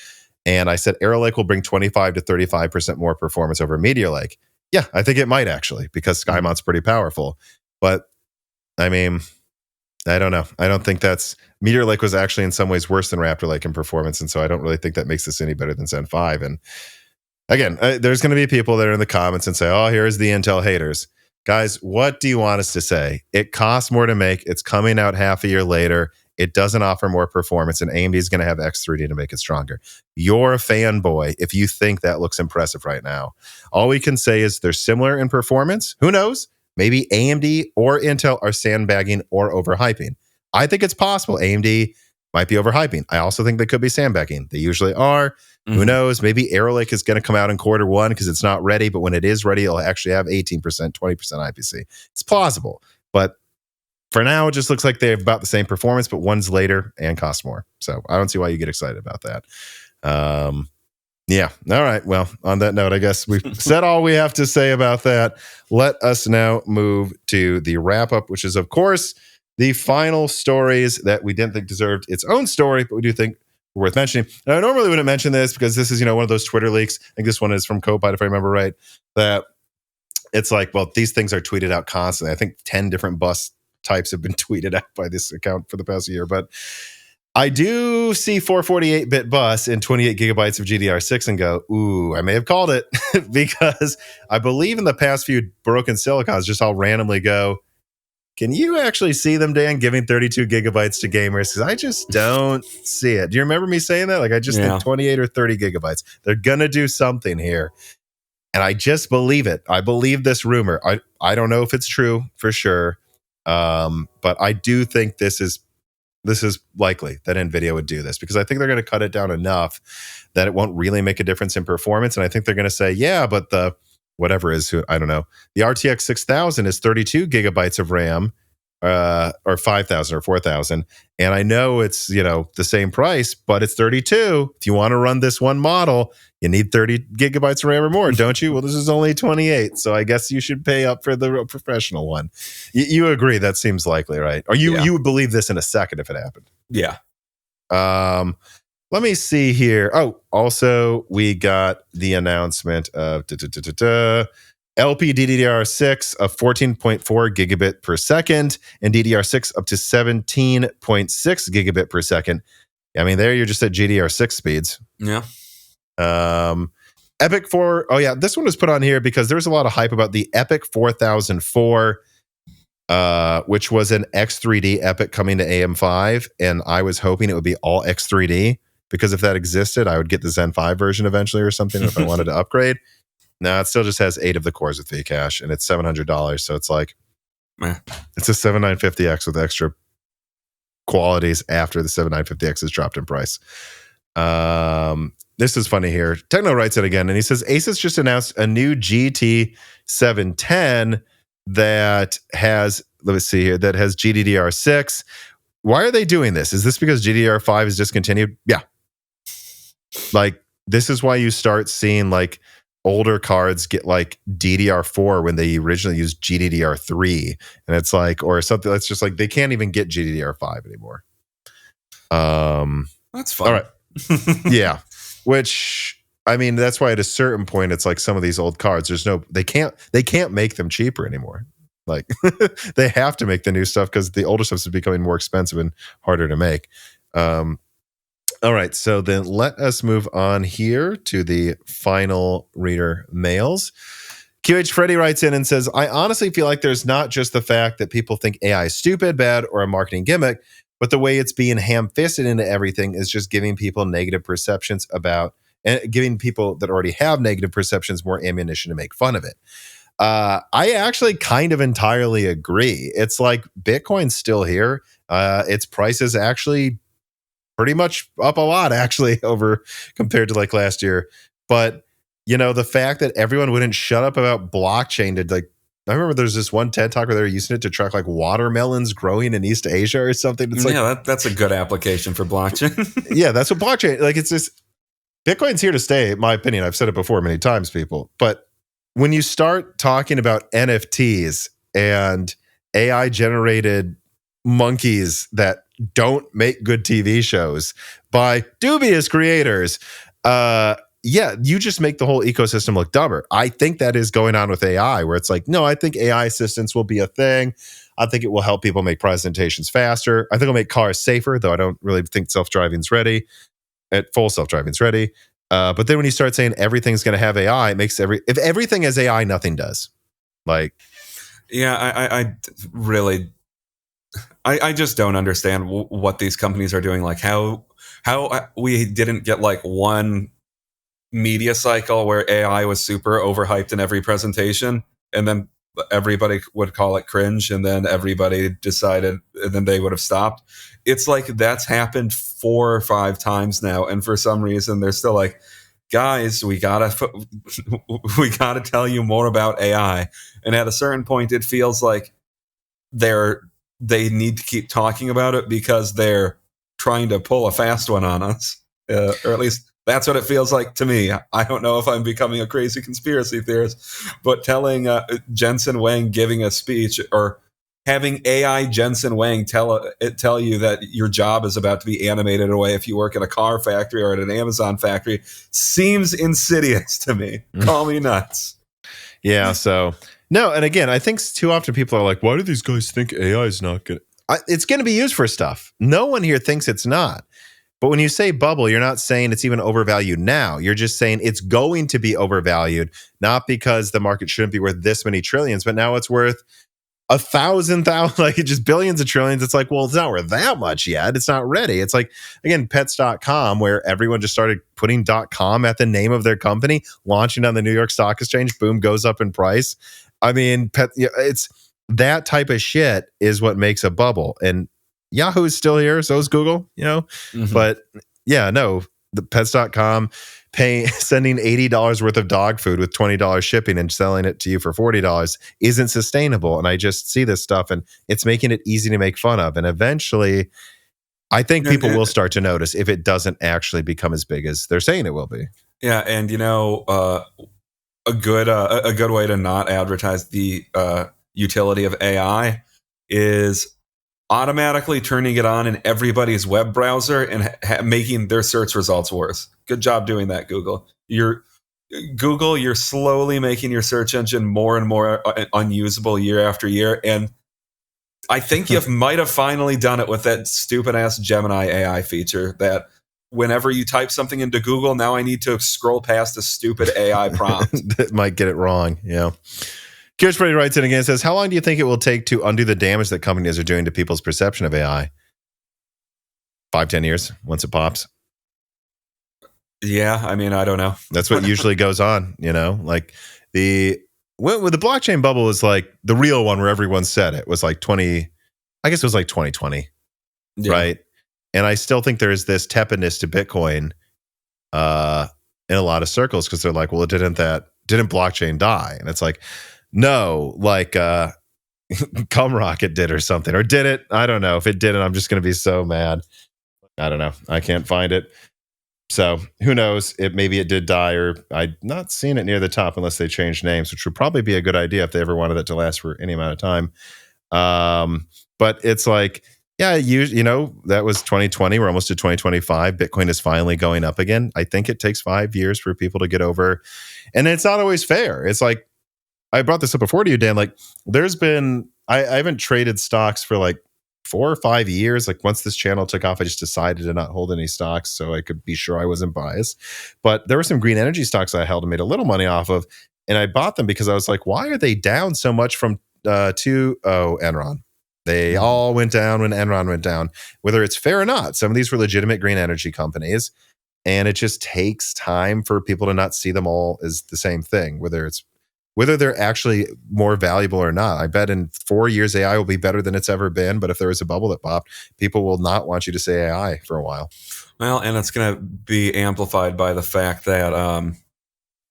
And I said Arrow Lake will bring 25 to 35% more performance over Meteor Lake. Yeah, I think it might actually, because Skymont's pretty powerful. But, I mean, I don't know. I don't think Meteor Lake was actually in some ways worse than Raptor Lake in performance, and so I don't really think that makes this any better than Zen 5. And again, there's going to be people that are in the comments and say, oh, here's the Intel haters. Guys, what do you want us to say? It costs more to make. It's coming out half a year later. It doesn't offer more performance, and AMD is going to have X3D to make it stronger. You're a fanboy if you think that looks impressive right now. All we can say is they're similar in performance. Who knows? Maybe AMD or Intel are sandbagging or overhyping. I think it's possible AMD might be overhyping. I also think they could be sandbagging. They usually are. Mm-hmm. Who knows? Maybe Arrow Lake is going to come out in Q1 because it's not ready, but when it is ready, it'll actually have 18%, 20% IPC. It's plausible. But for now, it just looks like they have about the same performance, but one's later and costs more. So I don't see why you get excited about that. Yeah. All right. Well, on that note, I guess we've said all we have to say about that. Let us now move to the wrap up, which is, of course, the final stories that we didn't think deserved its own story, but we do think were worth mentioning. And I normally wouldn't mention this because this is, one of those Twitter leaks. I think this one is from Copilot, if I remember right, that it's like, well, these things are tweeted out constantly. I think 10 different bus types have been tweeted out by this account for the past year, but I do see 448-bit bus and 28 gigabytes of GDR6 and go, ooh, I may have called it because I believe in the past few broken silicons just all randomly go, can you actually see them, Dan, giving 32 gigabytes to gamers? Because I just don't see it. Do you remember me saying that? Like, I just think 28 or 30 gigabytes. They're going to do something here. And I just believe it. I believe this rumor. I don't know if it's true for sure. But I do think this is likely that Nvidia would do this because I think they're going to cut it down enough that it won't really make a difference in performance. And I think they're going to say, yeah, but the whatever is, I don't know, the RTX 6000 is 32 gigabytes of RAM, or 5,000 or 4,000. And I know it's, the same price, but it's 32. If you want to run this one model, you need 30 gigabytes of RAM or more, don't you? Well, this is only 28. So I guess you should pay up for the professional one. You agree that seems likely, right? Or you would believe this in a second if it happened.
Yeah.
Let me see here. Oh, also we got the announcement of LPDDR6 of 14.4 gigabit per second and DDR6 up to 17.6 gigabit per second. I mean, there you're just at GDR6 speeds.
Yeah.
EPYC 4. Oh yeah, this one was put on here because there was a lot of hype about the EPYC 4004, which was an X3D EPYC coming to AM5, and I was hoping it would be all X3D because if that existed, I would get the Zen 5 version eventually or something if I wanted to upgrade. No, it still just has 8 of the cores with V-Cache, and it's $700. So it's like, it's a 7950X with extra qualities after the 7950X has dropped in price. This is funny here. Techno writes it again, and he says, Asus just announced a new GT 710 that has, let me see here, that has GDDR6. Why are they doing this? Is this because GDDR5 is discontinued? Yeah. Like, this is why you start seeing like older cards get like DDR4 when they originally used GDDR3, and it's like, or something that's just like they can't even get GDDR5 anymore.
That's fun.
All right. Yeah. Which, I mean, that's why at a certain point it's like some of these old cards, they can't make them cheaper anymore. Like they have to make the new stuff because the older stuff is becoming more expensive and harder to make. All right, so then let us move on here to the final reader mails. QH Freddy writes in and says, I honestly feel like there's not just the fact that people think AI is stupid, bad, or a marketing gimmick, but the way it's being ham-fisted into everything is just giving people negative perceptions about, and giving people that already have negative perceptions more ammunition to make fun of it. I actually kind of entirely agree. It's like Bitcoin's still here. Its price is actually pretty much up a lot, actually, over compared to like last year. But, you know, the fact that everyone wouldn't shut up about blockchain to like, I remember there's this one TED talk where they were using it to track like watermelons growing in East Asia or something. It's like,
yeah, that's a good application for blockchain.
yeah, that's what blockchain, like, it's just, Bitcoin's here to stay, in my opinion. I've said it before many times, people. But when you start talking about NFTs and AI generated monkeys that don't make good TV shows by dubious creators, yeah, you just make the whole ecosystem look dumber. I think that is going on with AI, where it's like, no, I think AI assistants will be a thing. I think it will help people make presentations faster. I think it'll make cars safer, though I don't really think self-driving's ready. At full self-driving's ready. But then when you start saying everything's going to have AI, it makes if everything has AI, nothing does. Like,
yeah, I really, I just don't understand what these companies are doing. Like how we didn't get like one media cycle where AI was super overhyped in every presentation, and then everybody would call it cringe, and then everybody decided, and then they would have stopped. It's like that's happened 4 or 5 times now, and for some reason they're still like, guys, we gotta tell you more about AI. And at a certain point, it feels like they need to keep talking about it because they're trying to pull a fast one on us, or at least that's what it feels like to me. I don't know if I'm becoming a crazy conspiracy theorist, but telling Jensen Huang giving a speech, or having AI Jensen Huang tell you that your job is about to be animated away if you work at a car factory or at an Amazon factory seems insidious to me. Call me nuts.
Yeah, so no, and again, I think too often people are like, why do these guys think AI is not good? It's going to be used for stuff. No one here thinks it's not. But when you say bubble, you're not saying it's even overvalued now. You're just saying it's going to be overvalued, not because the market shouldn't be worth this many trillions, but now it's worth 1,000, like just billions of trillions. It's like, well, it's not worth that much yet. It's not ready. It's like, again, pets.com, where everyone just started putting .com at the name of their company, launching on the New York Stock Exchange, boom, goes up in price. I mean, it's that type of shit is what makes a bubble. And Yahoo is still here, so is Google, you know. Mm-hmm. But yeah, no, the pets.com sending $80 worth of dog food with $20 shipping and selling it to you for $40 isn't sustainable. And I just see this stuff, and it's making it easy to make fun of. And eventually, I think people will start to notice if it doesn't actually become as big as they're saying it will be.
Yeah, and you know, a good way to not advertise the utility of AI is automatically turning it on in everybody's web browser and making their search results worse. Good job doing that, Google. You're slowly making your search engine more and more unusable year after year. And I think you might have finally done it with that stupid ass Gemini AI feature that whenever you type something into Google, now I need to scroll past a stupid AI prompt.
That might get it wrong. Yeah. Kirsch Brady writes in again and says, how long do you think it will take to undo the damage that companies are doing to people's perception of AI? 5-10 years once it pops.
Yeah, I mean, I don't know.
That's what usually goes on, you know? Like with the blockchain bubble was like the real one where everyone said it was like 2020, yeah. Right? And I still think there is this tepidness to Bitcoin in a lot of circles because they're like, well, didn't blockchain die? And it's like, no, like Cumrocket did or something. Or did it? I don't know. If it didn't, I'm just going to be so mad. I don't know. I can't find it. So who knows? Maybe it did die, or I'd not seen it near the top unless they changed names, which would probably be a good idea if they ever wanted it to last for any amount of time. But it's like, yeah, you know, that was 2020. We're almost to 2025. Bitcoin is finally going up again. I think it takes 5 years for people to get over, and it's not always fair. It's like, I brought this up before to you, Dan. Like, there's been, I haven't traded stocks for like 4 or 5 years. Like, once this channel took off, I just decided to not hold any stocks so I could be sure I wasn't biased. But there were some green energy stocks I held and made a little money off of, and I bought them because I was like, why are they down so much from Enron? They all went down when Enron went down, whether it's fair or not. Some of these were legitimate green energy companies, and it just takes time for people to not see them all as the same thing, whether they're actually more valuable or not. I bet in 4 years, AI will be better than it's ever been. But if there was a bubble that popped, people will not want you to say AI for a while.
Well, and it's going to be amplified by the fact that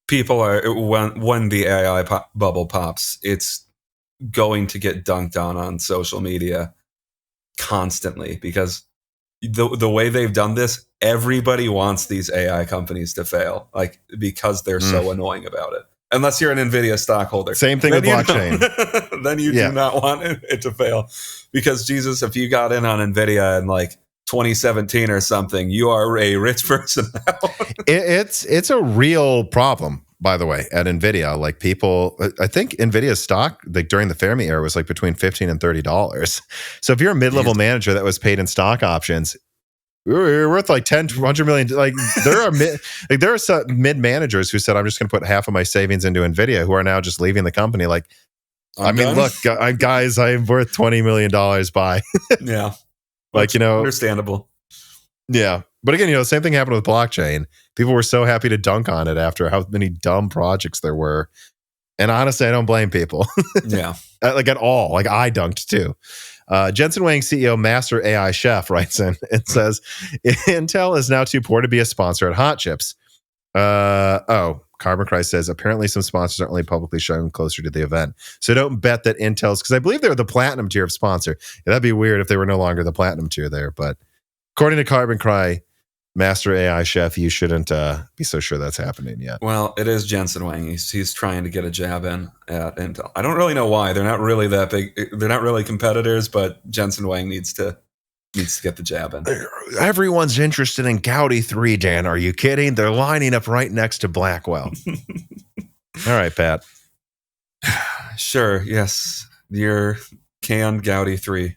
people are, when the AI bubble pops, it's going to get dunked on social media constantly, because the way they've done this, everybody wants these AI companies to fail, like, because they're so annoying about it. Unless you're an Nvidia stockholder.
Same thing with blockchain.
Then you do not want it to fail. Because, Jesus, if you got in on Nvidia in like 2017 or something, you are a rich person now.
It's a real problem, by the way, at Nvidia. Like, people, I think Nvidia's stock, like, during the Fermi era, was like between $15 and $30. So if you're a mid-level manager that was paid in stock options, you're worth like 10, 100 million. Like, there are some mid managers who said, I'm just going to put half of my savings into Nvidia, who are now just leaving the company. Like, look, guys, I am worth $20 million. Bye.
Yeah.
Like, you know,
understandable.
Yeah. But again, you know, the same thing happened with blockchain. People were so happy to dunk on it after how many dumb projects there were. And honestly, I don't blame people.
Yeah.
Like, at all. Like, I dunked too. Jensen Huang CEO Master AI Chef writes in and says, Intel is now too poor to be a sponsor at Hot Chips. Carbon Christ says, apparently some sponsors are only publicly shown closer to the event. So don't bet that Intel's, because I believe they're the platinum tier of sponsor. Yeah, that'd be weird if they were no longer the platinum tier there. But according to Carbon Cry, Master AI Chef, you shouldn't be so sure that's happening yet.
Well, it is Jensen Huang. He's trying to get a jab in at Intel. I don't really know why. They're not really that big. They're not really competitors, but Jensen Huang needs to get the jab in.
Everyone's interested in Gaudi 3, Dan. Are you kidding? They're lining up right next to Blackwell. All right, Pat.
Sure, yes. Your canned Gaudi 3.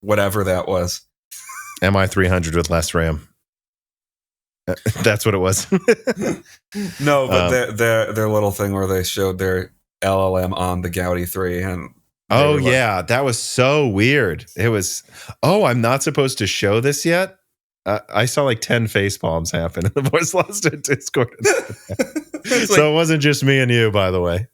Whatever that was.
MI300 with less RAM. That's what it was.
No, but their little thing where they showed their LLM on the Gaudi 3. And
yeah, that was so weird. It was, I'm not supposed to show this yet? I saw like 10 face palms happen in the voice lost in Discord. So it wasn't just me and you, by the way.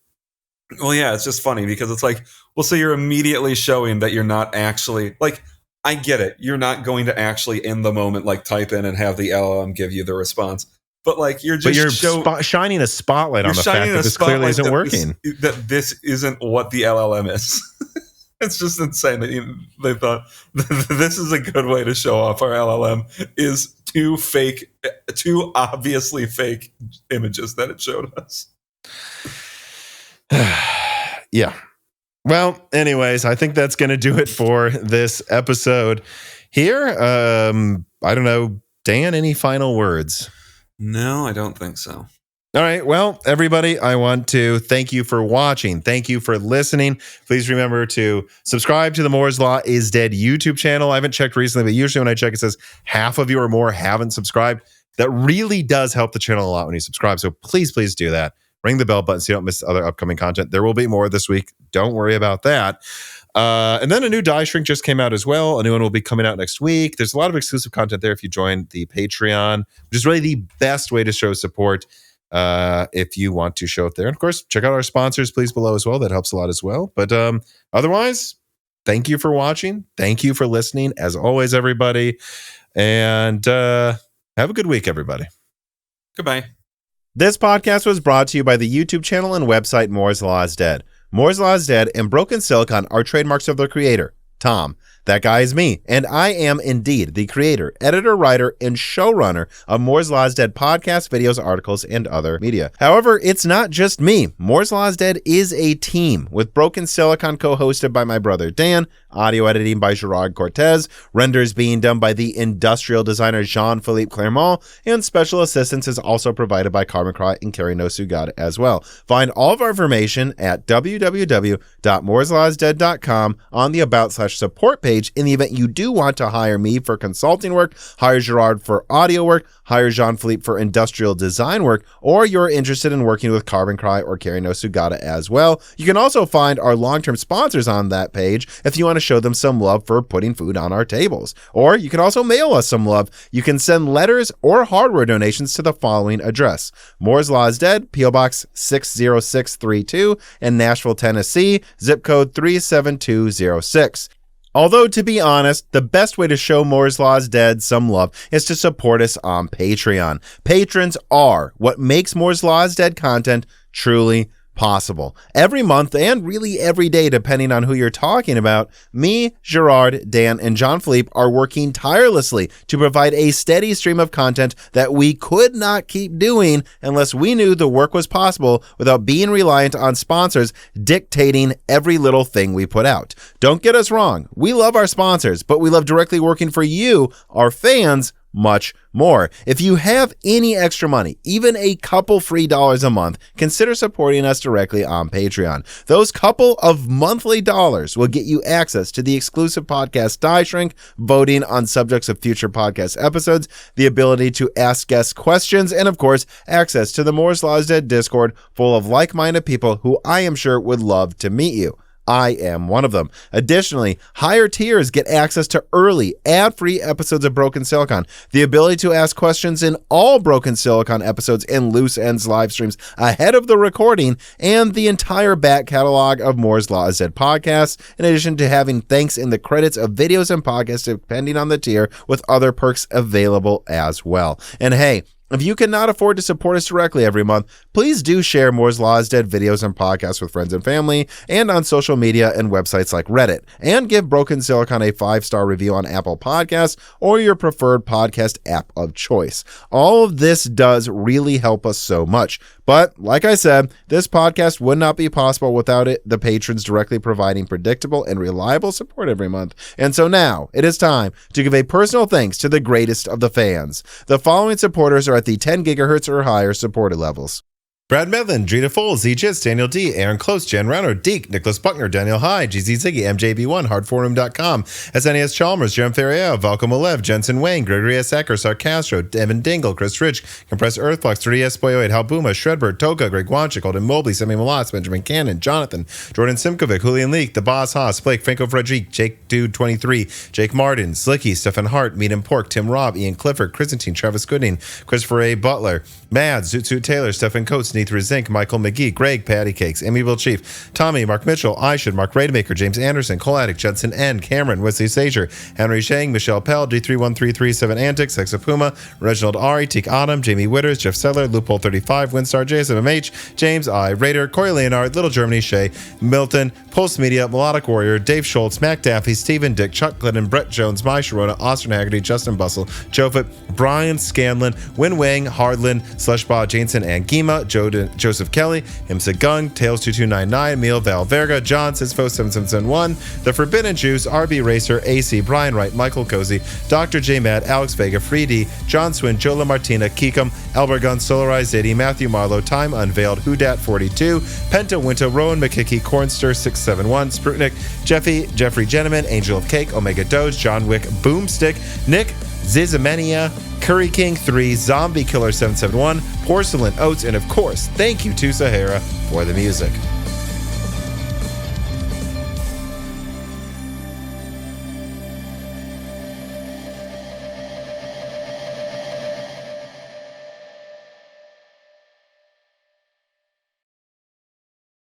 Well, yeah, it's just funny because it's like, well, so you're immediately showing that you're not actually, like, I get it. You're not going to actually in the moment like type in and have the LLM give you the response. But like you're
shining a spotlight on the fact that this clearly isn't working.
That this isn't what the LLM is. It's just insane that they thought this is a good way to show off our LLM is two obviously fake images that it showed us.
Yeah. Well, anyways, I think that's going to do it for this episode here. I don't know, Dan, any final words?
No, I don't think so.
All right. Well, everybody, I want to thank you for watching. Thank you for listening. Please remember to subscribe to the Moore's Law is Dead YouTube channel. I haven't checked recently, but usually when I check, it says half of you or more haven't subscribed. That really does help the channel a lot when you subscribe. So please do that. Ring the bell button so you don't miss other upcoming content. There will be more this week. Don't worry about that. And then a new die shrink just came out as well. A new one will be coming out next week. There's a lot of exclusive content there if you join the Patreon, which is really the best way to show support if you want to show up there. And of course, check out our sponsors, please, below as well. That helps a lot as well. But otherwise, thank you for watching. Thank you for listening, as always, everybody. And have a good week, everybody.
Goodbye.
This podcast was brought to you by the YouTube channel and website Moore's Law is Dead. Moore's Law is Dead and Broken Silicon are trademarks of their creator, Tom. That guy is me, and I am indeed the creator, editor, writer, and showrunner of Moore's Law is Dead podcasts, videos, articles, and other media. However, it's not just me. Moore's Law is Dead is a team, with Broken Silicon co-hosted by my brother Dan, audio editing by Gerard Cortez, renders being done by the industrial designer Jean-Philippe Clermont, and special assistance is also provided by Carbon Cry and Kerry No Sugata as well. Find all of our information at www.mooreslawsdead.com on the About/support page. In the event you do want to hire me for consulting work, hire Gerard for audio work, hire Jean-Philippe for industrial design work, or you're interested in working with Carbon Cry or Kerry No Sugata as well. You can also find our long-term sponsors on that page if you want to show them some love for putting food on our tables. Or you can also mail us some love. You can send letters or hardware donations to the following address: Moore's Law is Dead, P.O. Box 60632 in Nashville, Tennessee, zip code 37206. Although, to be honest, the best way to show Moore's Law is Dead some love is to support us on Patreon. Patrons are what makes Moore's Law is Dead content truly possible. Every month, and really every day, depending on who you're talking about, me, Gerard, Dan, and Jean-Philippe are working tirelessly to provide a steady stream of content that we could not keep doing unless we knew the work was possible without being reliant on sponsors dictating every little thing we put out. Don't get us wrong. We love our sponsors, but we love directly working for you, our fans, much more. If you have any extra money, even a couple free dollars a month, consider supporting us directly on Patreon. Those couple of monthly dollars will get you access to the exclusive podcast Die Shrink, voting on subjects of future podcast episodes, the ability to ask guests questions, and of course, access to the Moore's Law is Dead Discord full of like-minded people who I am sure would love to meet you. I am one of them. Additionally, higher tiers get access to early, ad-free episodes of Broken Silicon, the ability to ask questions in all Broken Silicon episodes and Loose Ends live streams ahead of the recording, and the entire back catalog of Moore's Law is Dead podcasts, in addition to having thanks in the credits of videos and podcasts depending on the tier, with other perks available as well. And hey, if you cannot afford to support us directly every month, please do share Moore's Law is Dead videos and podcasts with friends and family, and on social media and websites like Reddit, and give Broken Silicon a 5-star review on Apple Podcasts or your preferred podcast app of choice. All of this does really help us so much. But like I said, this podcast would not be possible without the patrons directly providing predictable and reliable support every month. And so now it is time to give a personal thanks to the greatest of the fans. The following supporters are at the 10 gigahertz or higher supported levels: Brad Medlin, Drita Foles, Z-Jits, Daniel D, Aaron Close, Jan Rauner, Deke, Nicholas Buckner, Daniel High, GZ Ziggy, MJB1, HardForum.com, SNES Chalmers, Jerem Ferriero, Valco Malev, Jensen Wayne, Gregory S. Ecker, Sarcastro, Devin Dingle, Chris Rich, Compressed Earthflux, 3DS Boyoid, Halbuma, Shredbird, Toka, Greg Wanchik, Golden Mobley, Semi Malatz, Benjamin Cannon, Jonathan, Jordan Simkovic, Julian Leak, The Boss Haas, Blake, Franco Frederic, Jake Dude 23, Jake Martin, Slicky, Stefan Hart, Meat and Pork, Tim Robb, Ian Clifford, Christine, Travis Gooding, Christopher A. Butler, Mad, Zoot Suit Taylor, Stefan Coates, Neithra Zink, Michael McGee, Greg, Patty Cakes, Amiable Chief, Tommy, Mark Mitchell, Aishan, Mark Rademaker, James Anderson, Cole Addict, Judson N, Cameron, Wesley Sager, Henry Shang, Michelle Pell, D31337 Antics, Hexapuma, Reginald Ari, Teak Autumn, Jamie Witters, Jeff Settler, Loophole 35, Winstar, JSMH, James I, Raider, Corey Leonard, Little Germany, Shay, Milton, Pulse Media, Melodic Warrior, Dave Schultz, Mac Daffy, Stephen Dick, Chuck Glidden, Brett Jones, Mai Sharona, Austin Haggerty, Justin Bustle, Jofit, Brian Scanlon, Win Wang, Hardlin, Slushbot, Jason Angima, Joseph Kelly, Himsa Gung, Tails2299, Emil Valverga, John Sisfo 7771, The Forbidden Juice, RB Racer, AC, Brian Wright, Michael Cozy, Dr. J Mad, Alex Vega, Free D, John Swin, Jola Martina, Keekum, Elbergun, Solarized Zeddy, Matthew Marlowe, Time Unveiled, Whodat42, Penta Winter, Rowan McKickey, Cornster 671, Sprutnik, Jeffrey Gentleman, Angel of Cake, Omega Doge, John Wick, Boomstick, Nick, Zizamania, Curry King 3, Zombie Killer 771, Porcelain Oats, and of course, thank you to Sahara for the music.